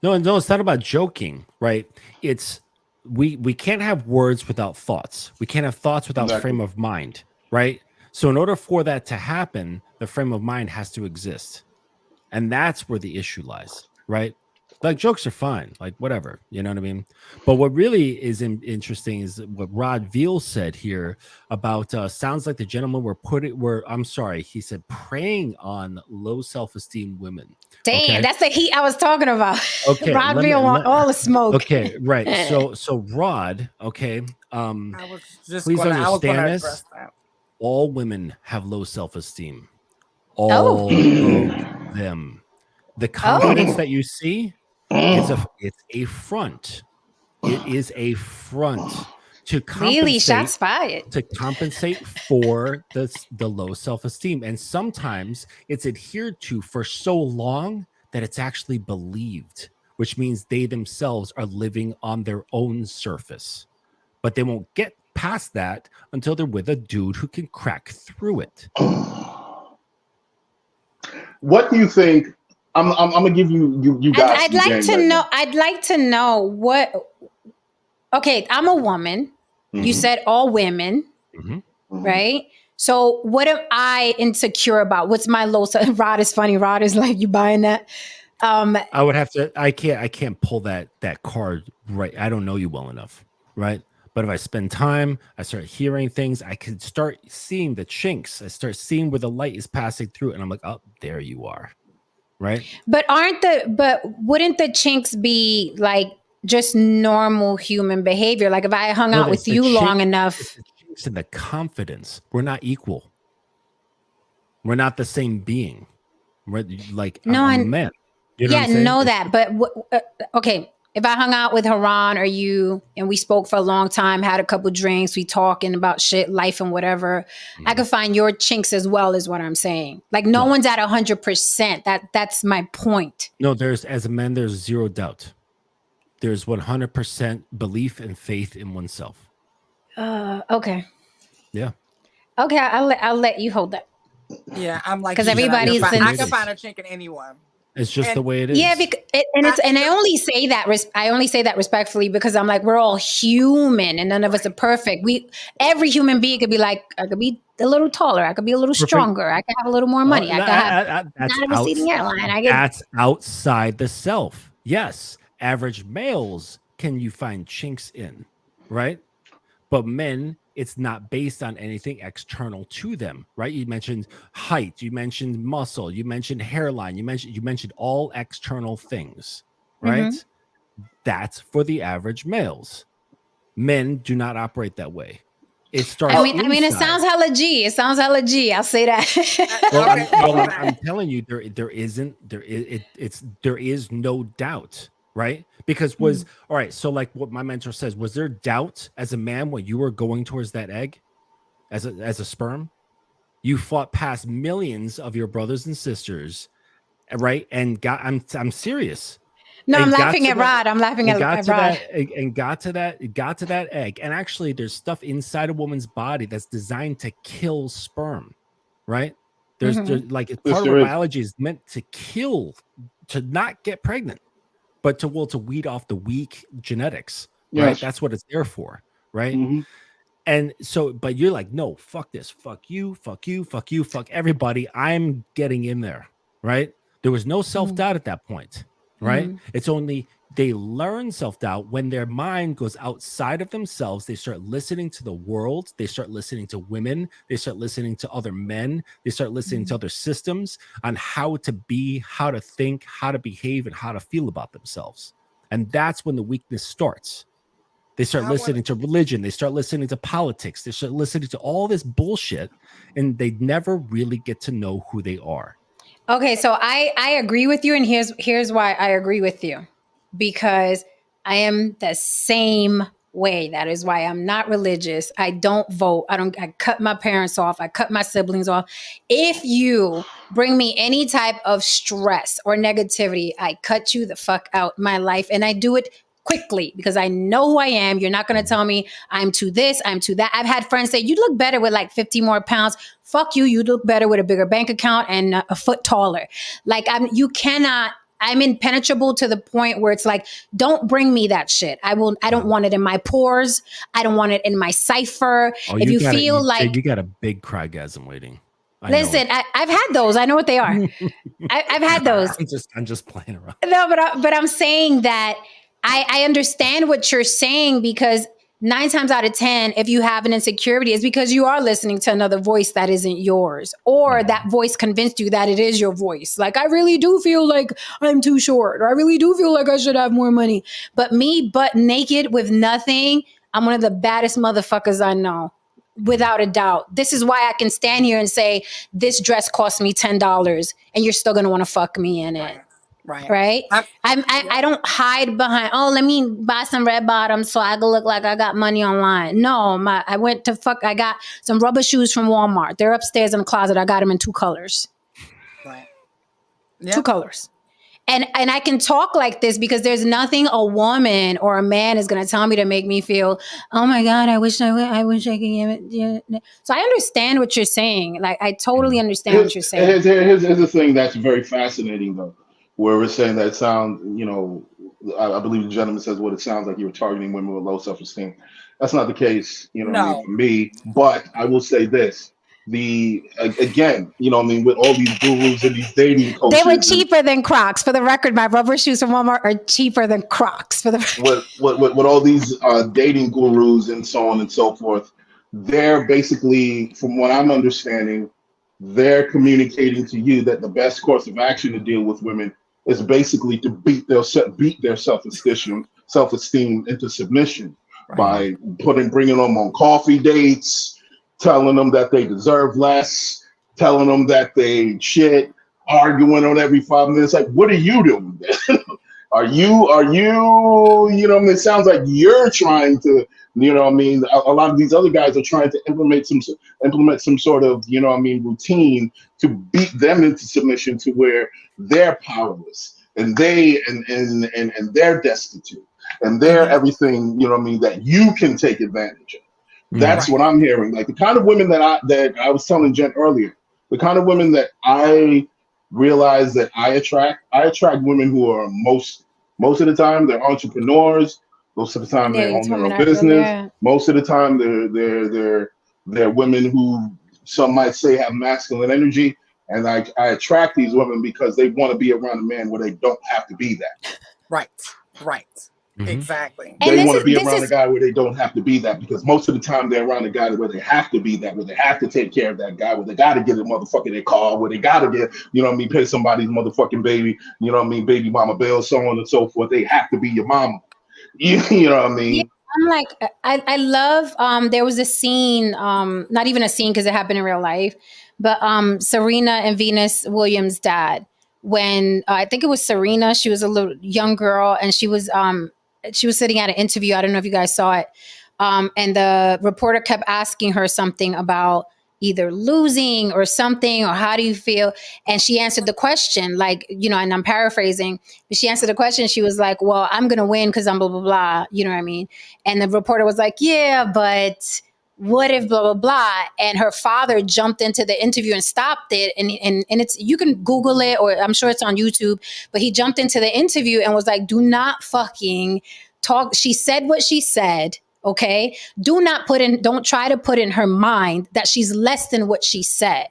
No, it's not about joking, right? It's we can't have words without thoughts. We can't have thoughts without frame of mind, right? So in order for that to happen, the frame of mind has to exist. And that's where the issue lies, right? Like, jokes are fine, like whatever, you know what I mean? But what really is interesting is what Rod Veal said here about sounds like the gentleman he said preying on low self-esteem women. Damn, okay? That's the heat I was talking about. Okay, Rod Veal want all the smoke. Okay, right. So Rod, okay, please understand this. All women have low self-esteem. All of them. The confidence that you see, it's a front. It is a front to compensate. Really, shots fired. To compensate for the low self-esteem. And sometimes it's adhered to for so long that it's actually believed, which means they themselves are living on their own surface. But they won't get past that until they're with a dude who can crack through it. What do you think? I'm gonna give you guys. I'd like to know what. okay, I'm a woman. You said all women, right? So what am I insecure about? What's my low self? Rod is funny. Rod is like, you buying that? I would have to. I can't pull that card right. I don't know you well enough, right? But if I spend time, I start hearing things. I can start seeing the chinks. I start seeing where the light is passing through, and I'm like, oh, there you are, right? But wouldn't the chinks be like just normal human behavior? Like if I hung out with you long enough, it's the chinks and the confidence. We're not equal. We're not the same being. We're like I'm a man. You know know that. But okay, if I hung out with Haran or you and we spoke for a long time, had a couple drinks, we talking about shit, life and whatever, I could find your chinks as well, is what I'm saying. Like no one's at 100%. That's my point. No, as a man, there's zero doubt. There's 100% belief and faith in oneself. Okay. Yeah. Okay, I'll let you hold that. Yeah, I'm like, because everybody's I can find a chink in anyone. It's just the way it is. Yeah, and I only say that respectfully because I'm like, we're all human and none of us are perfect. Every human being could be like, I could be a little taller, I could be a little stronger, I could have a little more money, I could have not a receding hairline. That's outside the self. Yes, average males can you find chinks in, right? But men, it's not based on anything external to them, right? You mentioned height, you mentioned muscle, you mentioned hairline, you mentioned all external things, right? That's for the average males. Men do not operate that way. It starts. I mean, it sounds hella G. I'll say that. Well, I'm telling you, there is no doubt. Right? Because all right. So like what my mentor says, was there doubt as a man when you were going towards that egg as a sperm? You fought past millions of your brothers and sisters, right? And I'm serious. No, I'm laughing at Rod. I'm laughing at Rod. And got to that egg. And actually there's stuff inside a woman's body that's designed to kill sperm, right? There's like part of our biology is meant to kill, to not get pregnant. But to weed off the weak genetics, right? Yes. That's what it's there for, right? And so, but you're like, no, fuck this, fuck you, fuck everybody. I'm getting in there, right? There was no self-doubt at that point, right? It's only they learn self-doubt when their mind goes outside of themselves. They start listening to the world. They start listening to women. They start listening to other men. They start listening to other systems on how to be, how to think, how to behave, and how to feel about themselves. And that's when the weakness starts. They start listening to religion. They start listening to politics. They start listening to all this bullshit, and they never really get to know who they are. Okay, so I agree with you, and here's why I agree with you. Because I am the same way. That is why I'm not religious. I don't vote. I cut my parents off. I cut my siblings off. If you bring me any type of stress or negativity, I cut you the fuck out my life. And I do it quickly because I know who I am. You're not going to tell me I'm to this, I'm to that. I've had friends say, you look better with like 50 more pounds. Fuck you. You look better with a bigger bank account and a foot taller. Like I'm impenetrable to the point where it's like, don't bring me that shit. I don't want it in my pores. I don't want it in my cipher. If you feel like you got a big crygasm waiting. Listen, I've had those. I know what they are. I've had those. I'm just playing around. No, but I'm saying that I understand what you're saying because 9 times out of 10, if you have an insecurity, it's because you are listening to another voice that isn't yours, or that voice convinced you that it is your voice. Like, I really do feel like I'm too short, or I really do feel like I should have more money. But me, butt naked with nothing, I'm one of the baddest motherfuckers I know, without a doubt. This is why I can stand here and say, this dress cost me $10, and you're still going to want to fuck me in it. Right. I don't hide behind, let me buy some red bottoms so I can look like I got money online. No, I got some rubber shoes from Walmart. They're upstairs in the closet. I got them in 2 colors. Right. Yep. 2 colors. And I can talk like this because there's nothing a woman or a man is going to tell me to make me feel, oh my God, I wish I could give it. Yeah. So I understand what you're saying. Like, I totally understand what you're saying. Here's the thing that's very fascinating though, where we're saying that I believe the gentleman says what it sounds like you were targeting women with low self-esteem. That's not the case, you know what I mean, No. for me. But I will say this: again, you know what I mean, with all these gurus and these dating coaches, They were cheaper than Crocs. For the record, my rubber shoes from Walmart are cheaper than Crocs. For the with all these dating gurus and so on and so forth, they're basically, from what I'm understanding, they're communicating to you that the best course of action to deal with women is basically to beat their self-esteem into submission by bringing them on coffee dates, telling them that they deserve less, telling them that they shit, arguing on every 5 minutes. Like, what are you doing? Are you know what I mean? It sounds like you're trying to, you know what I mean? A lot of these other guys are trying to implement some sort of, you know what I mean, routine to beat them into submission to where they're powerless and they're destitute and they're everything, you know what I mean, that you can take advantage of. That's what I'm hearing. Like the kind of women that I was telling Jen earlier, the kind of women that I realize that I attract women who are most of the time they're entrepreneurs. Most of the time they own their own business. Most of the time they're women who some might say have masculine energy. And I attract these women because they want to be around a man where they don't have to be that. Right. Mm-hmm. Exactly. They want to be around a guy where they don't have to be that, because most of the time they're around a guy where they have to be that, where they have to take care of that guy, where they got to get a motherfucking their car, where they got to get, you know what I mean, pay somebody's motherfucking baby, you know what I mean, baby mama bill, so on and so forth. They have to be your mama. You know what I mean? Yeah, I'm like, I love, there was a scene, not even a scene because it happened in real life, but Serena and Venus Williams' dad, when I think it was Serena, she was a little young girl and she was sitting at an interview. I don't know if you guys saw it. And the reporter kept asking her something about either losing or something, or how do you feel? And she answered the question, like, you know, and I'm paraphrasing, but she answered the question. She was like, well, I'm going to win because I'm blah, blah, blah. You know what I mean? And the reporter was like, yeah, but what if blah, blah, blah. And her father jumped into the interview and stopped it. And it's, you can Google it, or I'm sure it's on YouTube, but he jumped into the interview and was like, do not fucking talk. She said what she said. Okay. Don't try to put in her mind that she's less than what she said.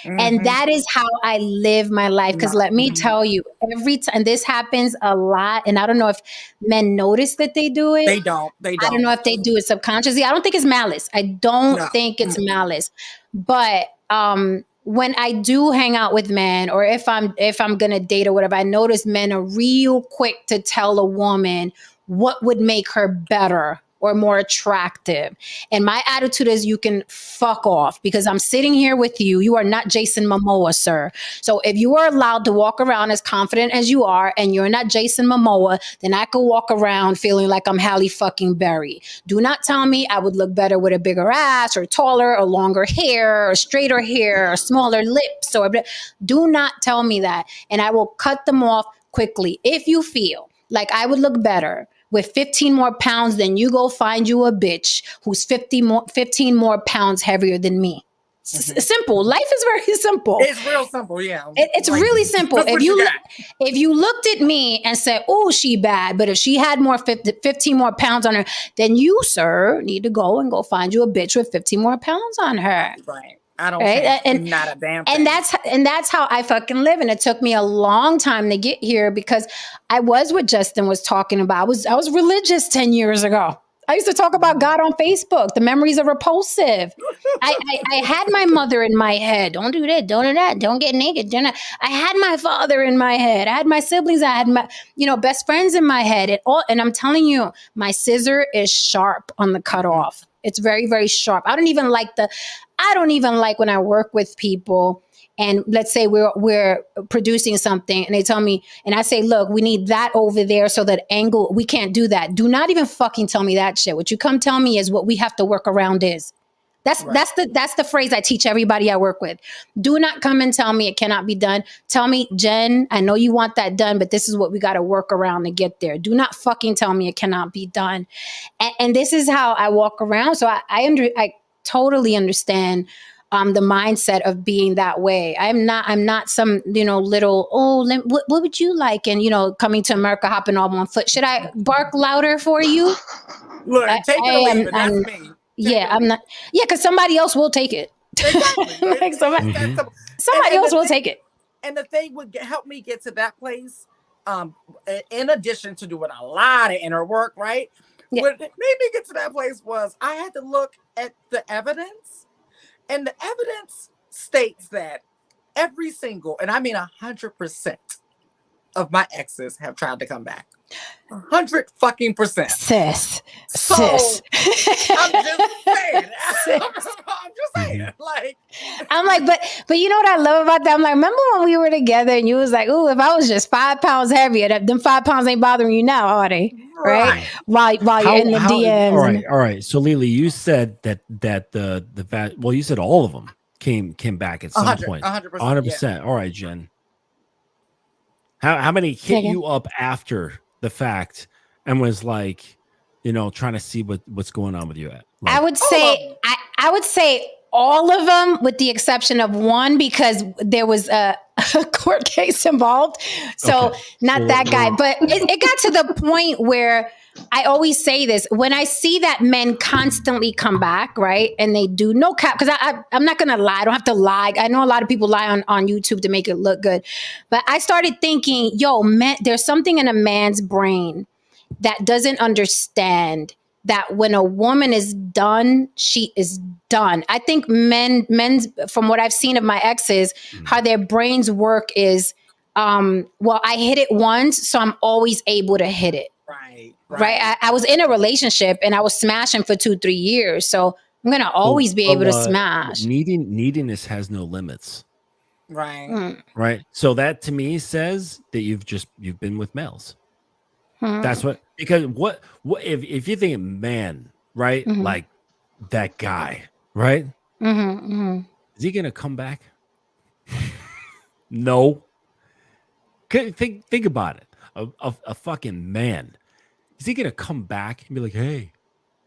Mm-hmm. And that is how I live my life. Because let me tell you, every time this happens a lot, and I don't know if men notice that they do it. They don't. I don't know if they do it subconsciously. I don't think it's malice. I don't think it's malice. But when I do hang out with men, or if I'm gonna date or whatever, I notice men are real quick to tell a woman what would make her better or more attractive. And my attitude is, you can fuck off, because I'm sitting here with you. You are not Jason Momoa, sir. So if you are allowed to walk around as confident as you are, and you're not Jason Momoa, then I could walk around feeling like I'm Halle fucking Berry. Do not tell me I would look better with a bigger ass, or taller, or longer hair, or straighter hair, or smaller lips. Or do not tell me that. And I will cut them off quickly. If you feel like I would look better with 15 more pounds, then you go find you a bitch who's 15 more pounds heavier than me. Simple. Life is very simple. It's real simple, yeah. It's like, really simple. If you looked at me and said, oh, she bad, but if she had 15 more pounds on her, then you, sir, need to go find you a bitch with 15 more pounds on her. Right. I don't think not a damn thing. And that's how I fucking live. And it took me a long time to get here, because I was what Justin was talking about. I was religious 10 years ago. I used to talk about God on Facebook. The memories are repulsive. I had my mother in my head. Don't do that. Don't do that. Don't get naked. I had my father in my head. I had my siblings. I had my, best friends in my head. And I'm telling you, my scissor is sharp on the cutoff. It's very, very sharp. I don't even like when I work with people and let's say we're producing something and they tell me, and I say, look, we need that over there so that angle, we can't do that. Do not even fucking tell me that shit. What you come tell me is what we have to work around is. That's the phrase I teach everybody I work with. Do not come and tell me it cannot be done. Tell me, Jen, I know you want that done, but this is what we got to work around to get there. Do not fucking tell me it cannot be done. And this is how I walk around. So I totally understand the mindset of being that way. I'm not some, little, what would you like? And, coming to America, hopping on one foot. Should I bark louder for you? Look, take it or leave it. That's me. I'm not. Yeah, because somebody else will take it. Exactly. Like somebody else will take it. And the thing would help me get to that place, in addition to doing a lot of inner work, right? Yeah. What made me get to that place was I had to look at the evidence, and the evidence states that every single, and I mean 100% of my exes have tried to come back. 100% Sis. So I'm just saying. I'm just saying. Like, I'm like, but you know what I love about that? I'm like, remember when we were together and you was like, ooh, if I was just 5 pounds heavier, them 5 pounds ain't bothering you now, are they? Right? While you're in the DMs. All right. So Lily, you said that you said all of them came back at some point. 100%. Yeah. All right, Jen. How many hit you up after the fact and was like, trying to see what's going on with you at? Like, I would say all of them, with the exception of one, because there was a court case involved. So not that guy, but it got to the point where I always say this, when I see that men constantly come back, right? And they do no cap, because I'm not going to lie. I don't have to lie. I know a lot of people lie on YouTube to make it look good. But I started thinking, man, there's something in a man's brain that doesn't understand that when a woman is done, she is done. I think men's, from what I've seen of my exes, how their brains work is, I hit it once, so I'm always able to hit it. Right. I was in a relationship and I was smashing for 2-3 years. So I'm going to always be able to smash. Neediness has no limits. Right. Right. So that to me says that you've been with males. That's because what if you think man, right? Like that guy, right? Is he going to come back? No. Think about it. A fucking man. Is he gonna come back and be like, "Hey,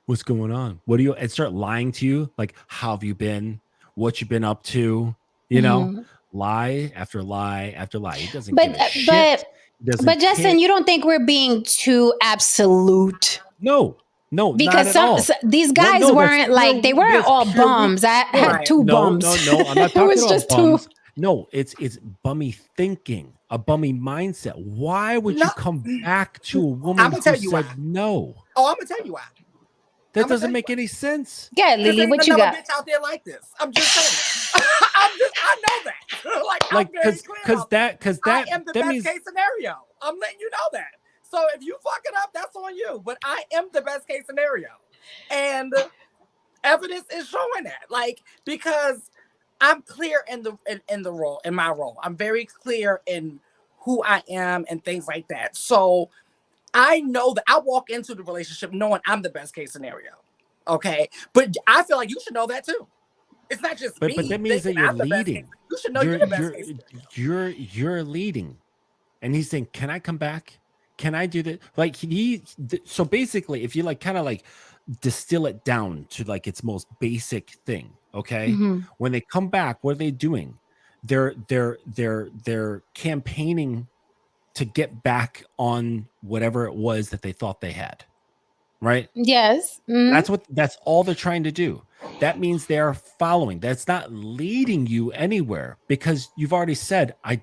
what's going on? What do you?" and start lying to you, like, "How have you been? What you been up to?" Lie after lie after lie. He doesn't give a shit. But Justin, you don't think we're being too absolute? No, because not at all. These guys weren't like they weren't all bums. I had 2 bums. No, I'm not talking about bums. No, it's bummy thinking, a bummy mindset. Why would you come back to a woman who said no? Oh, I'm gonna tell you why. That doesn't make any sense. Yeah, Lily, what you got? Bitch out there like this. I'm just saying. I know that. like because that I am the best case scenario. I'm letting you know that. So if you fuck it up, that's on you. But I am the best case scenario, and evidence is showing that. Like, because I'm clear in my role. I'm very clear in who I am and things like that. So I know that I walk into the relationship knowing I'm the best case scenario. Okay. But I feel like you should know that too. It's not just me. But that means that you're leading. You should know you're the best case scenario. You're leading. And he's saying, "Can I come back? Can I do that?" Like so basically, if you like kind of like distill it down to like its most basic thing. Okay. When they come back, what are they doing? They're campaigning to get back on whatever it was that they thought they had. Right? Yes. That's all they're trying to do. That means they're following. That's not leading you anywhere, because you've already said, I'm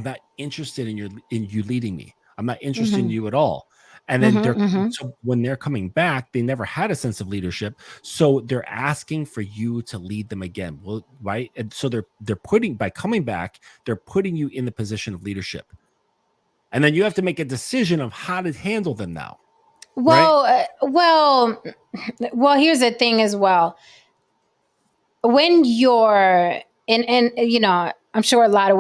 not interested in you leading me. I'm not interested in you at all. And then so when they're coming back, they never had a sense of leadership. So they're asking for you to lead them again. Well, right. And so by coming back, they're putting you in the position of leadership. And then you have to make a decision of how to handle them now. Well, right? Well, here's the thing as well. When you're and I'm sure there are a lot of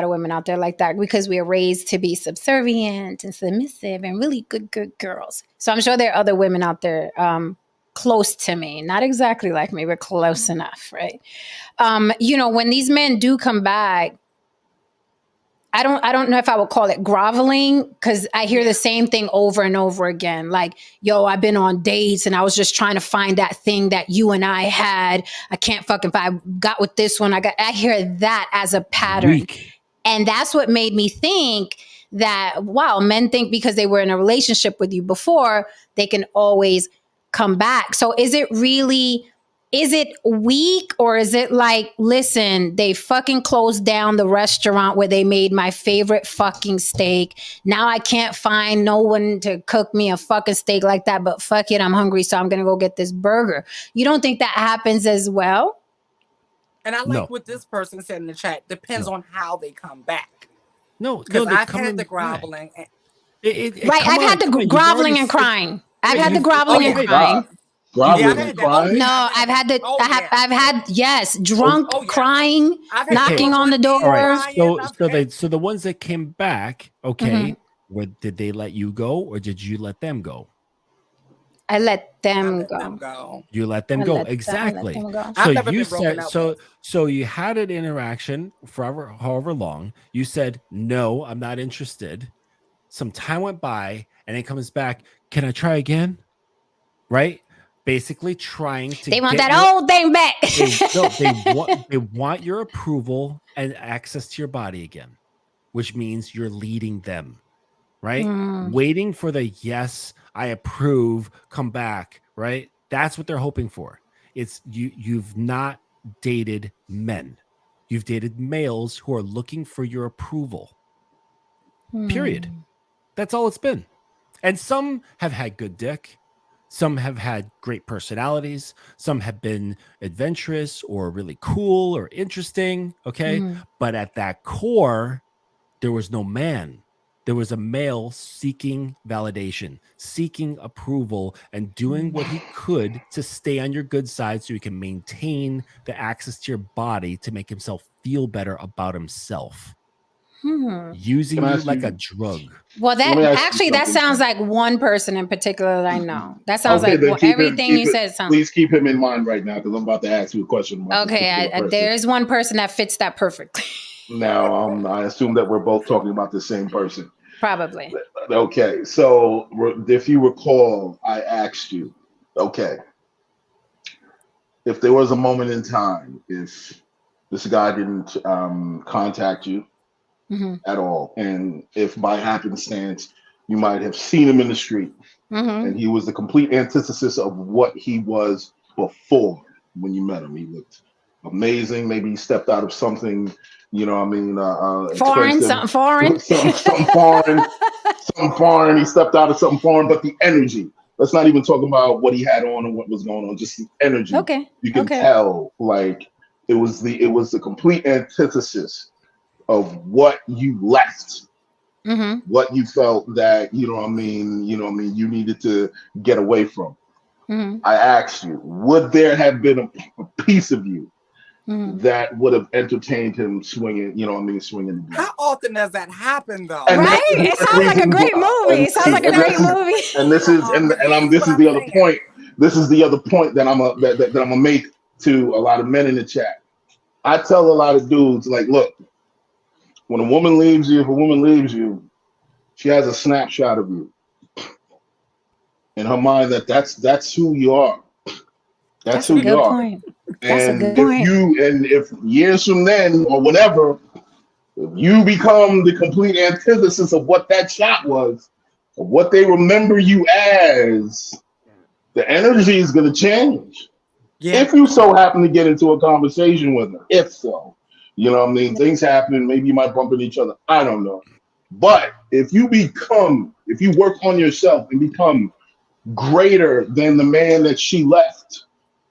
women out there like that, because we are raised to be subservient and submissive and really good girls. So I'm sure there are other women out there close to me, not exactly like me, but close enough, right? When these men do come back, I don't know if I would call it groveling, because I hear the same thing over and over again. Like, yo, I've been on dates and I was just trying to find that thing that you and I had. I can't fucking find. I got with this one. I hear that as a pattern. Weak. And that's what made me think that, wow, men think because they were in a relationship with you before, they can always come back. So is it weak, or is it like, listen, they fucking closed down the restaurant where they made my favorite fucking steak. Now I can't find no one to cook me a fucking steak like that, but fuck it, I'm hungry, so I'm going to go get this burger. You don't think that happens as well? And I like what this person said in the chat. Depends on how they come back. No, because they I've come had in the back. groveling. Right, I've had the groveling and crying. I've had the groveling and crying. Groveling and crying? No, I've had the, I've had, yes, drunk, crying, knocking on the door. All right. So the ones that came back, okay, did they let you go, or did you let them go? I let them go. You let them go. Exactly. So you said, so you had an interaction for however long. You said, no, I'm not interested. Some time went by and it comes back. Can I try again? Right? Basically trying to They want that old thing back. They want your approval and access to your body again, which means you're leading them, right? Waiting for the yes, I approve, come back, right? That's what they're hoping for. It's you've not dated men. You've dated males who are looking for your approval. Period. That's all it's been. And some have had good dick. Some have had great personalities. Some have been adventurous or really cool or interesting. Okay. But at that core, there was no man. There was a male seeking validation, seeking approval, and doing what he could to stay on your good side so he can maintain the access to your body to make himself feel better about himself. Using you like a drug. Well, that sounds like one person in particular that I know. That sounds like everything you said. Please keep him in mind right now, because I'm about to ask you a question. Okay, there's one person that fits that perfectly. Now, I assume that we're both talking about the same person. Probably. Okay, so if you recall, I asked you, okay, if there was a moment in time, if this guy didn't contact you at all, and if by happenstance you might have seen him in the street, and he was the complete antithesis of what he was before when you met him. He looked amazing. Maybe he stepped out of something, you know what I mean, foreign, something foreign. Something foreign. Something foreign. He stepped out of something foreign, but the energy. Let's not even talk about what he had on and what was going on, just the energy. Okay. You can tell, like, it was the complete antithesis of what you left. What you felt that, you know what I mean, you needed to get away from. I asked you, would there have been a piece of you that would have entertained him swinging, you know what I mean, swinging? How often does that happen, though? Right? It sounds like a great movie. It sounds like a great movie. And this is this is the other point. This is the other point that I'm gonna make to a lot of men in the chat. I tell a lot of dudes, like, look, when a woman leaves you, she has a snapshot of you in her mind that's who you are. That's who you are. Point. That's and a good point. If years from then or whatever, if you become the complete antithesis of what that shot was, of what they remember you as, the energy is going to change. Yeah. If you so happen to get into a conversation with her, if so, you know what I mean? Things happen. Maybe you might bump into each other. I don't know. But if you work on yourself and become greater than the man that she left,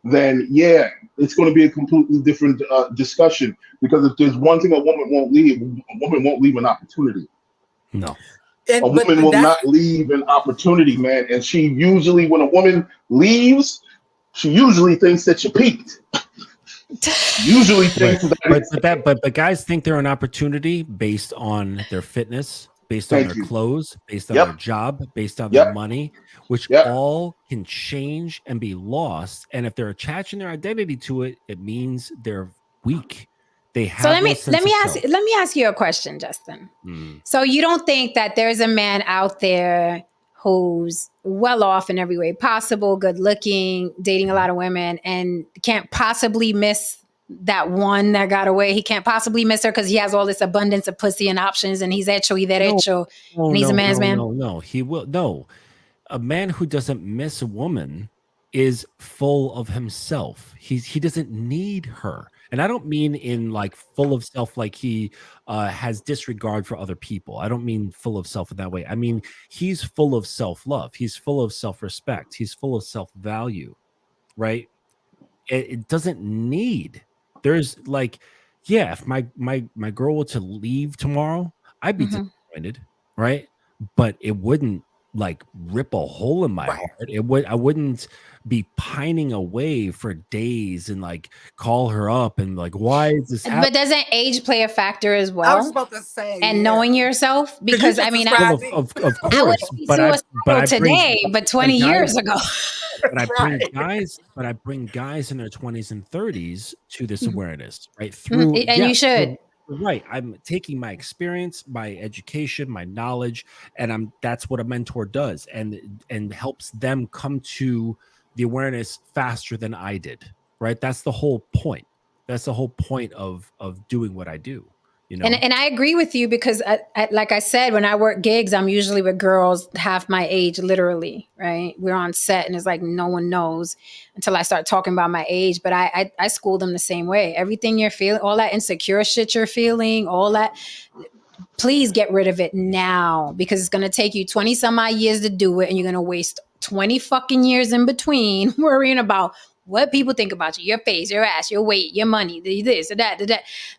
then yeah, it's going to be a completely different discussion. Because if there's one thing a woman won't leave an opportunity. No. A woman will not leave an opportunity, man. And she usually, when a woman leaves, she usually thinks that you peaked. Usually thinks but guys think they're an opportunity based on their fitness, based on their clothes, based on their job, based on their money, which all can change and be lost. And if they're attaching their identity to it, it means they're weak. They have So let no me sense of self. ask you a question, Justin. Mm. So you don't think that there's a man out there who's well off in every way possible, good looking, dating a lot of women, and can't possibly miss that one that got away? He can't possibly miss her because he has all this abundance of pussy and options, and he's hecho y derecho, and he's a man's man. No. He will. No, a man who doesn't miss a woman is full of himself. He doesn't need her. And I don't mean in like full of self, like he has disregard for other people. I don't mean full of self in that way. I mean, he's full of self-love. He's full of self-respect. He's full of self-value, right? It doesn't need. There's like, yeah, if my girl were to leave tomorrow, I'd be disappointed, right? But it wouldn't like rip a hole in my heart. I wouldn't be pining away for days and like call her up and like, why is this happening? But doesn't age play a factor as well? I was about to say, and knowing yourself, because I mean, of course, I wouldn't be suicidal today, but 20 years ago. But I bring guys in their 20s and 30s to this awareness, right? Through you should. Right. I'm taking my experience, my education, my knowledge, and that's what a mentor does, and helps them come to the awareness faster than I did. Right. That's the whole point. That's the whole point of doing what I do. You know? And I agree with you because I, like I said, when I work gigs, I'm usually with girls half my age, literally, right? We're on set and it's like no one knows until I start talking about my age. But I school them the same way. Everything you're feeling, all that insecure shit you're feeling, all that, please get rid of it now, because it's going to take you 20 some odd years to do it. And you're going to waste 20 fucking years in between worrying about what people think about you, your face, your ass, your weight, your money, this or that,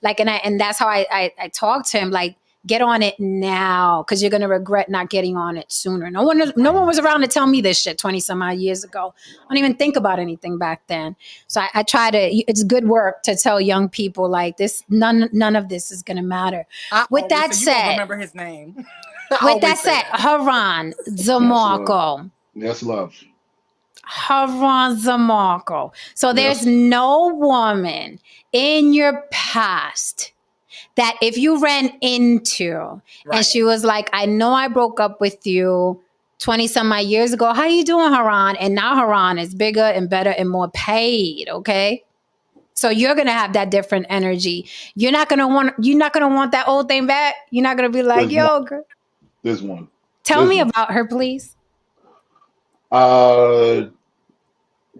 like, and that's how I talk to him, like, get on it now, because you're gonna regret not getting on it sooner. No one was around to tell me this shit 20 some odd years ago. I don't even think about anything back then. So I try to. It's good work to tell young people like this. None of this is gonna matter. With that said, remember his name. With that said, Haran Zamarco. Yes, love. Haran Zamarco. So there's no woman in your past that if you ran into and she was like, I know I broke up with you 20 some odd years ago. How you doing, Haran? And now Haran is bigger and better and more paid. Okay. So you're going to have that different energy. You're not going to want that old thing back. You're not going to be like, girl. There's one. Tell me about her, please.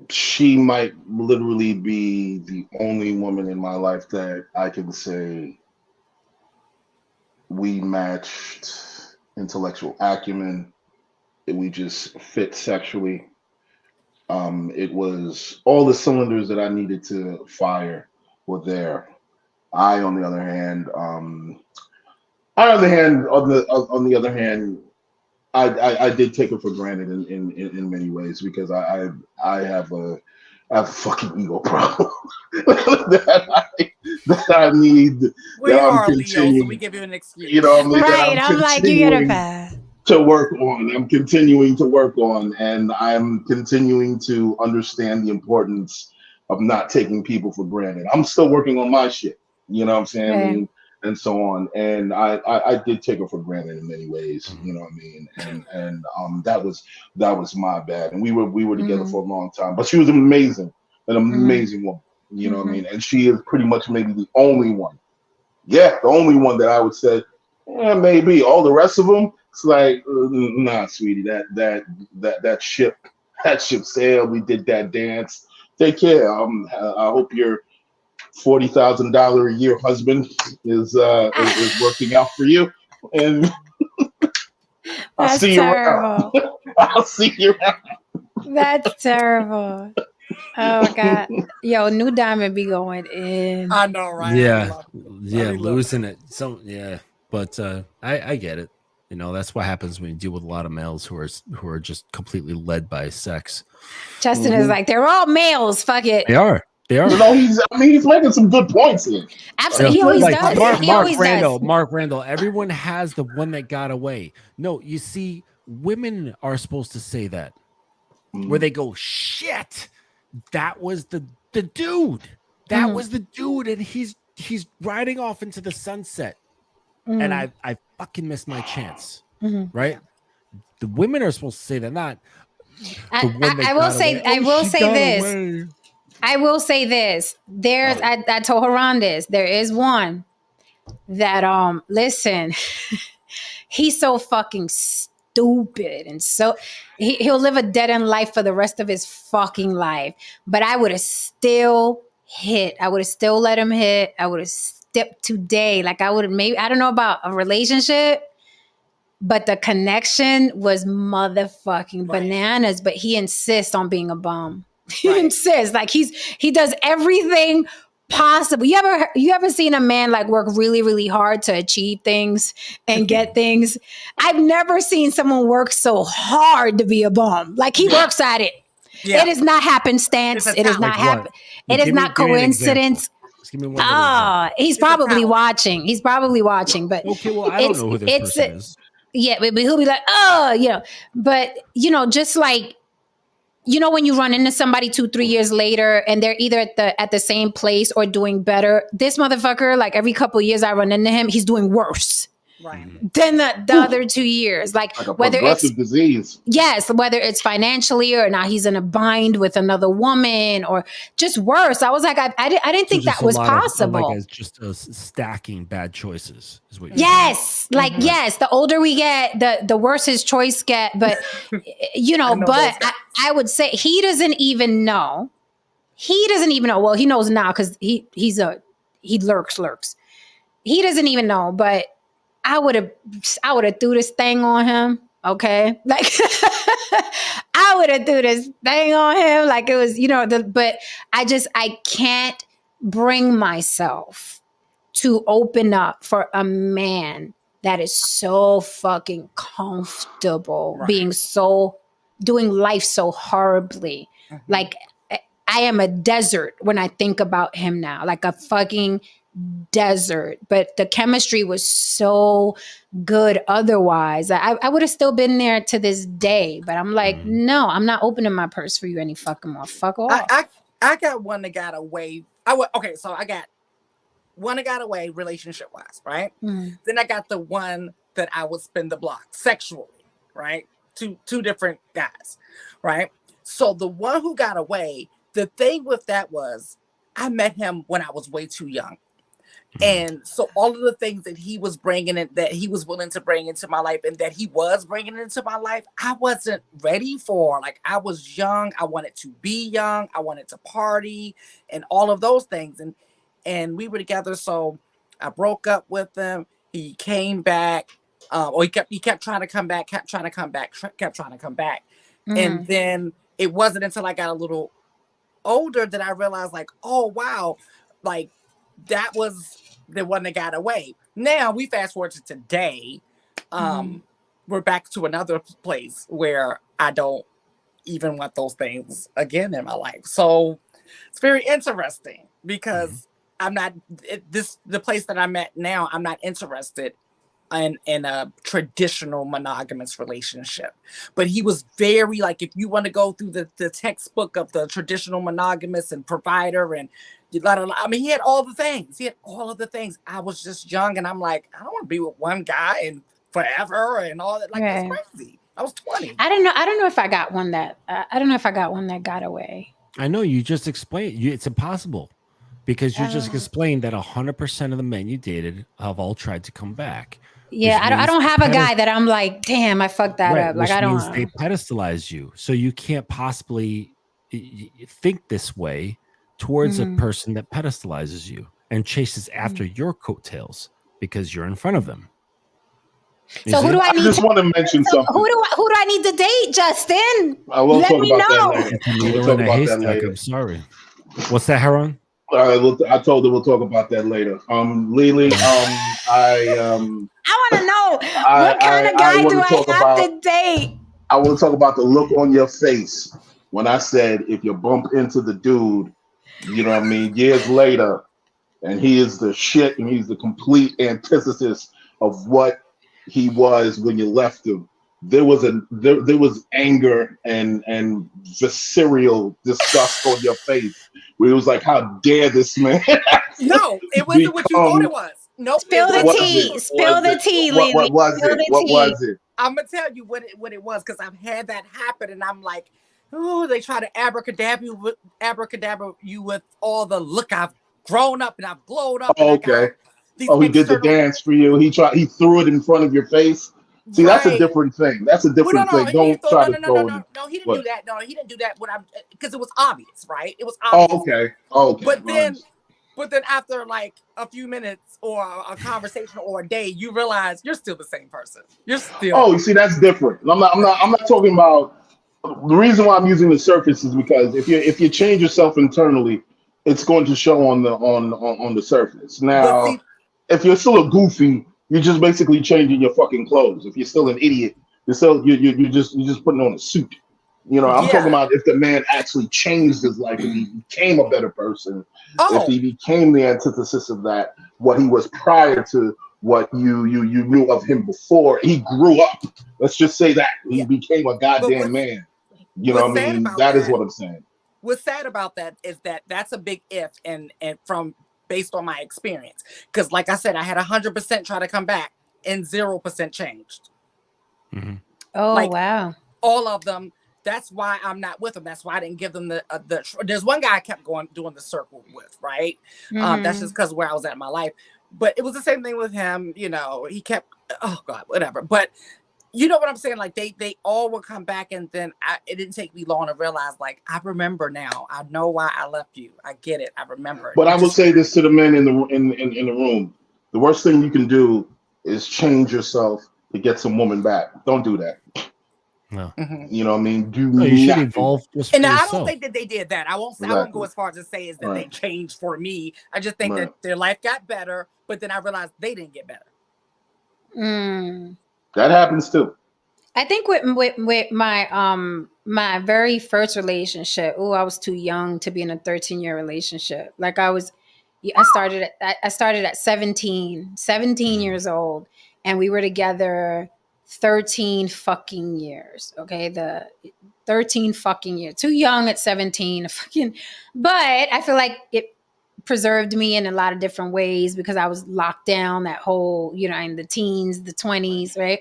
She might literally be the only woman in my life that I can say we matched intellectual acumen, that we just fit sexually. It was all the cylinders that I needed to fire were there. On the other hand, I did take her for granted in many ways, because I have a fucking ego problem that I need. We are Leo, so we give you an excuse. You know what I mean? Right, I'm like, you get a pass. To work on. I'm continuing to work on, and I'm continuing to understand the importance of not taking people for granted. I'm still working on my shit. You know what I'm saying? Right. And so on. And I did take her for granted in many ways, you know what I mean? And that was my bad. And we were together for a long time. But she was an amazing woman. You know what I mean? And she is pretty much maybe the only one. Yeah, the only one that I would say, maybe. All the rest of them, it's like, nah, sweetie, that ship sailed. We did that dance. Take care. I hope your $40,000 a year husband is working out for you, and I'll see you around. I'll see you around. That's terrible. Oh God, yo, New Diamond be going in. I know, right? Yeah, losing it. So yeah, but I get it. You know, that's what happens when you deal with a lot of males who are just completely led by sex. Justin is like, they're all males. Fuck it. They are. You know, he's making some good points here. Absolutely, he always does. Mark Randall. Everyone has the one that got away. No, you see, women are supposed to say that, where they go, "Shit, that was the dude. That was the dude, and he's he's riding off into the sunset, and I fucking missed my chance. Right? The women are supposed to say they're not. I will say this. I will say this. There's I told Haran this. There is one that listen, he's so fucking stupid, and so he'll live a dead end life for the rest of his fucking life. But I would have still hit. I would have still let him hit. I would have stepped today. Like I would have maybe, I don't know about a relationship, but the connection was motherfucking bananas. But he insists on being a bum. He insists, like he does everything possible. You ever seen a man like work really, really hard to achieve things and get things? I've never seen someone work so hard to be a bum. Like he works at it. Yeah. It is not happenstance. It is not happen. It is not coincidence. He's probably watching. He's probably watching. But okay, well, I don't know who this person is. Yeah, but he'll be like, oh, you know. But just like, when you run into somebody 2-3 years later and they're either at the same place or doing better, this motherfucker, like every couple of years I run into him, he's doing worse than the other 2 years. Like a whether it's disease. Yes, whether it's financially or now he's in a bind with another woman or just worse. I was like, I didn't think that was possible. It's just stacking bad choices is what you're yes, saying. Yes, the older we get, the worse his choice get. But I would say he doesn't even know. He doesn't even know. Well, he knows now because he lurks. He doesn't even know, but I would have threw this thing on him. Okay. Like I would have threw this thing on him. Like it was, but I can't bring myself to open up for a man that is so fucking comfortable doing life so horribly. Like I am a desert when I think about him now, like a fucking desert. But the chemistry was so good otherwise. I would have still been there to this day, but I'm like, no, I'm not opening my purse for you any fucking more. Fuck off. I got one that got away. So I got one that got away relationship wise, right? Then I got the one that I would spin the block sexually, right? Two different guys, right? So the one who got away, the thing with that was I met him when I was way too young. And so all of the things that he was bringing in, that he was willing to bring into my life and that he was bringing into my life, I wasn't ready for. Like I was young. I wanted to be young. I wanted to party and all of those things. And we were together. So I broke up with him. He came back. He kept trying to come back, kept trying to come back. And then it wasn't until I got a little older that I realized like, oh, wow, like that was the one that got away. Now we fast forward to today. We're back to another place where I don't even want those things again in my life. So it's very interesting because I'm not the place that I'm at now. I'm not interested in a traditional monogamous relationship, but he was very like, if you want to go through the textbook of the traditional monogamous and provider and I mean, he had all the things. He had all of the things. I was just young, and I'm like, I don't want to be with one guy and forever and all that. Like that's crazy. I was 20. I don't know if I got one that. I don't know if I got one that got away. I know you just explained. It's impossible because you just explained that 100% of the men you dated have all tried to come back. Yeah, I don't have a guy that I'm like, damn, I fucked that up. Like I don't. Means they pedestalize you, so you can't possibly think this way towards a person that pedestalizes you and chases after your coattails because you're in front of them. So who do I need? I just want to mention something. Who do I need to date, Justin? I will Let talk me about know. that later. We'll talk about that later. I'm sorry. What's that, Haran? I told her we'll talk about that later. Lily, I want to know what kind of guy do I have to date? I want to talk about the look on your face when I said if you bump into the dude, you know what I mean, years later, and he is the shit and he's the complete antithesis of what he was when you left him. There was anger and visceral disgust on your face where it was like, how dare this man No, it wasn't what you thought it was. Nope. Spill the was tea. it? Spill the tea, What Lily. was Spill it? the What tea. was it? I'm gonna tell you what it was because I've had that happen, and I'm like, oh, they try to abracadabra you with all the look I've grown up and I've glowed up. Oh, And I got okay. these Oh, he did the external- dance for you. He threw it in front of your face. See, that's a Right. different thing. That's a Well, different thing. Don't try to throw it. No, he didn't What? do that. No, he didn't do that. When I'm because it was obvious, right? It was Oh, obvious. okay. Okay. But then after like a few minutes or a conversation or a day, you realize you're still the same person. You're still. Oh, you see, that's different. I'm not talking about. The reason why I'm using the surface is because if you change yourself internally, it's going to show on the surface. Now, see, if you're still a goofy, you're just basically changing your fucking clothes. If you're still an idiot, you're just putting on a suit. You know, I'm talking about if the man actually changed his life and he became a better person. Oh. If he became the antithesis of that, what he was prior to what you knew of him before, he grew up. Let's just say that he became a goddamn man. You know what I mean? That is what I'm saying. What's sad about that is that that's a big if, and from based on my experience, because like I said, I had 100% try to come back and 0% changed. Mm-hmm. Oh, wow. All of them. That's why I'm not with them. That's why I didn't give them the. There's one guy I kept doing the circle with, right? That's just because where I was at in my life. But it was the same thing with him. You know, he kept. Oh God, whatever. But you know what I'm saying? Like they all would come back, and then it didn't take me long to realize. Like I remember now. I know why I left you. I get it. I remember. But I will say this to the men in the room: the worst thing you can do is change yourself to get some woman back. Don't do that. No. You know what I mean? You should evolve just for and yourself. I don't think that they did that. I won't go as far as to say is that they changed for me. I just think that their life got better, but then I realized they didn't get better. That happens too. I think with my my very first relationship, I was too young to be in a 13-year relationship. Like I started at 17 years old, and we were together 13 fucking years. Okay, the 13 fucking years. Too young at 17 but I feel like it preserved me in a lot of different ways because I was locked down that whole, in the teens, the 20s, right?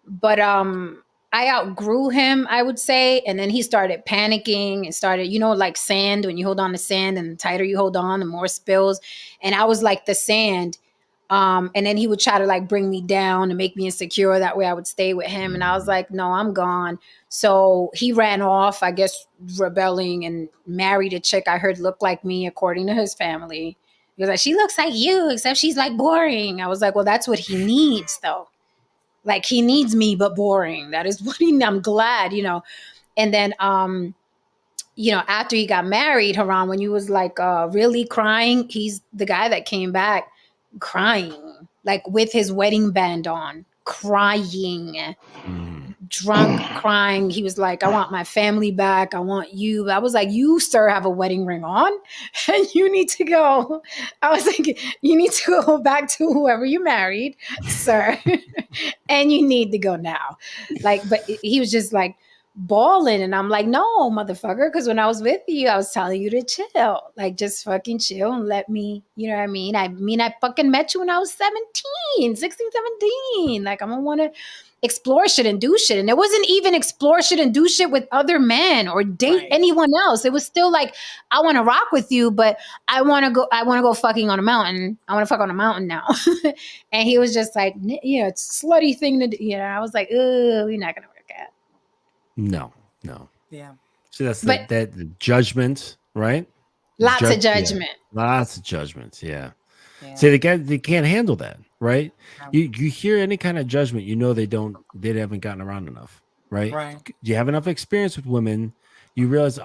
But I outgrew him, I would say, and then he started panicking and started, like sand, when you hold on to sand and the tighter you hold on, the more spills. And I was like the sand. And then he would try to like bring me down and make me insecure. That way I would stay with him. And I was like, no, I'm gone. So he ran off, I guess, rebelling, and married a chick I heard looked like me, according to his family. He was like, she looks like you, except she's like boring. I was like, well, that's what he needs though. Like he needs me, but boring. That is what I'm glad, And then, after he got married, Haran, when you was like really crying, he's the guy that came back crying, like with his wedding band on, crying, drunk, crying. He was like, I want my family back. I want you. I was like, you, sir, have a wedding ring on and you need to go. I was like, you need to go back to whoever you married, sir. And you need to go now. Like, but he was just like bawling. And I'm like, no, motherfucker. Because when I was with you, I was telling you to chill. Like, just fucking chill and let me, you know what I mean? I fucking met you when I was 16, 17. Like, I'm going to want to explore shit and do shit. And it wasn't even explore shit and do shit with other men or date anyone else. It was still like, I want to rock with you, but I want to go fucking on a mountain. I want to fuck on a mountain now. And he was just like, it's a slutty thing to do. I was like, oh, we're not going to work out. No. Yeah. So that's the judgment, right? Lots of judgment. Yeah. Lots of judgments. Yeah. See, they can't handle that, right? You hear any kind of judgment, they haven't gotten around enough, right? Right. You have enough experience with women, you realize,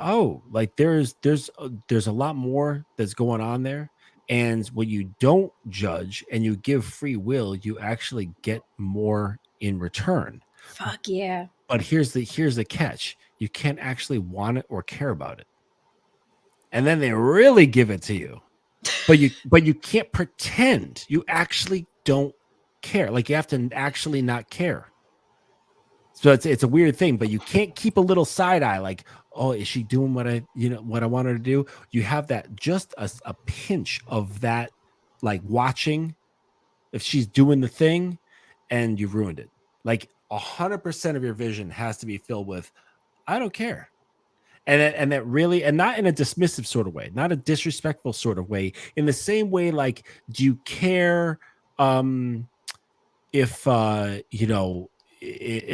like there's a lot more that's going on there. And when you don't judge and you give free will, you actually get more in return. Fuck yeah. But here's the catch. You can't actually want it or care about it. And then they really give it to you. But you can't pretend you actually don't care. Like you have to actually not care. So it's a weird thing, but you can't keep a little side eye like, oh, is she doing what I want her to do? You have that just a pinch of that, like watching if she's doing the thing, and you've ruined it. Like 100% of your vision has to be filled with, I don't care. And that really, and not in a dismissive sort of way, not a disrespectful sort of way, in the same way, like, do you care if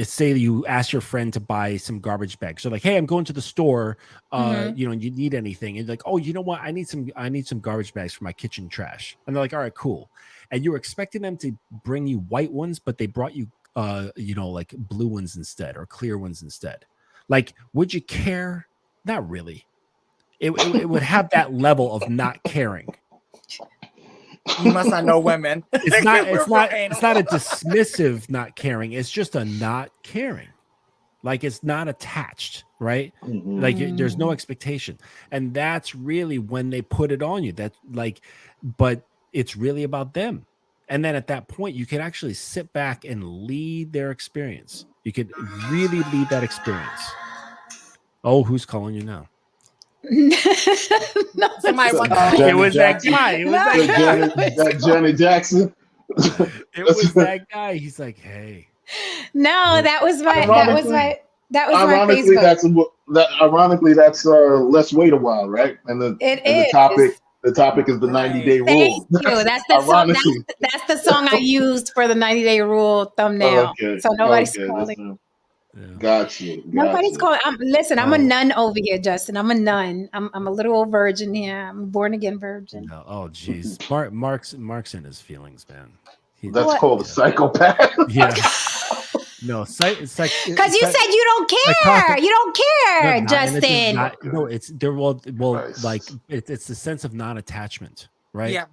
say you ask your friend to buy some garbage bags? So like, hey, I'm going to the store, you need anything, and like, oh, you know what, I need some garbage bags for my kitchen trash. And they're like, all right, cool. And you're expecting them to bring you white ones, but they brought you like blue ones instead, or clear ones instead. Like, would you care? Not really. It would have that level of not caring. You must not know women. It's not a dismissive not caring. It's just a not caring. Like, it's not attached, right? Mm-hmm. Like, there's no expectation. And that's really when they put it on you. That, like, but it's really about them. And then at that point, you can actually sit back and lead their experience. You could really lead that experience. Oh, who's calling you now? Somebody it was that guy. It was that Janet Jackson. It was that guy. He's like, hey. No, that was my Ironically, Facebook. Ironically, that's let's wait a while, right? And the topic is the 90-day rule. Thank you. That's the song. That's the song I used for the 90-day rule thumbnail. Okay. So nobody's calling. Got you. Nobody's calling. Listen, I'm a nun over here, Justin. I'm a nun. I'm a little old virgin here. I'm a born again virgin. No. Oh, geez. Mark's in his feelings, man. That's called a psychopath. Yeah. No, because you said you don't care. You don't care, Justin. It's there. Well, like it's the sense of non-attachment, right? Yeah.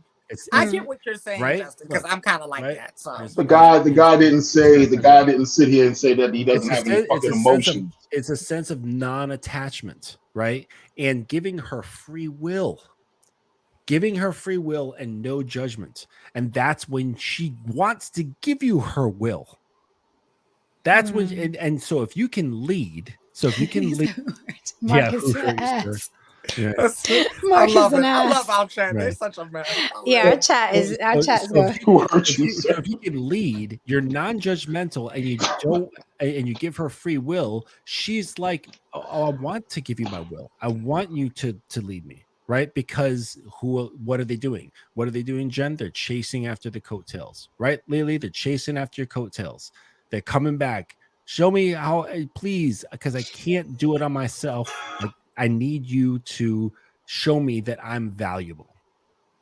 I get what you're saying, right? Justin, because I'm kind of like that. So the guy didn't sit here and say that he doesn't have any fucking emotions. It's a sense of non-attachment, right? And giving her free will and no judgment. And that's when she wants to give you her will. That's when, and so if you can lead, Yeah. I love it. I love our chat. They're such a mess. Yeah, our chat is good. So if you can lead, you're non-judgmental, and you give her free will, she's like, oh, I want to give you my will. I want you to lead me, right? Because what are they doing? What are they doing, Jen? They're chasing after the coattails, right, Lily? They're chasing after your coattails. They're coming back. Show me how, please, because I can't do it on myself. I need you to show me that I'm valuable,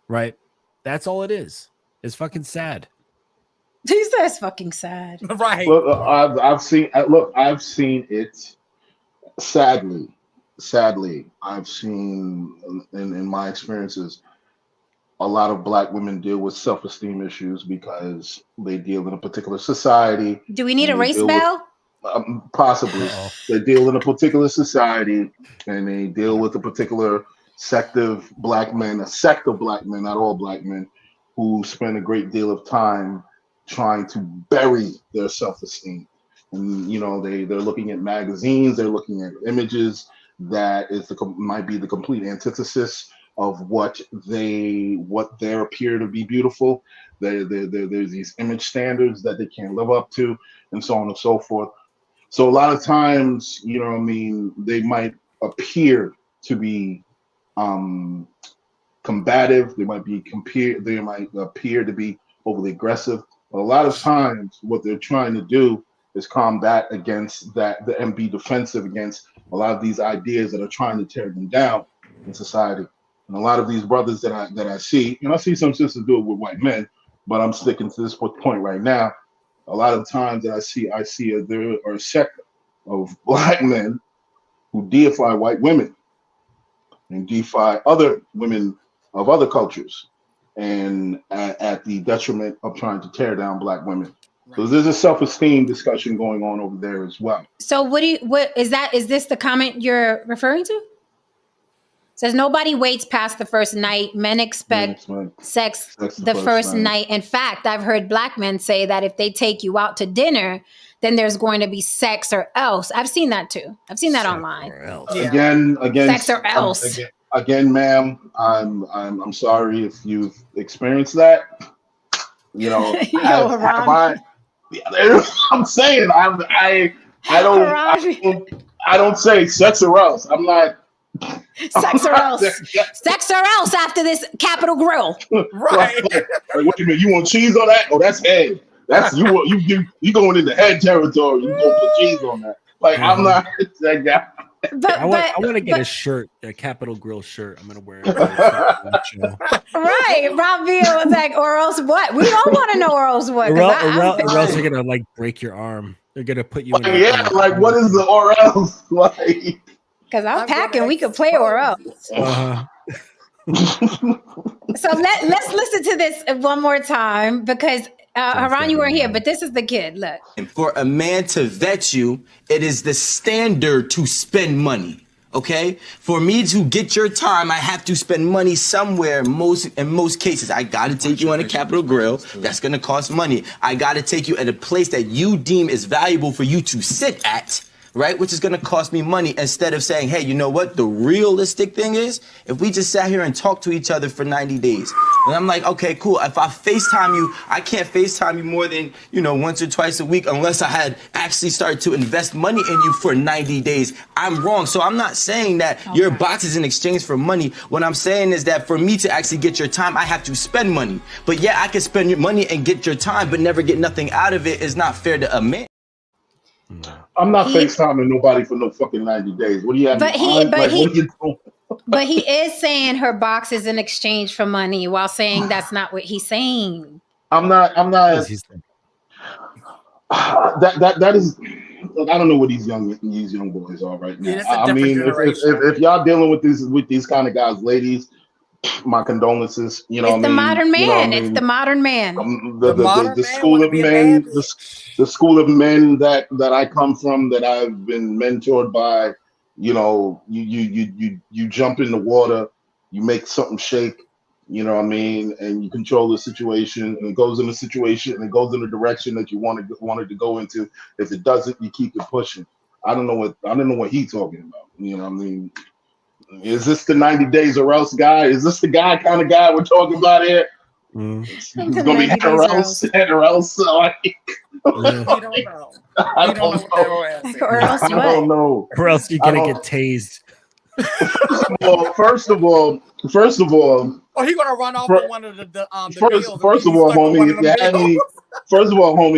right? That's all it is. It's fucking sad. He says fucking sad. Right. Look, I've seen it. Sadly, I've seen in my experiences, a lot of Black women deal with self-esteem issues because they deal in a particular society. Do we need a race bell? Possibly. They deal in a particular society, and they deal with a particular sect of Black men, not all Black men, who spend a great deal of time trying to bury their self-esteem. And they're looking at magazines, they're looking at images that might be the complete antithesis of what they appear to be beautiful. There's these image standards that they can't live up to, and so on and so forth. So a lot of times, they might appear to be combative. They might appear to be overly aggressive. But a lot of times, what they're trying to do is combat against that, and be defensive against a lot of these ideas that are trying to tear them down in society. And a lot of these brothers that I see, and I see some sisters do it with white men, but I'm sticking to this point right now. A lot of times that I see there are a sect of Black men who deify white women and deify other women of other cultures, and at the detriment of trying to tear down Black women. So there's a self-esteem discussion going on over there as well. So what is that? Is this the comment you're referring to? Says nobody waits past the first night. Men expect sex the first night. In fact, I've heard Black men say that if they take you out to dinner, then there's going to be sex or else. I've seen that too. I've seen that Sex online. or else. Yeah. Again, Sex or else. again, ma'am. I'm sorry if you've experienced that. You know, I'm saying I don't say sex or else. I'm not. Sex or else. Sex or else after this Capital Grill. Right. Like, wait a minute, you want cheese on that? Oh, that's head. That's you going into head territory. You gonna put cheese on that? Like I'm not that guy. But I want to get a shirt, a Capital Grill shirt. I'm gonna wear it. Right, Rob Beal was like, or else what? We don't want to know or else what. Or else they're gonna like break your arm. They're gonna put you in. Like what is the or else? Like because I'm packing, we could play or else. So let's listen to this one more time because Haran, you weren't here, but this is the kid. Look. And for a man to vet you, it is the standard to spend money. Okay? For me to get your time, I have to spend money somewhere. In most cases, I gotta take you on a Capital Grill. That's gonna cost money. I gotta take you at a place that you deem is valuable for you to sit at. Right? Which is going to cost me money instead of saying, hey, you know what? The realistic thing is if we just sat here and talked to each other for 90 days. And I'm like, okay, cool. If I FaceTime you, I can't FaceTime you more than, once or twice a week unless I had actually started to invest money in you for 90 days. I'm wrong. So I'm not saying that your box is in exchange for money. What I'm saying is that for me to actually get your time, I have to spend money. But yeah, I can spend your money and get your time, but never get nothing out of it. Is not fair to a man. I'm not FaceTiming nobody for no fucking 90 days. What do you have? But he is saying her box is in exchange for money while saying that's not what he's saying. I'm not. That is. Look, I don't know what these young boys are right now. I mean, if y'all dealing with these kind of guys, ladies, my condolences. It's the modern man. It's the modern man. The school of men. The school of men that I come from, that I've been mentored by. You jump in the water, you make something shake. You know what I mean, and you control the situation, and it goes in the situation, and it goes in the direction that you wanted to go into. If it doesn't, you keep it pushing. I don't know what he's talking about. You know what I mean? Is this the 90 days or else guy? Is this the kind of guy we're talking about here? It's gonna be head or else. Like, I don't know. I don't know. Or else you're gonna get tased. Well, first of all, he's gonna run off on one of the First of all, homie,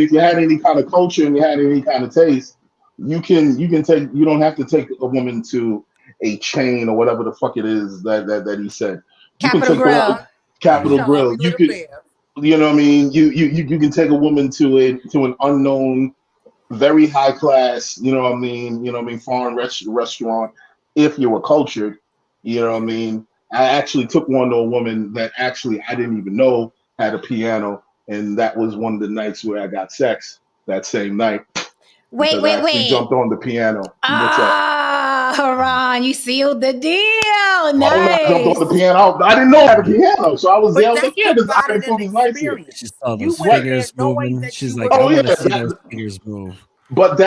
if you had any kind of culture and you had any kind of taste, you don't have to take a woman to a chain or whatever the fuck it is that he said. Capital Grill. Capital Grill. You could, you know what I mean? You can take a woman to an unknown, very high class, foreign restaurant if you were cultured, you know what I mean? I actually took one to a woman that actually I didn't even know had a piano, and that was one of the nights where I got sex that same night. Wait. Jumped on the piano. Haran, you sealed the deal. Nice. I jumped on the piano. I didn't know I had a piano, so I was there. I was like, yeah, this is nice. She saw those fingers moving. She's like, I want to see those fingers move. But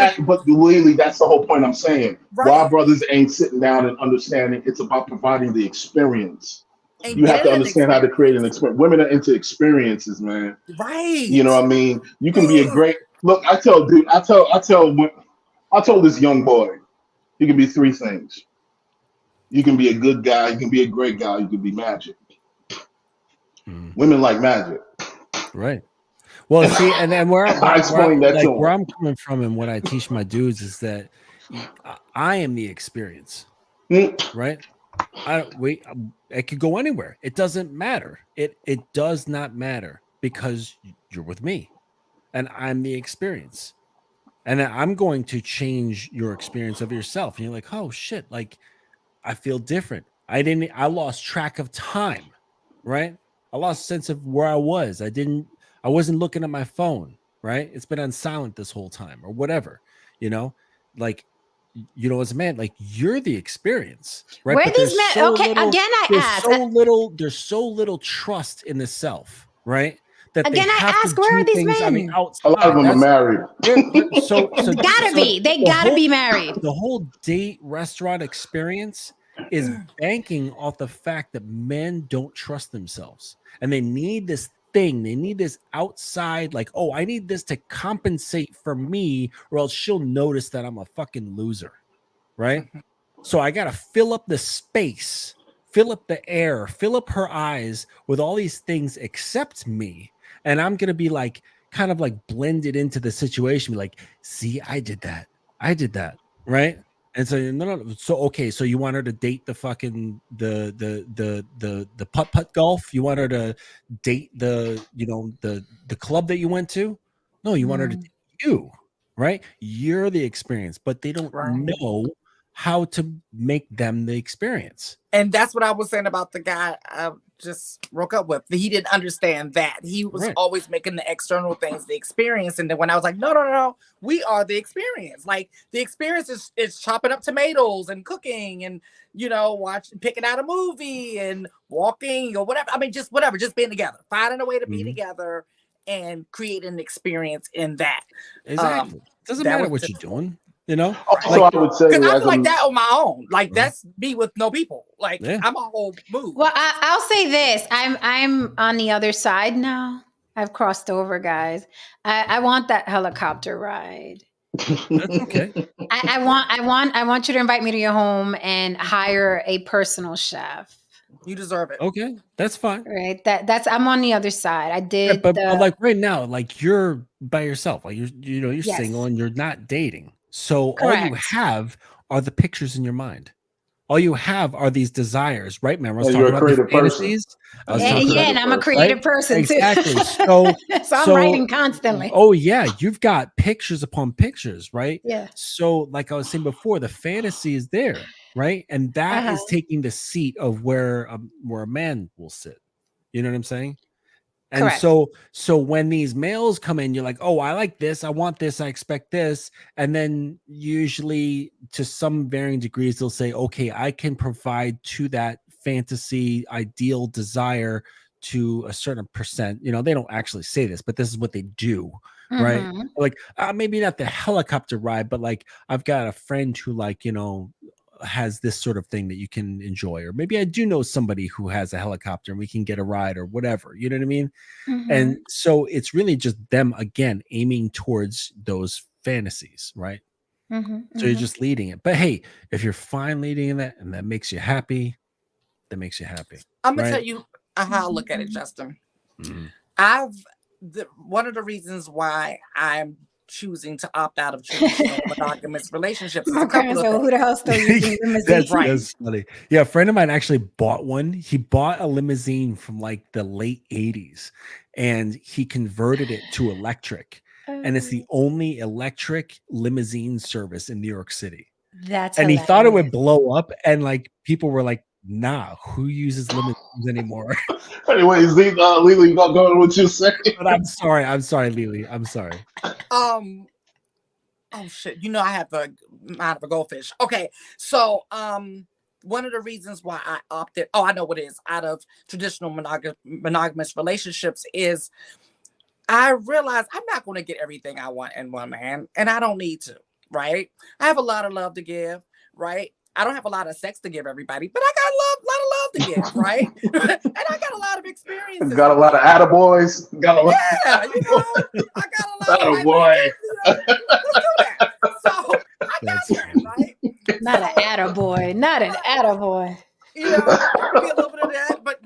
Lily, that's the whole point I'm saying. Right. Why brothers ain't sitting down and understanding it's about providing the experience. You have to understand how to create an experience. Women are into experiences, man. Right. You know what I mean? You can be a great look. I told this young boy, you can be three things. You can be a good guy, you can be a great guy, you can be magic. Women like magic. Right. Well, see, and where I'm coming from and what I teach my dudes is that I am the experience, right? It could go anywhere. It doesn't matter. It does not matter because you're with me, and I'm the experience, and I'm going to change your experience of yourself. And you're like, oh shit, like I feel different. I lost track of time, right? I lost sense of where I was. I wasn't looking at my phone, right? It's been on silent this whole time or whatever, as a man, like you're the experience, right? Where these men, okay, again, I ask. There's so little trust in the self, right? that Again, they I have ask, to where do are these things on the men? outside. A lot of them are married. Gotta be. They the gotta whole- be married. The whole date restaurant experience is banking off the fact that men don't trust themselves, and they need this thing. They need this outside, like, oh, I need this to compensate for me, or else she'll notice that I'm a fucking loser, right? So I gotta fill up the space, fill up the air, fill up her eyes with all these things except me, and I'm gonna be like, kind of like blended into the situation, be like, see, I did that, right? And so no. So okay, so you want her to date the fucking the putt golf? You want her to date the the club that you went to? No, you want her to date you, right? You're the experience, but they don't Right. know how to make them the experience. And that's what I was saying about the guy I just broke up with. He didn't understand that. He was Right. always making the external things the experience. And then when I was like, no, we are the experience. Like the experience is chopping up tomatoes and cooking and, picking out a movie and walking or whatever. I mean, just whatever, just being together, finding a way to be together and create an experience in that. Exactly. Doesn't that matter was what just- you're doing, you know? Also, I would say, Because I as feel like a- that on my own. Like that's me with no people. Like Yeah. I'm a whole mood. Well, I'll say this: I'm on the other side now. I've crossed over, guys. I want that helicopter ride. That's okay. I want you to invite me to your home and hire a personal chef. You deserve it. Okay, that's fine. Right. That's I'm on the other side. I Yeah, did but the like right now, like you're by yourself, like you're Yes. single and you're not dating. So all you Correct. have are the pictures in your mind. All you have are these desires, right, man? I was And talking you're a about the creative person. fantasies. I was and, talking yeah, about and I'm a creative person too. Exactly. So I'm so- writing constantly. oh yeah, you've got pictures upon pictures, right? Yeah. So like I was saying before, the fantasy is there, right? And that is Uh-huh. taking the seat of where a man will sit. You know what I'm saying? And Correct. so when these males come in, you're like, oh, I like this, I want this, I expect this. And then usually to some varying degrees, they'll say, okay, I can provide to that fantasy ideal desire to a certain percent. They don't actually say this, but this is what they do. Right. Mhm. Like maybe not the helicopter ride, but like I've got a friend who has this sort of thing that you can enjoy, or maybe I do know somebody who has a helicopter and we can get a ride or whatever, you know what I mean? Mhm. And so it's really just them again aiming towards those fantasies, right? Mhm. So you're Mhm. just leading it. But hey, if you're fine leading in that and that makes you happy, that makes you happy. I'm gonna Right. tell you how I look at it, Justin. Mhm. One of the reasons why I'm choosing to opt out of traditional monogamous relationships is a Okay, couple of so things. who the hell still using limousine? That's funny. Yeah, a friend of mine actually bought one. He bought a limousine from like the late 80s and he converted it to electric. And it's the only electric limousine service in New York City. That's And he thought it would hilarious. blow up. And like people were like, nah, who uses limousines anymore? Anyways, Lily, you got going with you saying? But I'm sorry, Lily. I'm sorry. Oh shit! I have the mind of a goldfish. Okay, so one of the reasons why I opted, I know what it is, out of traditional monogamous relationships is I realize I'm not going to get everything I want in one man, and I don't need to. Right? I have a lot of love to give. Right? I don't have a lot of sex to give everybody, but I got a lot of love to give, right? And I got a lot of experiences. Got a lot of attaboys. Got a lot. Yeah, I got a lot of Attaboy. let's do that. So I got That's that, right? Not an attaboy. Not an attaboy. Be a little bit of that, but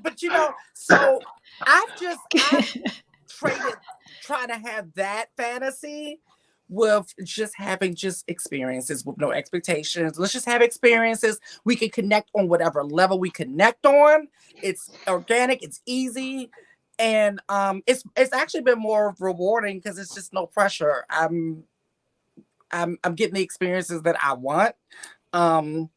so I've traded trying to have that fantasy with just having experiences with no expectations. Let's just have experiences. We can connect on whatever level we connect on. It's organic, it's easy, and it's actually been more rewarding because it's just no pressure. I'm getting the experiences that I want. And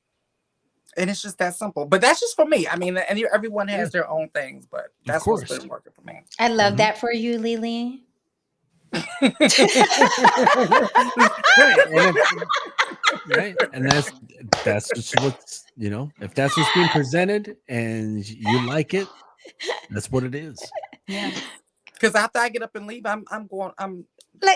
it's just that simple. But that's just for me. I mean, and everyone has their own things, but that's what's been working for me. I love that for you, Lily. Right. And that's just what's if that's what's being presented and you like it, that's what it is. Yeah. Because after I get up and leave, I'm like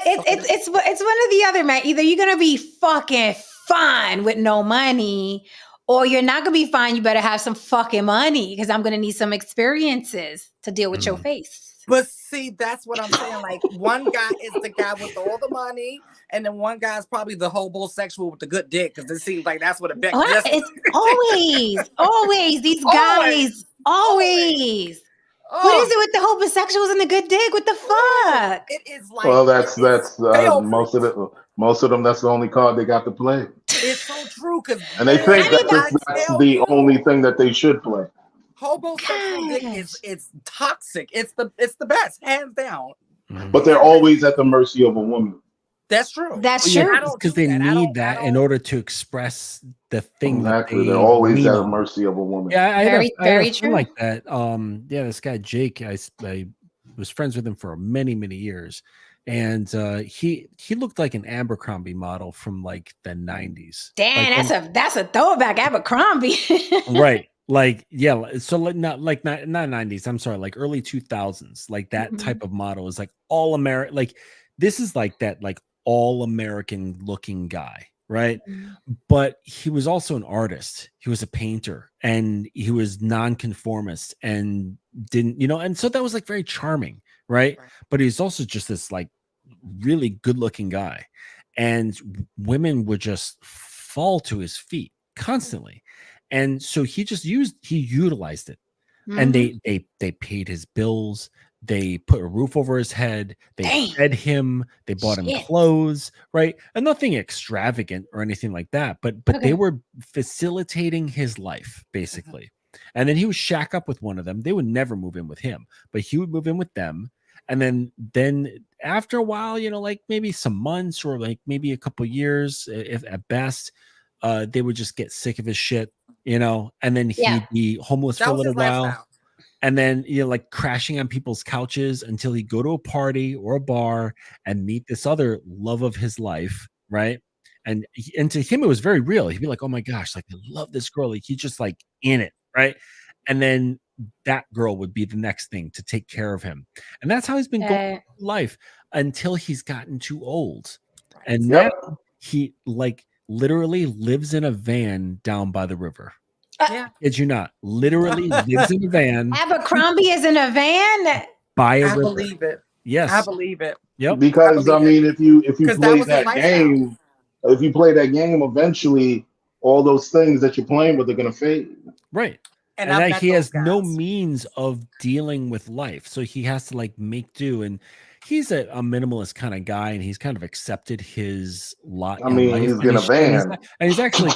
it's one or the other, man. Either you're gonna be fucking fine with no money, or you're not gonna be fine. You better have some fucking money because I'm gonna need some experiences to deal with your face. But see, that's what I'm saying. Like, one guy is the guy with all the money, and then one guy is probably the homosexual with the good dick. Because it seems like that's what a Beck. It's always these guys. Always. What is it with the homosexuals and the good dick? What the fuck? It is like. Well, that's most of them. That's the only card they got to play. It's so true, because and they think that's the only thing that they should play. Homosexual dick it's toxic. It's the best, hands down. But they're always at the mercy of a woman. That's true. That's true. Because they need that in order to express the thing. Exactly. They're always at the mercy of a woman. Yeah, I had a true. friend like that. This guy Jake, I was friends with him for many, many years. And he looked like an Abercrombie model from like the 90s. Damn, that's a throwback, Abercrombie. Right. Like, yeah, so not 90s, I'm sorry, like early 2000s, like that type of model is like all American. Like, this is like that, like all American looking guy, right? But he was also an artist. He was a painter, and he was nonconformist and didn't, and so that was like very charming, right? But he's also just this like really good looking guy, and women would just fall to his feet constantly. And so he utilized it, and they paid his bills. They put a roof over his head. They fed him. They bought him clothes, right? And nothing extravagant or anything like that. But they were facilitating his life, basically. And then he would shack up with one of them. They would never move in with him, but he would move in with them. And then after a while, like maybe some months or like maybe a couple years, if at best, they would just get sick of his shit, and then he'd be homeless for a little while. And then, like crashing on people's couches until he'd go to a party or a bar and meet this other love of his life, right? And to him, it was very real. He'd be like, oh my gosh, like I love this girl. Like he's just like in it, right? And then that girl would be the next thing to take care of him. And that's how he's been going through life until he's gotten too old. And now he like literally lives in a van down by the river. Kid you not, literally lives in a van. Abercrombie is in a van by a river. I believe it. Yes, I believe it. Yep. Because I mean, if you play that game, eventually all those things that you're playing with are gonna fade. Right. And that he has no means of dealing with life, so he has to like make do. And he's a minimalist kind of guy, and he's kind of accepted his lot. I mean, he's in a van, and he's actually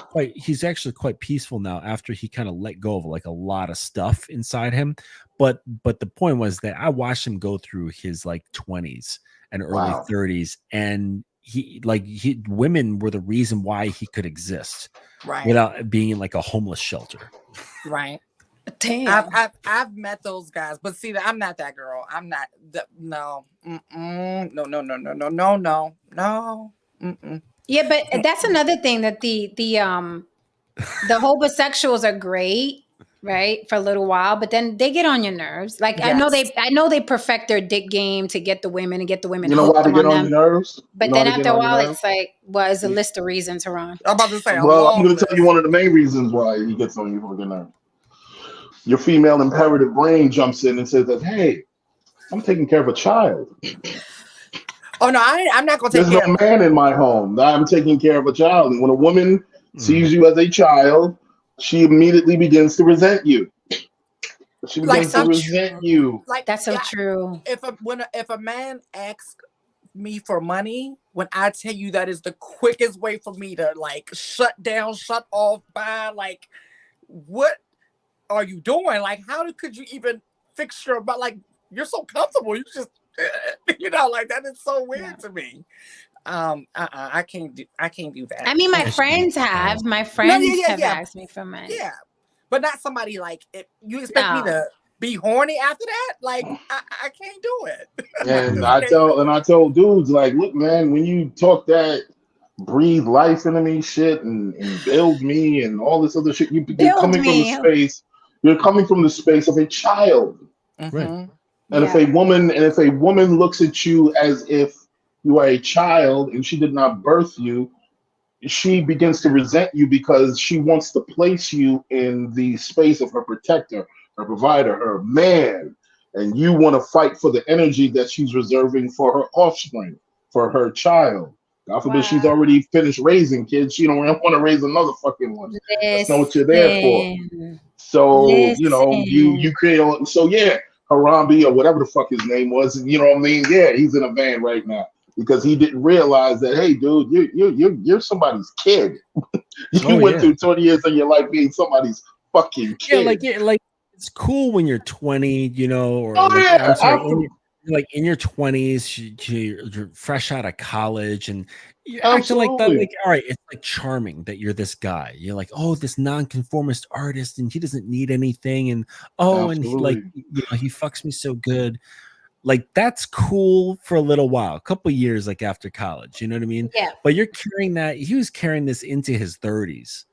quite peaceful now after he kind of let go of like a lot of stuff inside him. But the point was that I watched him go through his like 20s and early 30s, and women were the reason why he could exist, right, without being in like a homeless shelter, right. Damn. I've met those guys, but see, I'm not that girl. I'm not. No. No. Yeah, but that's another thing that the homosexuals are great, right, for a little while, but then they get on your nerves. Like I know they perfect their dick game to get the women and get the women. You know why they get on your nerves? But then after a while, it's like, it's a list of reasons, Haran. I'm about to say. Well, I'm going to tell you one of the main reasons why he gets on your fucking nerves. Your female imperative brain jumps in and says that, hey, I'm taking care of a child. Oh, no, I'm not going to take care of There's no man in my home. I'm taking care of a child. And when a woman sees you as a child, she immediately begins to resent you. She begins to resent you. Like, that's so true. If a man asks me for money, when I tell you that is the quickest way for me to like shut off by like, what are you doing? Like, how could you even fix your, but like, you're so comfortable. You just, like that is so weird to me. I can't do that. I mean, my friends have asked me for money. Yeah, but not somebody like you expect me to be horny after that. Like, I can't do it. And I told dudes like, look, man, when you talk that breathe life into me shit and build me and all this other shit, you're coming from the space of a child. Right. And if a woman looks at you as if you are a child and she did not birth you, she begins to resent you because she wants to place you in the space of her protector, her provider, her man, and you want to fight for the energy that she's reserving for her offspring, for her child. God forbid she's already finished raising kids. She don't want to raise another fucking one. That's not what you're there for. So, you create all, so yeah, Harambe or whatever the fuck his name was, you know what I mean? Yeah, he's in a van right now because he didn't realize that, hey, dude, you're somebody's kid. You went through 20 years of your life being somebody's fucking kid. Yeah, like it's cool when you're 20, or like in your 20s, you're fresh out of college and you're acting like that. Like, all right, it's like charming that you're this guy. You're like, oh, this nonconformist artist, and he doesn't need anything, and and he, like, he fucks me so good. Like, that's cool for a little while, a couple of years, like after college. You know what I mean? Yeah. But you're carrying that. He was carrying this into his 30s.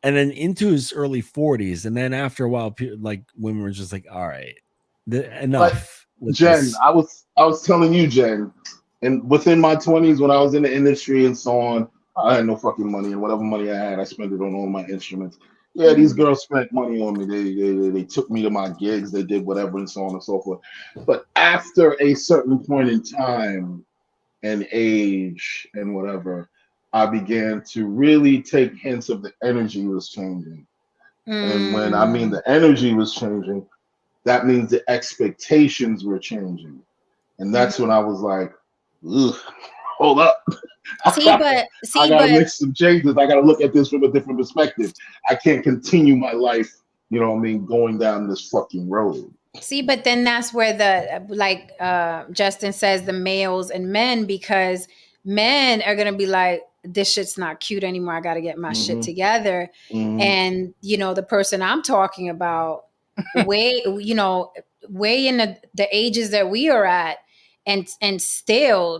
And then into his early 40s, and then after a while, like women were just like, "All right, enough." Jen, I was telling you, Jen, and within my 20s, when I was in the industry and so on, I had no fucking money, and whatever money I had, I spent it on all my instruments. Yeah, these girls spent money on me. They took me to my gigs, they did whatever, and so on and so forth. But after a certain point in time and age and whatever, I began to really take hints of the energy was changing. And when I mean the energy was changing, that means the expectations were changing. And that's when I was like, ugh, hold up. I gotta make some changes. I gotta look at this from a different perspective. I can't continue my life, going down this fucking road. See, but then that's where Justin says, the males and men, because men are gonna be like, this shit's not cute anymore. I got to get my shit together. And, the person I'm talking about, way in the ages that we are at, and still,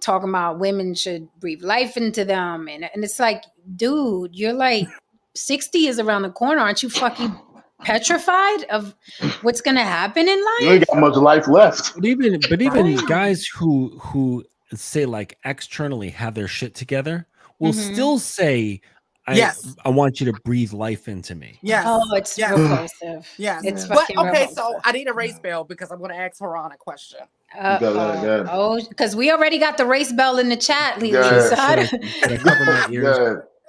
talking about women should breathe life into them. And it's like, dude, you're like 60 is around the corner. Aren't you fucking petrified of what's going to happen in life? You ain't got much life left. But even guys who say like externally have their shit together will still say, I want you to breathe life into me. Yes. Oh, it's repulsive. Yes. It's fucking repulsive. So I need a race bell because I'm going to ask Haran a question. Because we already got the race bell in the chat, Lily.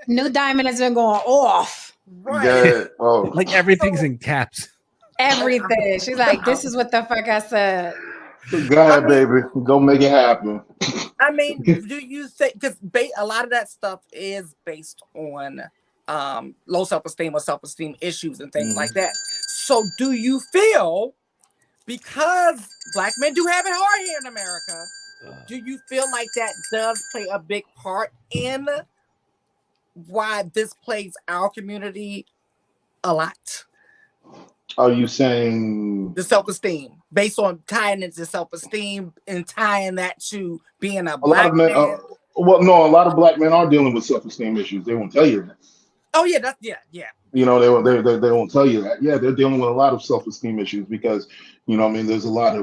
New Diamond has been going off. Right. Like everything's in caps. Everything. She's like, this is what the fuck I said. Go ahead, baby. Go make it happen. I mean, do you think, because a lot of that stuff is based on low self-esteem or self-esteem issues and things like that. So do you feel, because Black men do have it hard here in America, do you feel like that does play a big part in why this plagues our community a lot? Are you saying the self-esteem, based on tying into self-esteem and tying that to being a Black man? A lot of Black men are dealing with self-esteem issues. They won't tell you that. Oh yeah, they won't tell you that. Yeah, they're dealing with a lot of self-esteem issues because there's a lot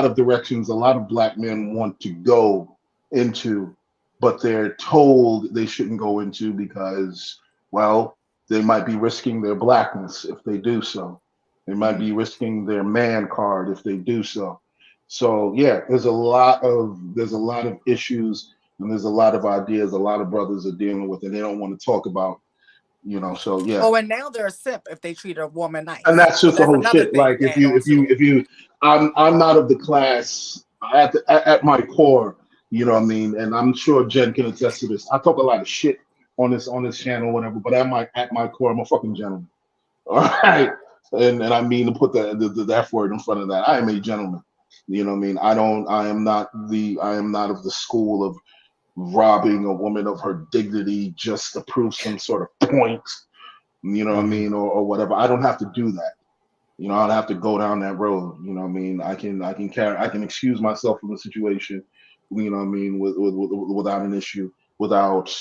of directions a lot of Black men want to go into, but they're told they shouldn't go into because, well, they might be risking their Blackness if they do so. They might be risking their man card if they do so. So yeah, there's a lot of issues and there's a lot of ideas a lot of brothers are dealing with and they don't want to talk about, so yeah. Oh, and now they're a simp if they treat a woman nice. And that's just the whole shit. Like if you I'm not of the class at my core, and I'm sure Jen can attest to this. I talk a lot of shit on this channel, whatever, but at my core, I'm a fucking gentleman. All right. And I mean to put the F word in front of that. I am a gentleman. You know what I mean? I am not of the school of robbing a woman of her dignity just to prove some sort of point, you know what I mean, or whatever. I don't have to do that. I don't have to go down that road. You know what I mean? I can excuse myself from the situation, you know what I mean, without an issue, without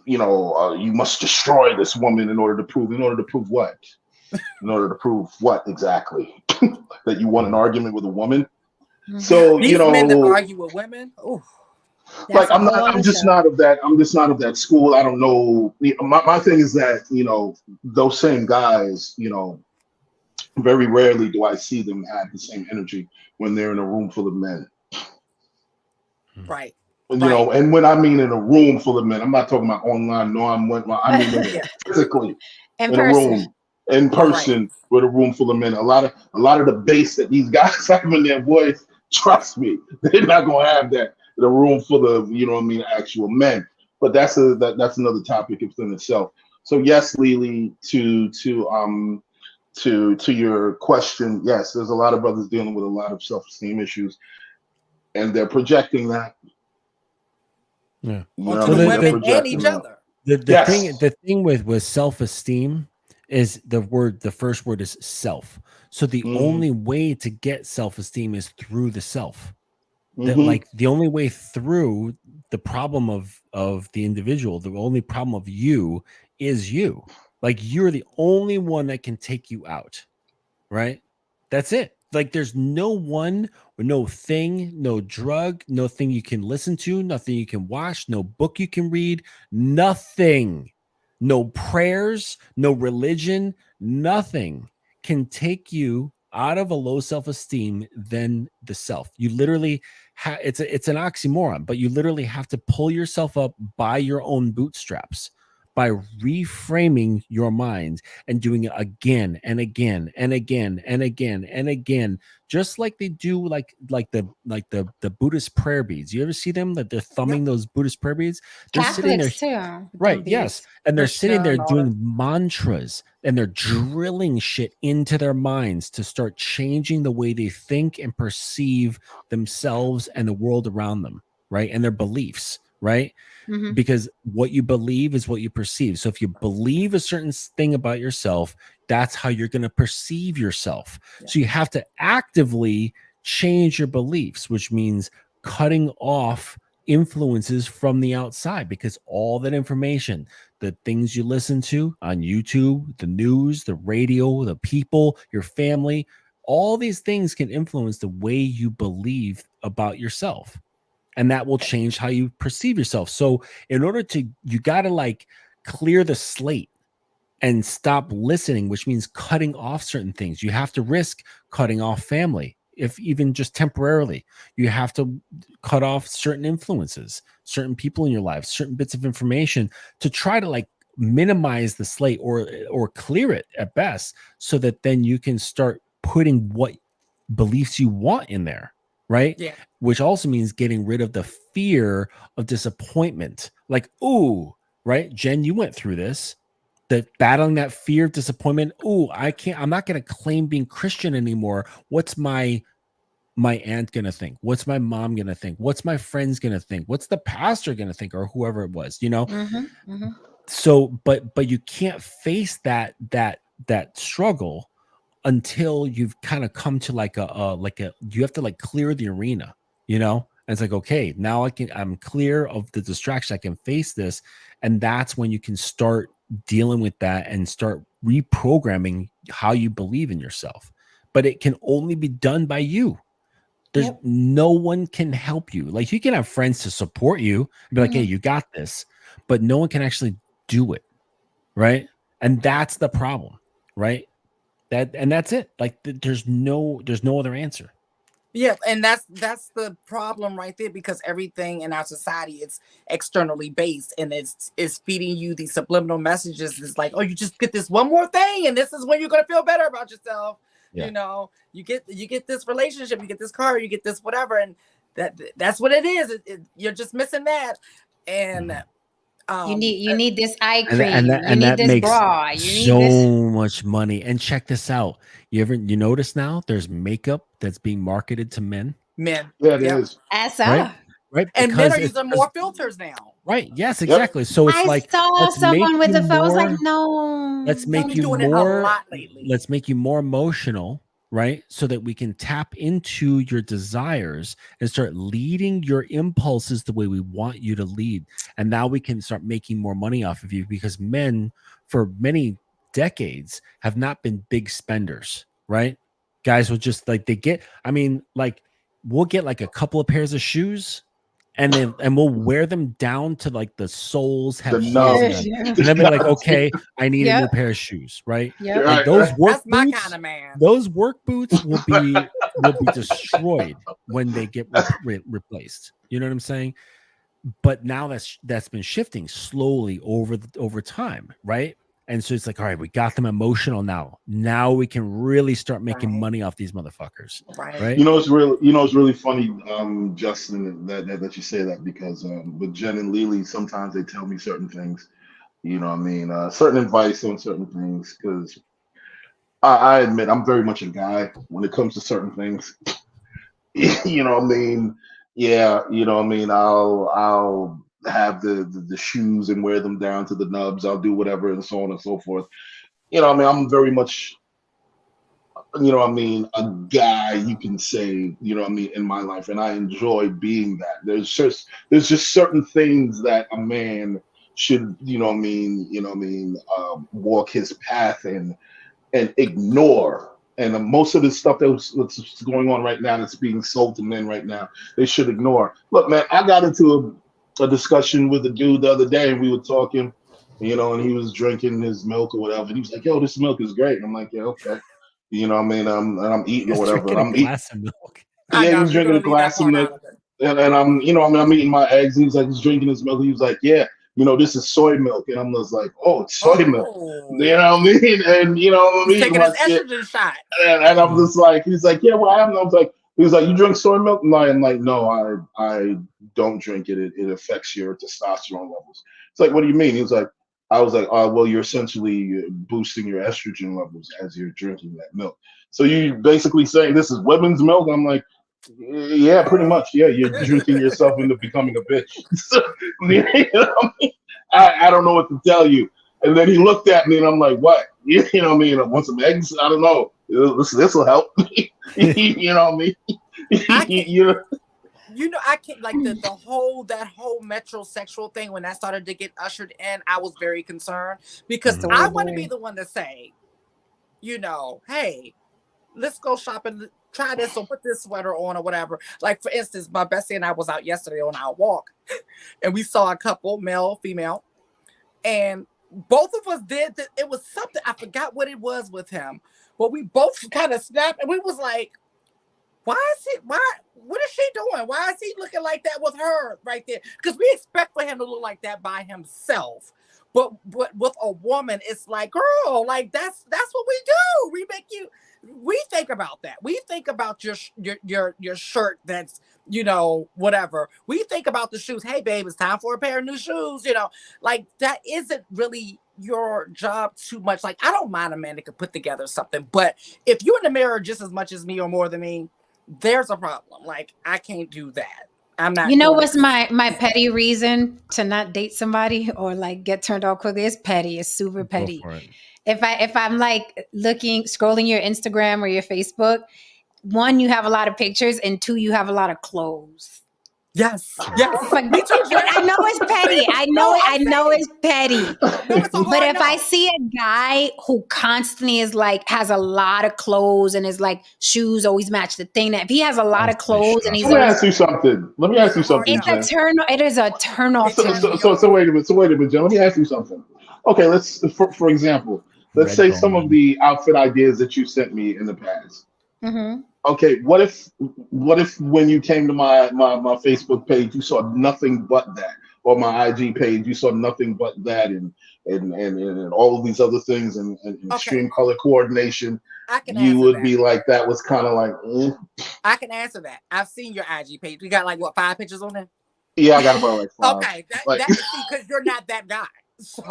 you must destroy this woman in order to prove what? In order to prove what exactly? That you want an argument with a woman? Mhm. So These men that argue with women, oh, like That's a whole I'm other just show. not of that. I'm just not of that school. I don't know. My thing is that, those same guys, very rarely do I see them have the same energy when they're in a room full of men. right, And, right. and when I mean in a room full of men, I'm not talking about online. No, I mean when they're Yeah, physically In in a person. room, in right. person, with a room full of men. A lot of the bass that these guys have in their voice, trust me, they're not gonna have that in a room full of, actual men. But that's another topic within itself. So yes, Lily, to your question, yes, there's a lot of brothers dealing with a lot of self-esteem issues, and they're projecting that. Yeah. Onto the women and each other. The thing with self-esteem is the first word is self. So the only way to get self-esteem is through the self. That like the only way through the problem of the individual, the only problem of you is you. Like you're the only one that can take you out, right? That's it. Like there's no one, no thing, no drug, no thing you can listen to, nothing you can watch, no book you can read, nothing, no prayers, no religion, nothing can take you out of a low self-esteem than the self. You literally it's an oxymoron, but you literally have to pull yourself up by your own bootstraps by reframing your mind and doing it again and again and again and again and again, just like they do like the Buddhist prayer beads. You ever see them that they're thumbing those Buddhist prayer beads? They're sitting there, Catholics too. right? Yes, and they're sitting there and all doing mantras and they're drilling shit into their minds to start changing the way they think and perceive themselves and the world around them, right? And their beliefs, right? Mhm. Because what you believe is what you perceive. So if you believe a certain thing about yourself, that's how you're going to perceive yourself. Yeah. So you have to actively change your beliefs, which means cutting off influences from the outside, because all that information, the things you listen to on YouTube, the news, the radio, the people, your family, all these things can influence the way you believe about yourself. And that will change how you perceive yourself. So in order to, you got to like clear the slate and stop listening, which means cutting off certain things. You have to risk cutting off family, if even just temporarily. You have to cut off certain influences, certain people in your life, certain bits of information to try to like minimize the slate or clear it at best, so that then you can start putting what beliefs you want in there. Right. Yeah. Which also means getting rid of the fear of disappointment. Like, ooh, right. Jen, you went through this, that battling that fear of disappointment. Ooh, I'm not going to claim being Christian anymore. What's my aunt going to think? What's my mom going to think? What's my friends going to think? What's the pastor going to think? Or whoever it was, So, but you can't face that struggle until you've kind of come to like you have to like clear the arena, and it's like, okay, now I'm clear of the distraction. I can face this. And that's when you can start dealing with that and start reprogramming how you believe in yourself. But it can only be done by you. There's no one can help you. Like you can have friends to support you and be like, hey, you got this, but no one can actually do it. Right. And that's the problem. Right. That's it. Like there's no other answer. Yeah, and that's the problem right there, because everything in our society is externally based, and it's feeding you these subliminal messages. It's like, oh, you just get this one more thing, and this is when you're gonna feel better about yourself. Yeah. You get this relationship, you get this car, you get this whatever, and that's what it is. You're just missing that, and you need this eye cream. And that this makes bra. You need so this much money. And check this out. You notice now there's makeup that's being marketed to men. Men. Yeah, it is. Right. And men are using more filters now. Right. Yes, exactly. Yep. So it's I saw someone with a phone. I was like, no. Let's make you more. Let's make you more emotional. Right. So that we can tap into your desires and start leading your impulses the way we want you to lead. And now we can start making more money off of you, because men, for many decades have not been big spenders, right? Guys will just like we'll get like a couple of pairs of shoes and we'll wear them down to like the soles have The holes in nubs. them. And then be like, okay, I need a new pair of shoes, right? Yep. Like those work That's my boots, kind of man. those work boots will be destroyed when they get replaced. You know what I'm saying? But now that's been shifting slowly over time, right? And so it's like, all right, we got them emotional now. Now we can really start making money off these motherfuckers, right? It's really funny, Justin, that you say that, because with Jen and Lily, sometimes they tell me certain things. You know what I mean? Certain advice on certain things, because I admit I'm very much a guy when it comes to certain things. You know what I mean? Yeah, you know what I mean? I'll have the shoes and wear them down to the nubs. I'll do whatever and so on and so forth. You know what I mean? I'm very much, you know what I mean, a guy, you can say, you know what I mean, in my life, and I enjoy being that. There's just certain things that a man should, you know what I mean, walk his path and ignore. And most of the stuff that's going on right now, that's being sold to men right now, they should ignore. Look, man, I got into a discussion with a dude the other day, and we were talking, you know, and he was drinking his milk or whatever, and he was like, "Yo, this milk is great." And I'm like, "Yeah, okay." You know what I mean? I'm eating or whatever. And I'm eating. Glass of milk. Yeah, he was drinking a glass of milk. And I'm, you know, I mean, I'm eating my eggs. He was like, he's drinking his milk. He was like, "Yeah, you know, this is soy milk." And I'm just like, "Oh, it's soy milk." You know what I mean? And you know what I mean? He's taking his estrogen shot. And I'm just like, he's like, "Yeah, well, I have no." I was like, he was like, "You drink soy milk?" And I'm like, "No, I don't drink it. It affects your testosterone levels." It's like, "What do you mean?" He was like, I was like, well, you're essentially boosting your estrogen levels as you're drinking that milk. So you basically saying this is women's milk? I'm like, yeah, pretty much. Yeah, you're drinking yourself into becoming a bitch. So, you know what I mean? I don't know what to tell you. And then he looked at me and I'm like, what? You know what I mean? I want some eggs? I don't know. This will help. You know what I mean? You know, I can't, like, that whole metrosexual thing, when that started to get ushered in, I was very concerned, because I want to be the one to say, you know, hey, let's go shopping, try this or put this sweater on or whatever. Like, for instance, my bestie and I was out yesterday on our walk, and we saw a couple, male, female, and both of us did that. It was something, I forgot what it was with him, but we both kind of snapped, and we was like, what is she doing? Why is he looking like that with her right there? Because we expect for him to look like that by himself. But with a woman, it's like, girl, like that's what we do. We think about that. We think about your shirt that's, you know, whatever. We think about the shoes. Hey, babe, it's time for a pair of new shoes. You know, like, that isn't really your job too much. Like, I don't mind a man that could put together something, but if you're in the mirror just as much as me or more than me, there's a problem. Like, I can't do that. I'm not. You know what's my petty reason to not date somebody or like get turned off quickly? It's petty. It's super petty. If I'm like scrolling your Instagram or your Facebook, one, you have a lot of pictures, and two, you have a lot of clothes. Yes. Like, I know it's petty. I know it's petty. But if I see a guy who constantly is like, has a lot of clothes and is like, shoes always match the thing, that if he has a lot of clothes and he's Let me ask you something. It is a turn off. So wait a minute, Jen. Let me ask you something. Okay, let's for example, let's say some of the outfit ideas that you sent me in the past. Mm-hmm. Okay, what if when you came to my Facebook page, you saw nothing but that, or my IG page, you saw nothing but that, and all of these other things, and extreme color coordination, you would be like, that was kind of like, I can answer that. I've seen your IG page. We got like, what, 5 pictures on there? Yeah, I got about like 5. Okay, that's because you're not that guy. So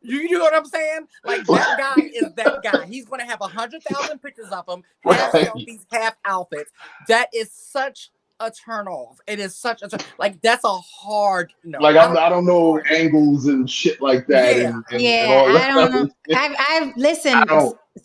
you know what I'm saying? Like, that guy is that guy. He's going to have 100,000 pictures of him, half selfies, half outfits. That is such a turn off. It is such a like, that's a hard no. Like, I don't know angles and shit like that. Yeah, I don't know. I've listened.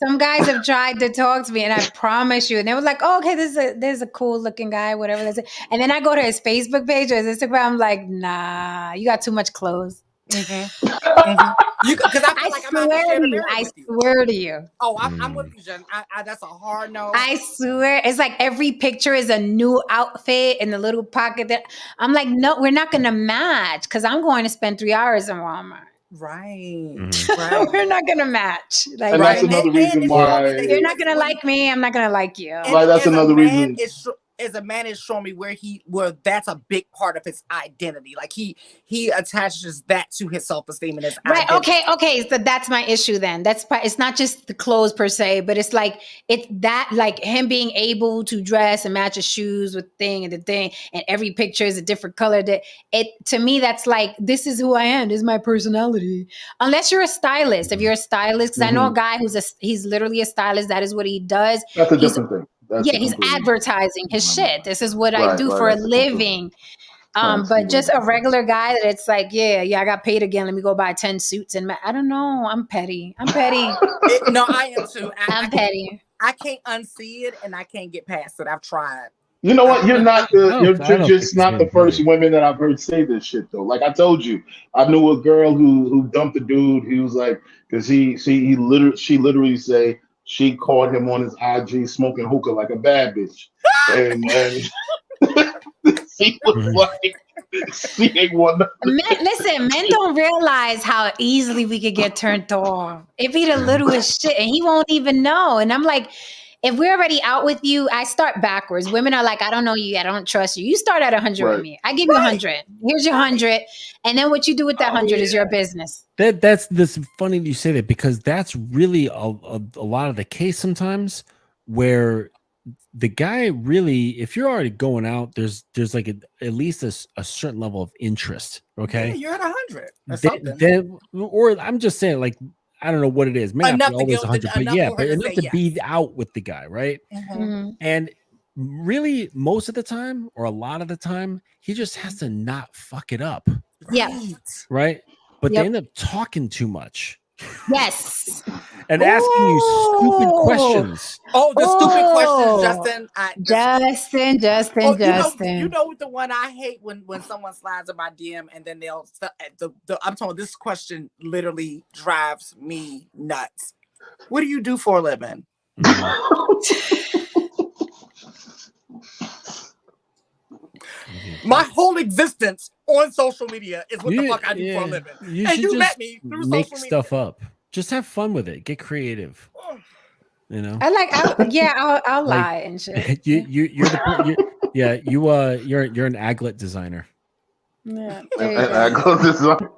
Some guys have tried to talk to me, and I promise you, and they were like, "Oh, okay, there's a cool looking guy, whatever." And then I go to his Facebook page or his Instagram. I'm like, nah, you got too much clothes. Mm-hmm. Mm-hmm. Because I feel like I'm out here to marry I with you. swear to you. Oh, I'm with you, Jen. That's a hard no. I swear. It's like every picture is a new outfit in the little pocket that I'm like, no, we're not gonna match because I'm going to spend 3 hours in Walmart. Right. Right. We're not gonna match. Like, and that's another reason why you're not gonna like me. I'm not gonna like you. Like that's another reason. As a man is showing me where that's a big part of his identity. Like he attaches that to his self-esteem and his identity. Okay. So that's my issue then. It's not just the clothes per se, but it's like like him being able to dress and match his shoes with the thing, and every picture is a different color. To me, that's like, this is who I am. This is my personality. Unless you're a stylist. If you're a stylist, because I know a guy he's literally a stylist. That is what he does. That's a different thing. He's advertising his shit. This is what I do for a living. But just a regular guy that it's like, yeah, I got paid again. Let me go buy 10 suits. And I don't know. I'm petty. No, I am too. I'm petty. I can't unsee it and I can't get past it. I've tried. You know what? You're just not the first women that I've heard say this shit though. Like I told you, I knew a girl who dumped a dude. He was like, because she literally say she caught him on his IG smoking hookah like a bad bitch, and she was like, she ain't one. Listen, men don't realize how easily we could get turned off. It be the littlest shit, and he won't even know. And I'm like, if we're already out with you, I start backwards. Women are like, I don't know you. I don't trust you. You start at 100 with me. I give you 100. Here's your 100. And then what you do with that 100 is your business. That's funny you say that, because that's really a lot of the case sometimes, where the guy really, if you're already going out, there's like at least a certain level of interest. Okay. Yeah, you're at 100 or something. Or I'm just saying, like, I don't know what it is. May not be always 100, but enough to be out with the guy, right? Mm-hmm. And really, most of the time, or a lot of the time, he just has to not fuck it up. Yeah. Right? But they end up talking too much. Yes. And asking you stupid questions. Oh, the stupid questions, Justin. Justin. You know the one I hate when someone slides in my DM and then they'll I'm talking, this question literally drives me nuts. What do you do for a living? My whole existence on social media is what the fuck I do for a living. You met me through social media. Make stuff up. Just have fun with it. Get creative. You know. I'll lie and shit. You're an aglet designer. Yeah. Aglet designer.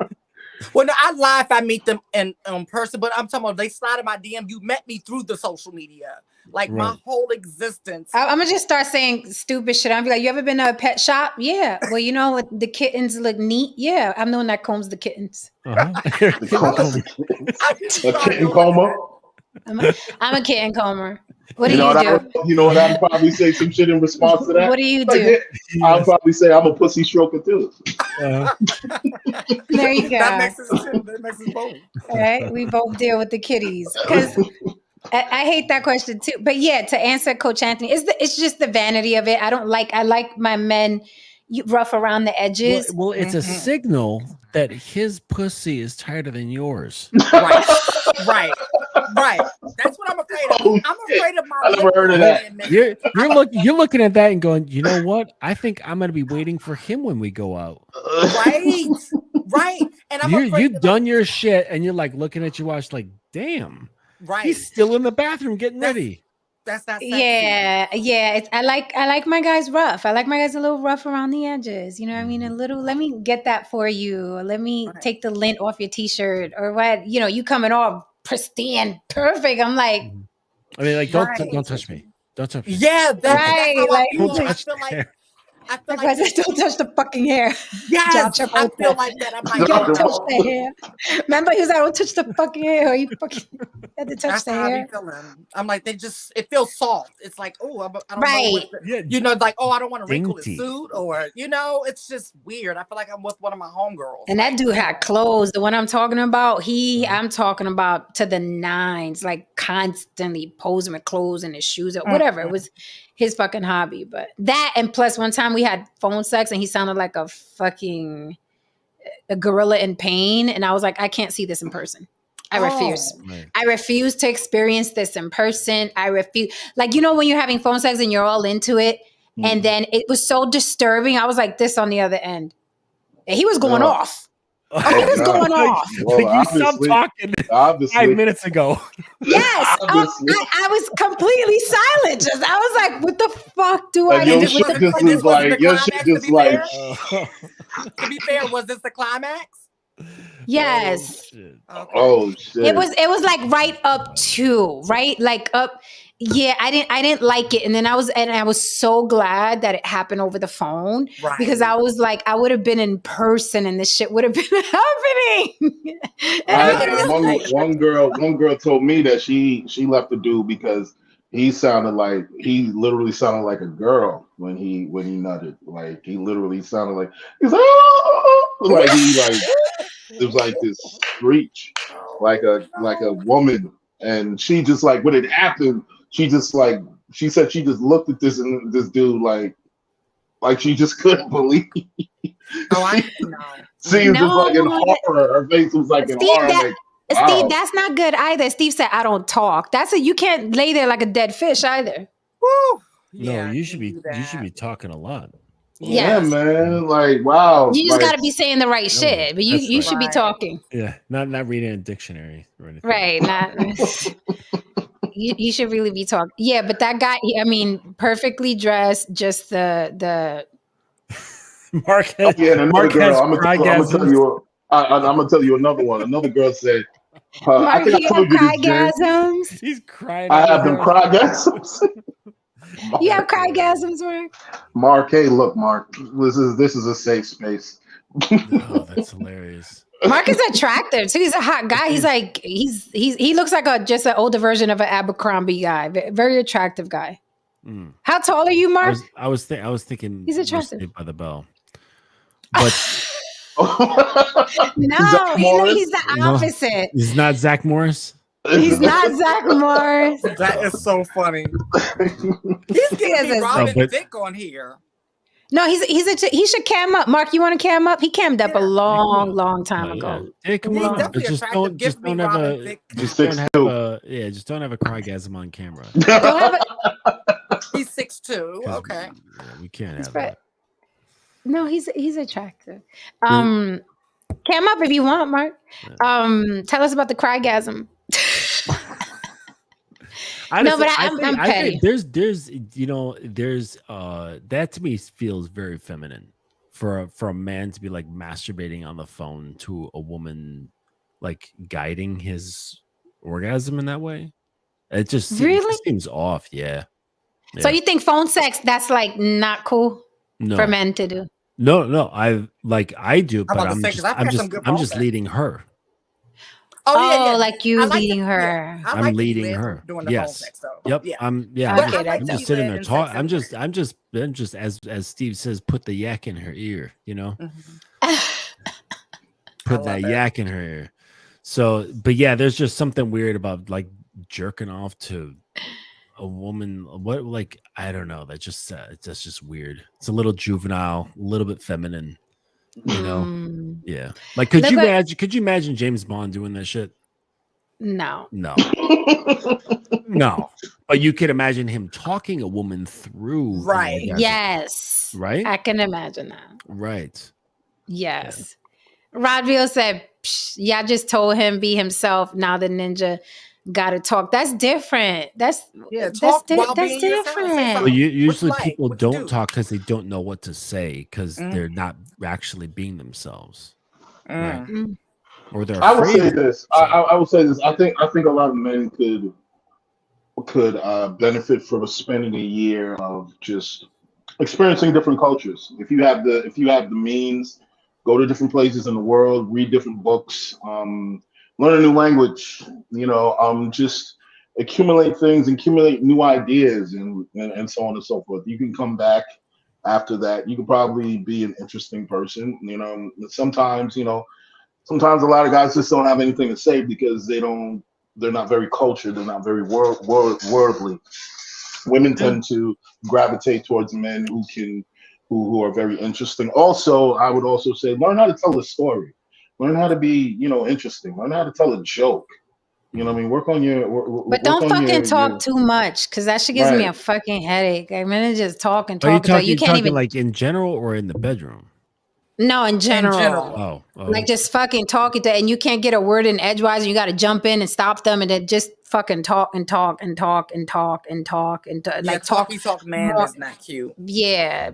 Well, no, I lie if I meet them in person, but I'm talking about they slide in my DM. You met me through the social media. Like my whole existence. I'm gonna just start saying stupid shit. I'm be like, you ever been to a pet shop? Yeah. Well, you know what? The kittens look neat. Yeah. I'm the one that combs the kittens. A kitten comber. I'm a kitten comber. What do you do? You know what? I'd probably say some shit in response to that. What do you do? I'll probably say I'm a pussy stroker too. There you go. That makes us both. All right. We both deal with the kitties. Because I hate that question too. But yeah, to answer Coach Anthony, it's just the vanity of it. I like my men rough around the edges. Well, it's a signal that his pussy is tighter than yours. Right. That's what I'm afraid of. I'm afraid of my. I never heard of that. You're looking at that and going, you know what? I think I'm gonna be waiting for him when we go out. Right. And you've done your shit, and you're like looking at your watch, like, damn. Right. He's still in the bathroom getting ready. That's not sexy. Yeah. I like my guys rough. I like my guys a little rough around the edges. You know what I mean? A little, let me get that for you. Let me take the lint off your t-shirt or what, you coming off pristine, perfect. I'm like, I mean, like, don't touch me. Don't touch me. Yeah, that's right. Like, I feel like don't touch the fucking hair. Yes, I feel like that. I'm like, don't touch the hair. Remember, he was like, don't touch the fucking hair. You fucking had to touch the hair. I'm like, it feels soft. It's like, oh, I don't know. Like, oh, I don't want to wrinkle his suit, or it's just weird. I feel like I'm with one of my homegirls. And that dude had clothes. The one I'm talking about, I'm talking about to the nines, like constantly posing with clothes and his shoes or whatever. It was his fucking hobby. But that, and plus one time we had phone sex and he sounded like a fucking a gorilla in pain, and I was like, I can't see this in person. I refuse. Right. I refuse to experience this in person. I refuse. Like, you know, when you're having phone sex and you're all into it, and then it was so disturbing. I was like this on the other end. And he was going off. He was going off. Well, you stopped talking 5 minutes ago. Yes. I was completely silent. Just I was like, what the fuck do I Your do? shit just like, To be fair, was this the climax? Yes. Oh shit. It was like right up to, right? Like up. Yeah, I didn't like it. And then I was so glad that it happened over the phone, because I was like, I would have been in person and this shit would have been happening. One girl told me that she left the dude because he literally sounded like a girl when he nutted. Like he literally sounded like he's like it was like this screech, like a woman. And she just like when it happened, she said she just looked at this dude like she just couldn't believe. Oh, I know. She was just like in horror. Her face was like in horror. Wow. Steve, that's not good either. Steve said, I don't talk. You can't lay there like a dead fish either. Woo. No, you should be talking a lot. Yeah, man. Like, wow. You just got to be saying the right shit, but you should be talking. Yeah, not reading a dictionary or anything. Right. You should really be talking. Yeah, but that guy, I mean, perfectly dressed, just the Mark. Yeah, and another girl. I'm gonna tell you another one. Another girl said, I think I told you this, Jay. He's crying. I have them crygasms. You have crygasms, Mark? Mark, hey, look, Mark. This is a safe space. Oh, that's hilarious. Mark is attractive too. He's a hot guy. He's like he looks like just an older version of an Abercrombie guy. Very attractive guy. Mm. How tall are you, Mark? I was thinking he's attractive. Saved by the Bell, but no, he's the opposite. He's not Zach Morris. He's not Zach Morris. That is so funny. He's getting Robin Thicke on here. No, he should cam up. Mark, you want to cam up? He cammed up a long time ago. Yeah, come He's on. definitely Just attractive. don't Give me have Robin a Thicke. just don't have a crygasm on camera. He's 6'2". Okay. Yeah, we can't have that. No, he's attractive. Cam up if you want, Mark. Tell us about the crygasm. Honestly, I'm petty. There's that to me feels very feminine for a man to be like masturbating on the phone to a woman, like guiding his orgasm in that way. It just seems off. Yeah. So you think phone sex that's like not cool for men to do? No, I do, but I'm just leading her. Oh, yeah. Like you leading her. Yeah, I'm leading her. Doing the phone sex, though. Yep. Yeah. I'm just sitting there talking. I'm just as Steve says, put the yak in her ear, you know? Put that yak in her ear. So, but yeah, there's just something weird about like jerking off to a woman. What, like, I don't know. That's just weird. It's a little juvenile, a little bit feminine. You know, yeah. Like, could you imagine James Bond doing that shit? No. But you could imagine him talking a woman through. Right. Yes. Right. I can imagine that. Right. Yes. Yeah. Rodville said, "Y'all just told him be himself. Now the ninja got to talk." That's different. That's different. Well, usually people don't talk because they don't know what to say because they're not actually being themselves, right? Or they're. I would say this. I would say this. I think a lot of men could benefit from spending a year of just experiencing different cultures. If you have the means, go to different places in the world, read different books. Learn a new language, just accumulate things, accumulate new ideas and so on and so forth. You can come back after that. You could probably be an interesting person. Sometimes a lot of guys just don't have anything to say because they're not very cultured. They're not very worldly. Women tend to gravitate towards men who can who are very interesting. Also, I would also say learn how to tell a story. Learn how to be, interesting. Learn how to tell a joke. You know what I mean? Work on your But don't fucking talk too much, because that shit gives me a fucking headache. I'm gonna just talk and Are you talk. talking, You can't even like in general or in the bedroom? No, in general. Oh. Like just fucking talking to, and you can't get a word in edgewise, and you got to jump in and stop them, and then just fucking talk and talk and talk and talk and talk and like talk man more. is not cute. Yeah,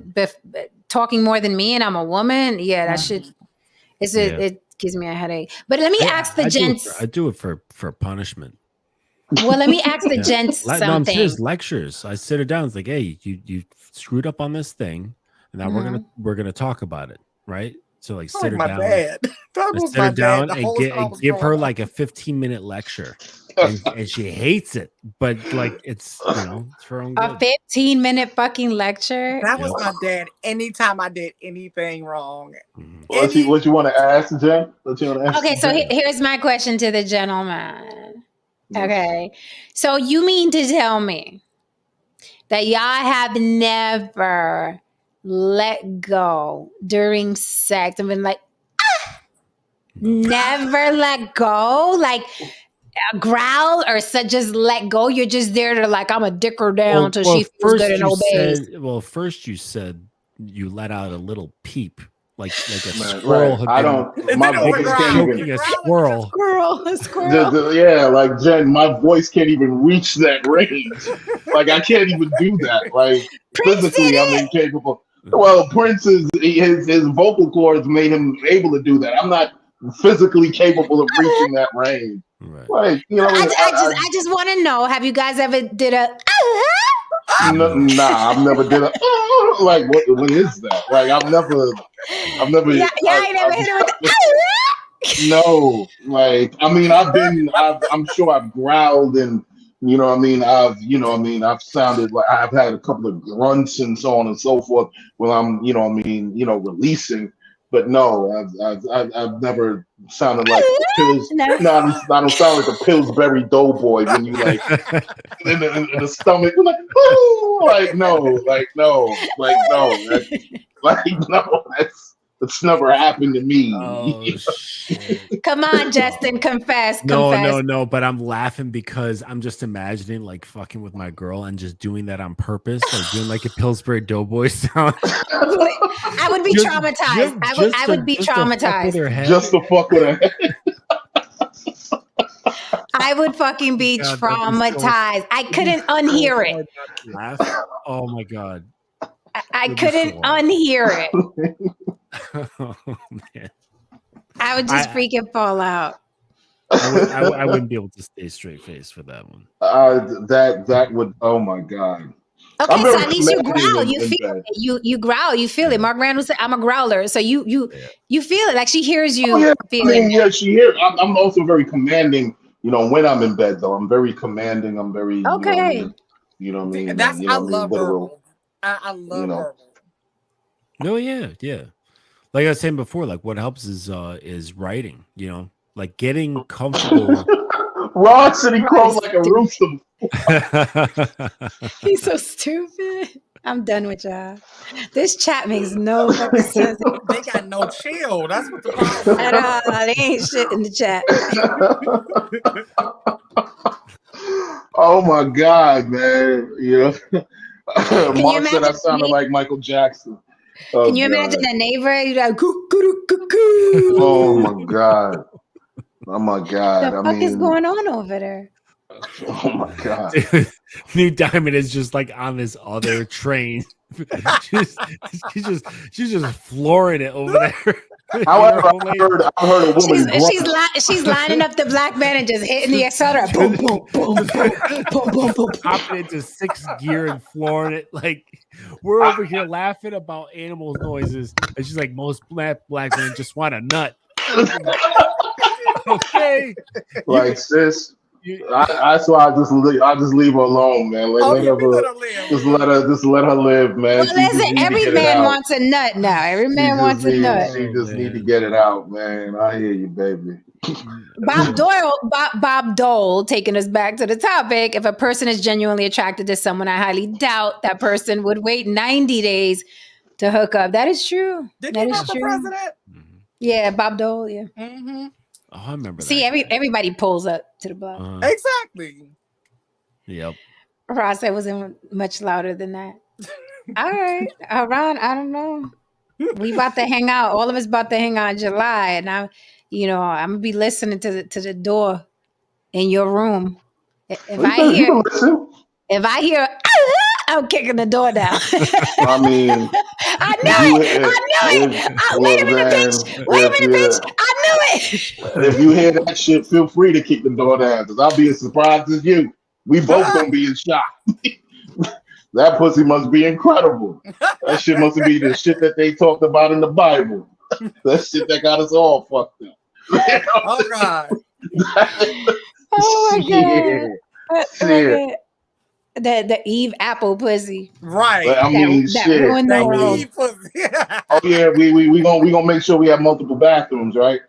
talking more than me, and I'm a woman. Yeah, that shit. It gives me a headache. But let me ask the gents. I do it for punishment. Well, let me ask the gents something. No, I'm serious. Lectures. I sit her down. It's like, hey, you screwed up on this thing, and now we're gonna talk about it, right? So like sit her down. Sit her down and give her like a 15-minute lecture. And she hates it, but like it's it's her own good. A 15-minute fucking lecture. That was my dad. Anytime I did anything wrong. What you want to ask, Jen? Okay, so here's my question to the gentleman. Okay, so you mean to tell me that y'all have never let go during sex? I've been like, never let go, like a growl or just let go. You're just there to like, I'm a dick her down till she feels good and obeys. First you said you let out a little peep, like a squirrel. Right. I don't. My voice can't even. A squirrel. A squirrel. Yeah, like Jen, my voice can't even reach that range. Like I can't even do that. Like physically, I'm incapable. Well, Prince's his vocal cords made him able to do that. I'm not physically capable of reaching that range. Right. Like I just want to know: have you guys ever did a? Nah, I've never did a. Like what is that? Like I've never. Yeah, I ain't never hit it with. No, like I mean, I'm sure I've growled and. I've sounded like I've had a couple of grunts and so on and so forth when I'm, releasing. But no, I've never sounded like Pills. No, I don't sound like a Pillsbury Doughboy when you like in the stomach, like no, that's never happened to me. Oh, shit. Come on, Justin, confess. No. But I'm laughing because I'm just imagining like fucking with my girl and just doing that on purpose, like doing like a Pillsbury Doughboy sound. I would be traumatized. I would be traumatized. Just to fuck with her head. I would fucking be traumatized. I couldn't unhear it. Oh my god. I couldn't unhear it. Oh, man. I would just freaking fall out. I wouldn't be able to stay straight faced for that one. That would. Oh my god. Okay, so at least you growl. You feel it. You growl. You feel it. Mark Randall said, "I'm a growler," so you feel it. Like she hears you. She hears. I'm also very commanding. When I'm in bed, though, I'm very commanding. I'm very okay. You know what I mean? That's I love verbal. I love verbal. No, yeah. Like I was saying before, like what helps is writing, like getting comfortable. Ron said he crows like a rooster. He's so stupid. I'm done with y'all. This chat makes no fucking sense. They got no chill. That's what the problem is. At all. They ain't shit in the chat. Oh my god, man. Mark said I sounded like Michael Jackson. Oh, can you imagine a neighbor? You're like, oh my god. Oh my god. What the fuck is going on over there? Oh my god. Dude, New Diamond is just like on this other train. she's just flooring it over there. However, I heard a woman. She's lining up the black man and just hitting the accelerator. Boom, boom, boom, boom, boom, boom, boom. Popping into 6th gear and flooring it. Like we're over here laughing about animal noises, and she's like, most black men just want a nut. Okay, like sis. That's why I just leave her alone, man. Let her live. Just let her live, man. Well, listen, every man wants a nut now. Every man wants a nut. She just need to get it out, man. I hear you, baby. Bob Dole, taking us back to the topic. If a person is genuinely attracted to someone, I highly doubt that person would wait 90 days to hook up. That is true. Did That he is not the true. president? Yeah, Bob Dole. Yeah. Mm-hmm. Oh, I remember See, that. everybody pulls up to the block. Exactly. Yep. Ross, I wasn't much louder than that. All right, Ron, I don't know. We about to hang out. All of us about to hang out in July, and I'm gonna be listening to the door in your room. If I hear, I'm kicking the door down. I mean, I knew it. Wait a minute, bitch. Wait a minute, bitch. I knew it. If you hear that shit, feel free to kick the door down, because I'll be as surprised as you. We both gonna be in shock. That pussy must be incredible. That shit must be the shit that they talked about in the Bible. That shit that got us all fucked up. Oh God. Oh my Shit. God. Shit. The Eve Apple pussy. Right. But, I mean, that shit. ruined the I world. mean, oh yeah, we gonna make sure we have multiple bathrooms, right?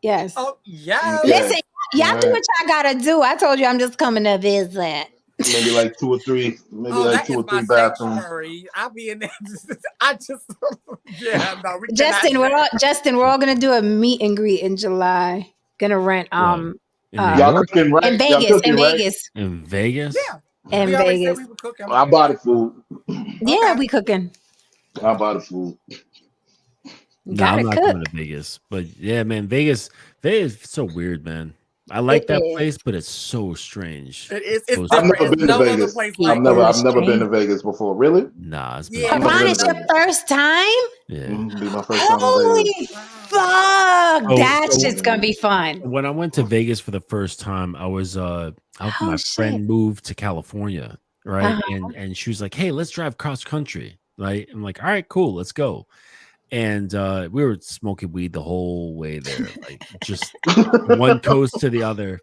Yes. Oh yeah. Okay. Listen, y'all do Right. what y'all gotta do. I told you I'm just coming to visit. Maybe like two or three That is my bathrooms. sanctuary. I'll be in there. I just yeah. No, we Justin, we're all gonna do a meet and greet in July. Gonna rent In y'all cooking, right? in Y'all Vegas. cooking, In right? Vegas. In Vegas? Yeah. In We always said Vegas. we were cooking. I buy the food. Yeah, we cooking. I buy the food. No, Gotta I'm not cook. coming to Vegas. But yeah, man, Vegas is so weird, man. I like It that is. place, but it's so strange. It's So I've different. never It's been to no other Vegas. place I've like never- that. I've never been to Vegas before. Really? Nah, it's been Yeah. I've never Ron, been it's to your Vegas. first time? yeah. Be my first time in Holy Vegas. fuck! Oh, That so- shit's gonna be fun. When I went to Vegas for the first time, I was helping Oh, my shit. friend move to California, right? Uh-huh. And she was like, "Hey, let's drive cross country." Right? I'm like, "All right, cool, let's go." And we were smoking weed the whole way there, like just one coast to the other.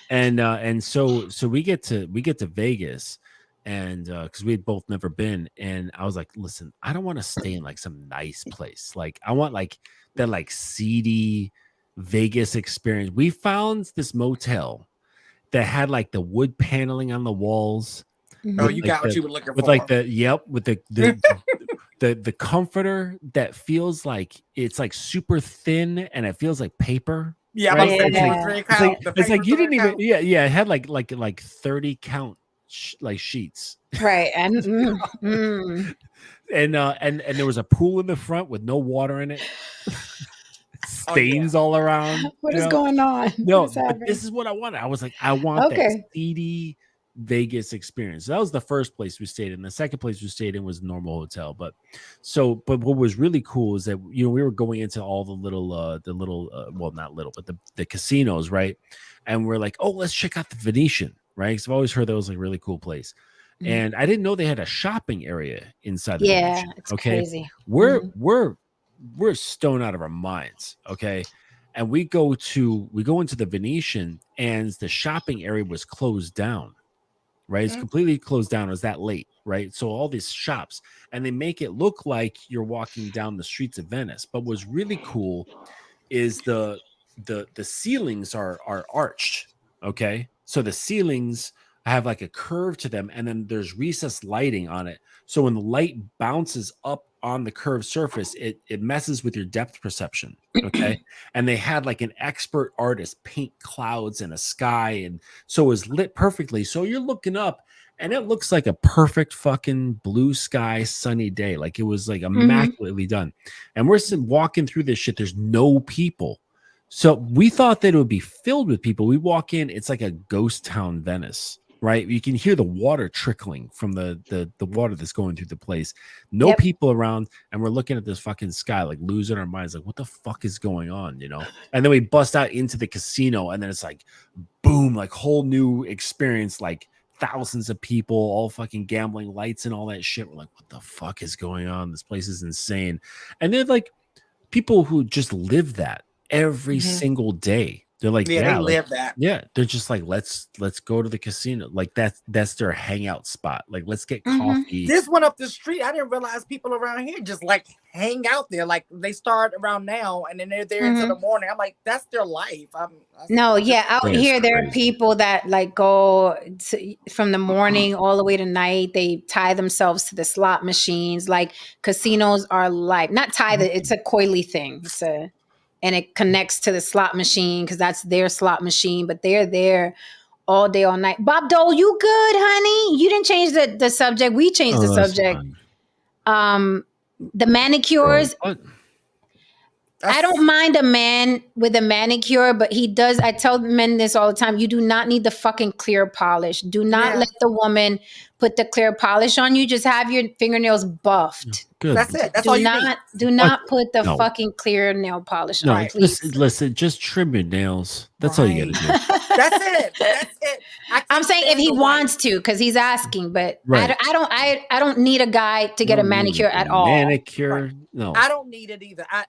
And so we get to Vegas, and because we had both never been, and I was like, listen, I don't want to stay in like some nice place. Like I want like that like seedy Vegas experience. We found this motel that had like the wood paneling on the walls. Oh, with, you like, got what the- you were looking with for. like with the comforter that feels like it's like super thin and it feels like paper. Yeah, I'm right? about to say Yeah. paper three It's count. like, The it's like paper you three didn't even count. yeah it had like 30 count like sheets Right. And and there was a pool in the front with no water in it. Stains all around. what you is know? going on? No, What's but happening? this is what I wanted. I was like, I want that Okay. seedy Vegas experience. That was the first place we stayed in. The second place we stayed in was a normal hotel. But what was really cool is that we were going into all the little well, not little, but the casinos, right? And we're like, oh, let's check out the Venetian, right? Because I've always heard that was like a really cool place. Mhm. And I didn't know they had a shopping area inside the Yeah, Venetian. it's Okay. crazy. We're stoned out of our minds, okay? And we go into the Venetian, and the shopping area was closed down, right? It's completely closed down. It was that late, right? So all these shops, and they make it look like you're walking down the streets of Venice. But what's really cool is the ceilings are arched, okay? So the ceilings have like a curve to them, and then there's recessed lighting on it. So when the light bounces up on the curved surface, it messes with your depth perception. Okay. And they had like an expert artist paint clouds in a sky, and so it was lit perfectly. So you're looking up and it looks like a perfect fucking blue sky sunny day. Like it was like immaculately done. And we're walking through this shit, there's no people. So we thought that it would be filled with people. We walk in, it's like a ghost town Venice, right? You can hear the water trickling from the water that's going through the place. No Yep. people around, and we're looking at this fucking sky, like losing our minds, like what the fuck is going on, you know? And then we bust out into the casino, and then it's like boom, like whole new experience, like thousands of people, all fucking gambling, lights and all that shit. We're like, what the fuck is going on? This place is insane. And they're like people who just live that every single day. They're like, Yeah, yeah, they like, live that. yeah. They're just like, let's go to the casino. Like that's their hangout spot. Like, let's get Mhm. coffee. This one up the street, I didn't realize people around here just like hang out there. Like they start around now and then they're there until the morning. I'm like, that's their life. No, yeah, out That is here there are crazy. people that like go from the morning all the way to night. They tie themselves to the slot machines. Like casinos are like not tie the. It's a coily thing. And it connects to the slot machine because that's their slot machine. But they're there all day, all night. Bob Dole, you good, honey? You didn't change the subject. We changed the that's subject. fine. The manicures. What? I don't mind a man with a manicure, but he does. I tell men this all the time. You do not need the fucking clear polish. Do not let the woman put the clear polish on you. Just have your fingernails buffed. Good. That's it. That's all you need. Do not put the No. fucking clear nail polish No, on, please. listen, just trim your nails. That's all you gotta do. That's it. That's it. I'm saying if he wants to, because he's asking, but Right. I don't need a guy to get a manicure at all. Manicure, no, I don't need it either. At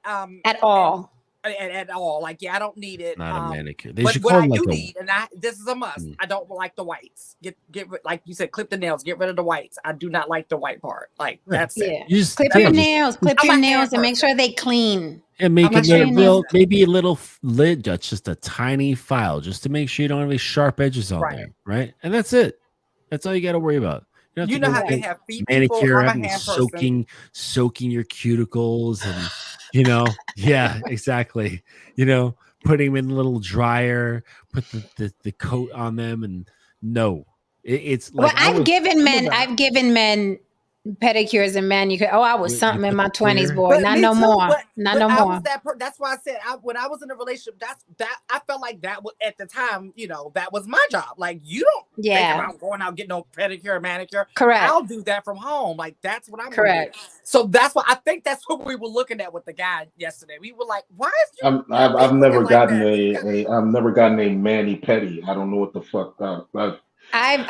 all. At all. Like, yeah, I don't need it. not a manicure. They But should what call I them do like need, and this is a must. I don't like the whites. Get rid, like you said, clip the nails. Get rid of the whites. I do not like the white part. Like that's it. Yeah. You just Clip yeah, your just- nails. Clip I'm your a nails and hair make sure they clean. and make I'm not it sure a you little, need that. maybe a little lid, just a tiny file, just to make sure you don't have any sharp edges on Right. there, right? And that's it. That's all you got to worry about. You don't You have know to how go they get have feet people. manicure, I'm a having hand person. soaking your cuticles, and yeah, exactly. Putting them in a little dryer, put the coat on them, and no, it's like I've given men pedicures and manicures. Oh, I was You something in put my the 20s, clear- boy. But Not me no too, more. but Not no I more. was that's why I said when I was in a relationship, that I felt like that was at the time, that was my job. Like you don't think about going out getting no pedicure or manicure. Correct. I'll do that from home. Like that's what I'm Correct. doing. So that's what I think that's what we were looking at with the guy yesterday. We were like, why is you I've never like gotten that? I've never gotten a mani pedi. I don't know what the fuck I've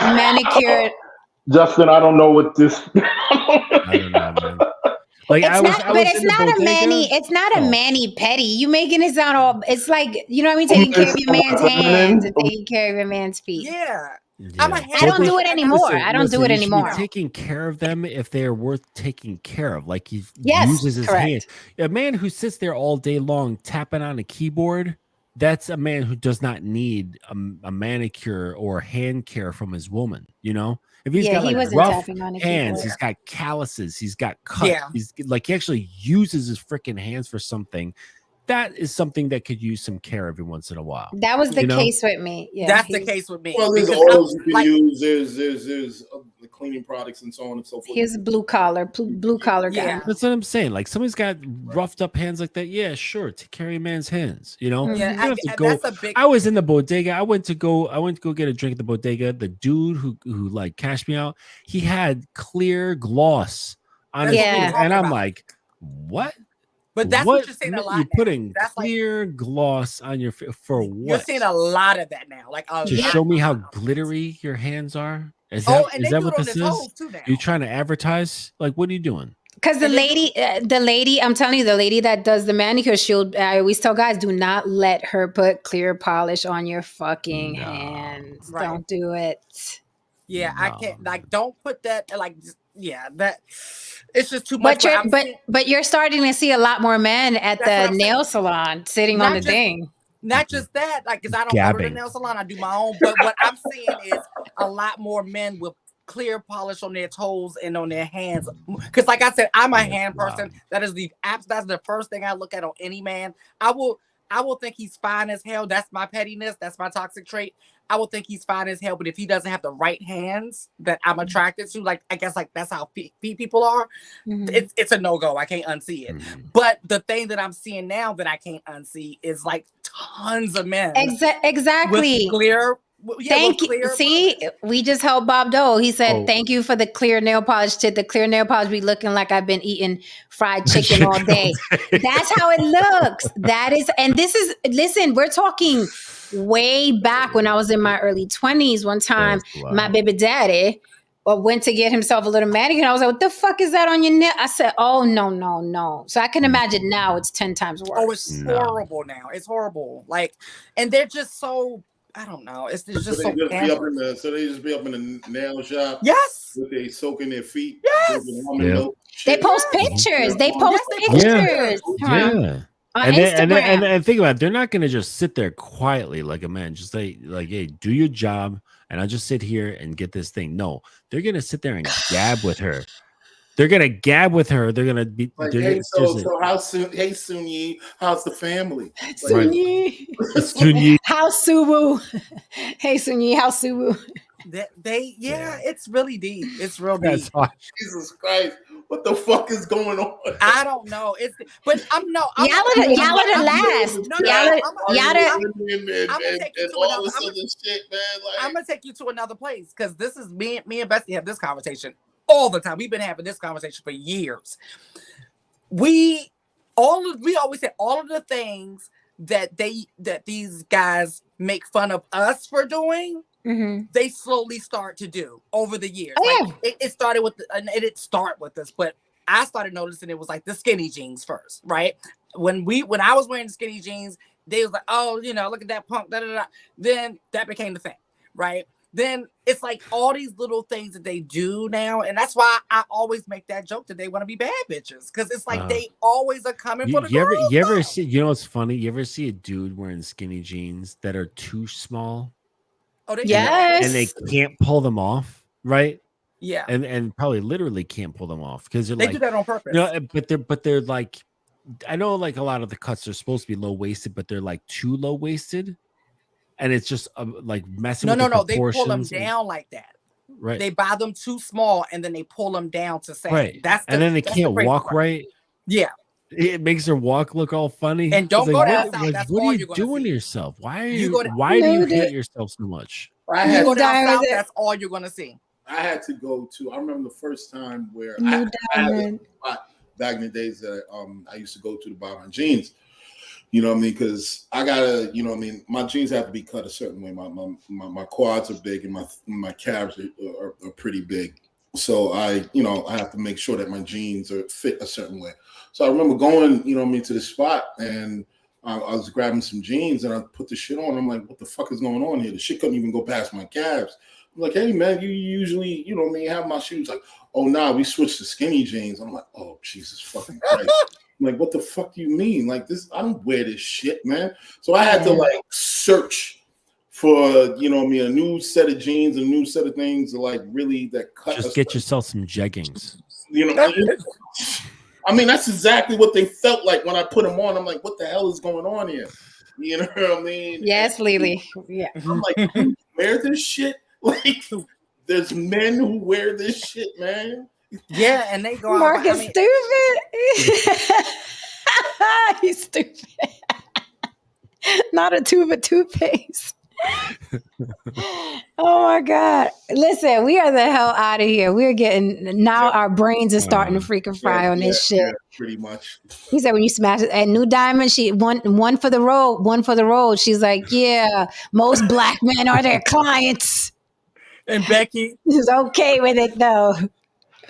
manicured. Justin, I don't know what this. I don't know, man. Like It's not, but it's not a mani. bodega. It's not a mani pedi. You making it sound all. It's like you know what I mean. Taking care of your man's hands and taking care of your man's feet. Yeah. Yeah. I don't do it anymore. I don't do it you should be anymore. taking care of them if they're worth taking care of. Like he Yes, uses his correct. hands. A man who sits there all day long tapping on a keyboard, that's a man who does not need a manicure or hand care from his woman. If he's got he like wasn't rough tapping on a hands, keyboard. he's got calluses, he's got cuts. Yeah. He's like he actually uses his freaking hands for something. That is something that could use some care every once in a while. That was the case with me. Yeah, That's the case with me. Well, there's Because oils you can like, use. There's the cleaning products and so on and so forth. He was a blue collar guy. Yeah. That's what I'm saying. Like somebody's got roughed up hands like that. Yeah, sure. Take care of your man's hands. You don't have to go. that's a big. I was in the bodega. I went to go get a drink at the bodega. The dude who like cashed me out, he had clear gloss on his Yeah. face, and I'm like, what? But that's what you're seeing a lot. You're now. putting That's like clear gloss on your face for what? you're seeing a lot of that now. Like to show me how glittery your hands are. Is and that they do what it on this their is? toes too now. You trying to advertise? Like, what are you doing? Because the lady, I'm telling you, the lady that does the manicure, I always tell guys, do not let her put clear polish on your fucking hands. Right. Don't do it. Yeah, I can't. Like, don't put that. Like, that. It's just too much. But you're starting to see a lot more men at That's what the I'm nail salon sitting Not on the just- thing. Not just that, like, because I don't go to the Gabbing. nail salon. I do my own. But what I'm seeing is a lot more men with clear polish on their toes and on their hands. Because, like I said, I'm a hand person. That is that's the first thing I look at on any man. I will think he's fine as hell. That's my pettiness. That's my toxic trait. I will think he's fine as hell, but if he doesn't have the right hands that I'm attracted to, like I guess like that's how feet people are. It's a no-go. I can't unsee it. But the thing that I'm seeing now that I can't unsee is like tons of men. Exactly. With clear. Thank you. See, we just helped Bob Dole. He said, "Thank you for the clear nail polish tip. The clear nail polish be looking like I've been eating fried chicken all day." That's how it looks. That is, and this is. Listen, we're talking way back when I was in my early 20s. One time, my baby daddy went to get himself a little manicure. And I was like, what the fuck is that on your nail? I said, oh, no. So I can imagine now it's 10 times worse. Oh, it's horrible now. It's horrible. Like, and they're just so, I don't know. It's just so they just be up in the, so they just be up in the nail shop. Yes. With they soaking their feet. Yes. They post pictures. They post pictures. Yeah. On and Instagram. think about it, they're not going to just sit there quietly like a man, just like, hey, do your job, and I'll just sit here and get this thing. No, they're going to sit there and gab with her. They're going to gab with her. They're going to be like, hey, so how's Sunyi? How's the family? Sunyi. Sunyi. How's Subu? Hey, Sunyi, how's Subu? It's really deep. It's real deep. Jesus Christ. What the fuck is going on? I don't know. Y'all are the last. I'm gonna take you to another place because this is me and Bessie have this conversation all the time. We've been having this conversation for years. We always say all of the things that these guys make fun of us for doing. Mm-hmm. They slowly start to do over the years. It started with, and it didn't start with this, but I started noticing it was like the skinny jeans first, right? When I was wearing the skinny jeans, they was like, oh, look at that punk, da da da. Then that became the thing, right? Then it's like all these little things that they do now, and that's why I always make that joke that they want to be bad bitches because it's like they always are coming for the girls. You ever see? What's funny? You ever see a dude wearing skinny jeans that are too small? Oh, yes. And they can't pull them off, right? Yeah. And probably literally can't pull them off because they do that on purpose. But they're like, I know like a lot of the cuts are supposed to be low waisted, but they're like too low waisted, and it's just like messing. No. They pull them down like that. Right. They buy them too small and then they pull them down to say right. And then they can't walk right. Yeah. It makes her walk look all funny. And don't go down south. That's what all are you're you doing to yourself? Why do you hate yourself so much? You go down south, that's all you're gonna see. I had to go to. I remember the first time where I had a spot back in the days that I used to go to buy my jeans. You know what I mean? Because I gotta, my jeans have to be cut a certain way. My quads are big and my calves are pretty big. So I have to make sure that my jeans are fit a certain way. So I remember going, to the spot and I was grabbing some jeans and I put the shit on. I'm like, what the fuck is going on here? The shit couldn't even go past my calves. I'm like, hey man, you usually, have my shoes. Like, oh nah, we switched to skinny jeans. I'm like, oh Jesus fucking Christ. I'm like, what the fuck do you mean? Like this, I don't wear this shit, man. So I had to like search for, a new set of jeans, a new set of things to like really that cut. Just get yourself some jeggings. I mean, that's exactly what they felt like when I put them on. I'm like, what the hell is going on here? You know what I mean? Yes, Lily. Yeah. I'm like, you wear this shit? Like, there's men who wear this shit, man. Yeah, and they go Mark is stupid. He's stupid. Not a tube of toothpaste. Oh my God. Listen, we are the hell out of here. We're getting now our brains are starting to freaking fry on this shit. Yeah, pretty much. He said when you smash it at New Diamond, she one for the road. She's like, yeah, most black men are their clients. And Becky is okay with it though.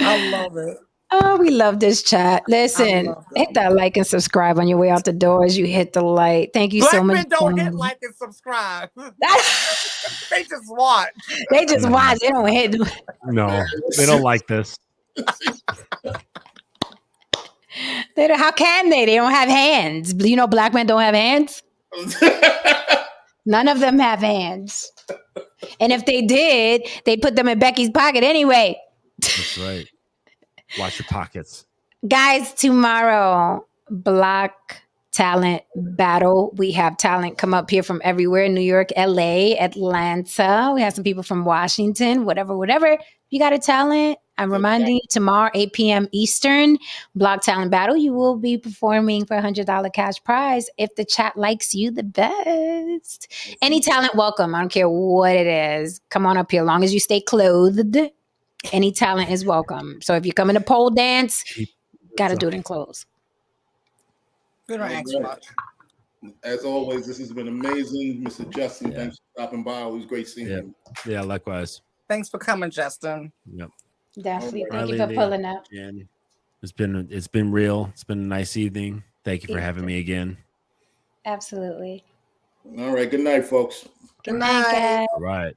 I love it. Oh, we love this chat. Listen, hit that like and subscribe on your way out the door as you hit the light. Thank you so much. Black men don't hit like and subscribe. They just watch. They just watch. They don't hit. No, they don't like this. How can they? They don't have hands. Black men don't have hands. None of them have hands. And if they did, they'd put them in Becky's pocket anyway. That's right. Watch your pockets. Guys, tomorrow, Black Talent Battle. We have talent come up here from everywhere. New York, LA, Atlanta. We have some people from Washington, whatever. You got a talent? I'm reminding you, tomorrow, 8 p.m. Eastern, Black Talent Battle. You will be performing for a $100 cash prize if the chat likes you the best. Any talent, welcome. I don't care what it is. Come on up here. As long as you stay clothed, any talent is welcome. So if you're coming to pole dance, got to do it in clothes. Good answer, much. As always, this has been amazing. Mr. Justin, thanks for stopping by. It was great seeing you. Yeah, likewise. Thanks for coming, Justin. Yep. Definitely. All Thank you Riley, for pulling up. Jen, it's been real. It's been a nice evening. Thank you for having me again. Absolutely. All right. Good night, folks. Good night, guys. All right.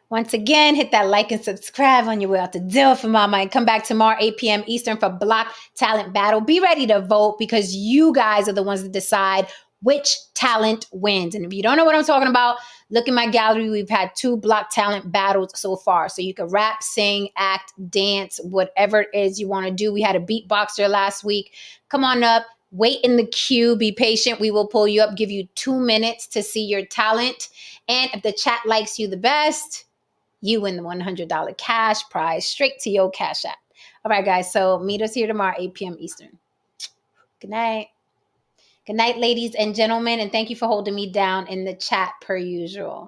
Once again, hit that like and subscribe on your way out the door for Mama. And come back tomorrow, 8 p.m. Eastern for Block Talent Battle. Be ready to vote because you guys are the ones that decide which talent wins. And if you don't know what I'm talking about, look in my gallery. We've had 2 Block Talent battles so far. So you can rap, sing, act, dance, whatever it is you want to do. We had a beatboxer last week. Come on up. Wait in the queue. Be patient. We will pull you up, give you 2 minutes to see your talent. And if the chat likes you the best, you win the $100 cash prize straight to your Cash App. All right, guys. So meet us here tomorrow, 8 p.m. Eastern. Good night. Good night, ladies and gentlemen. And thank you for holding me down in the chat per usual.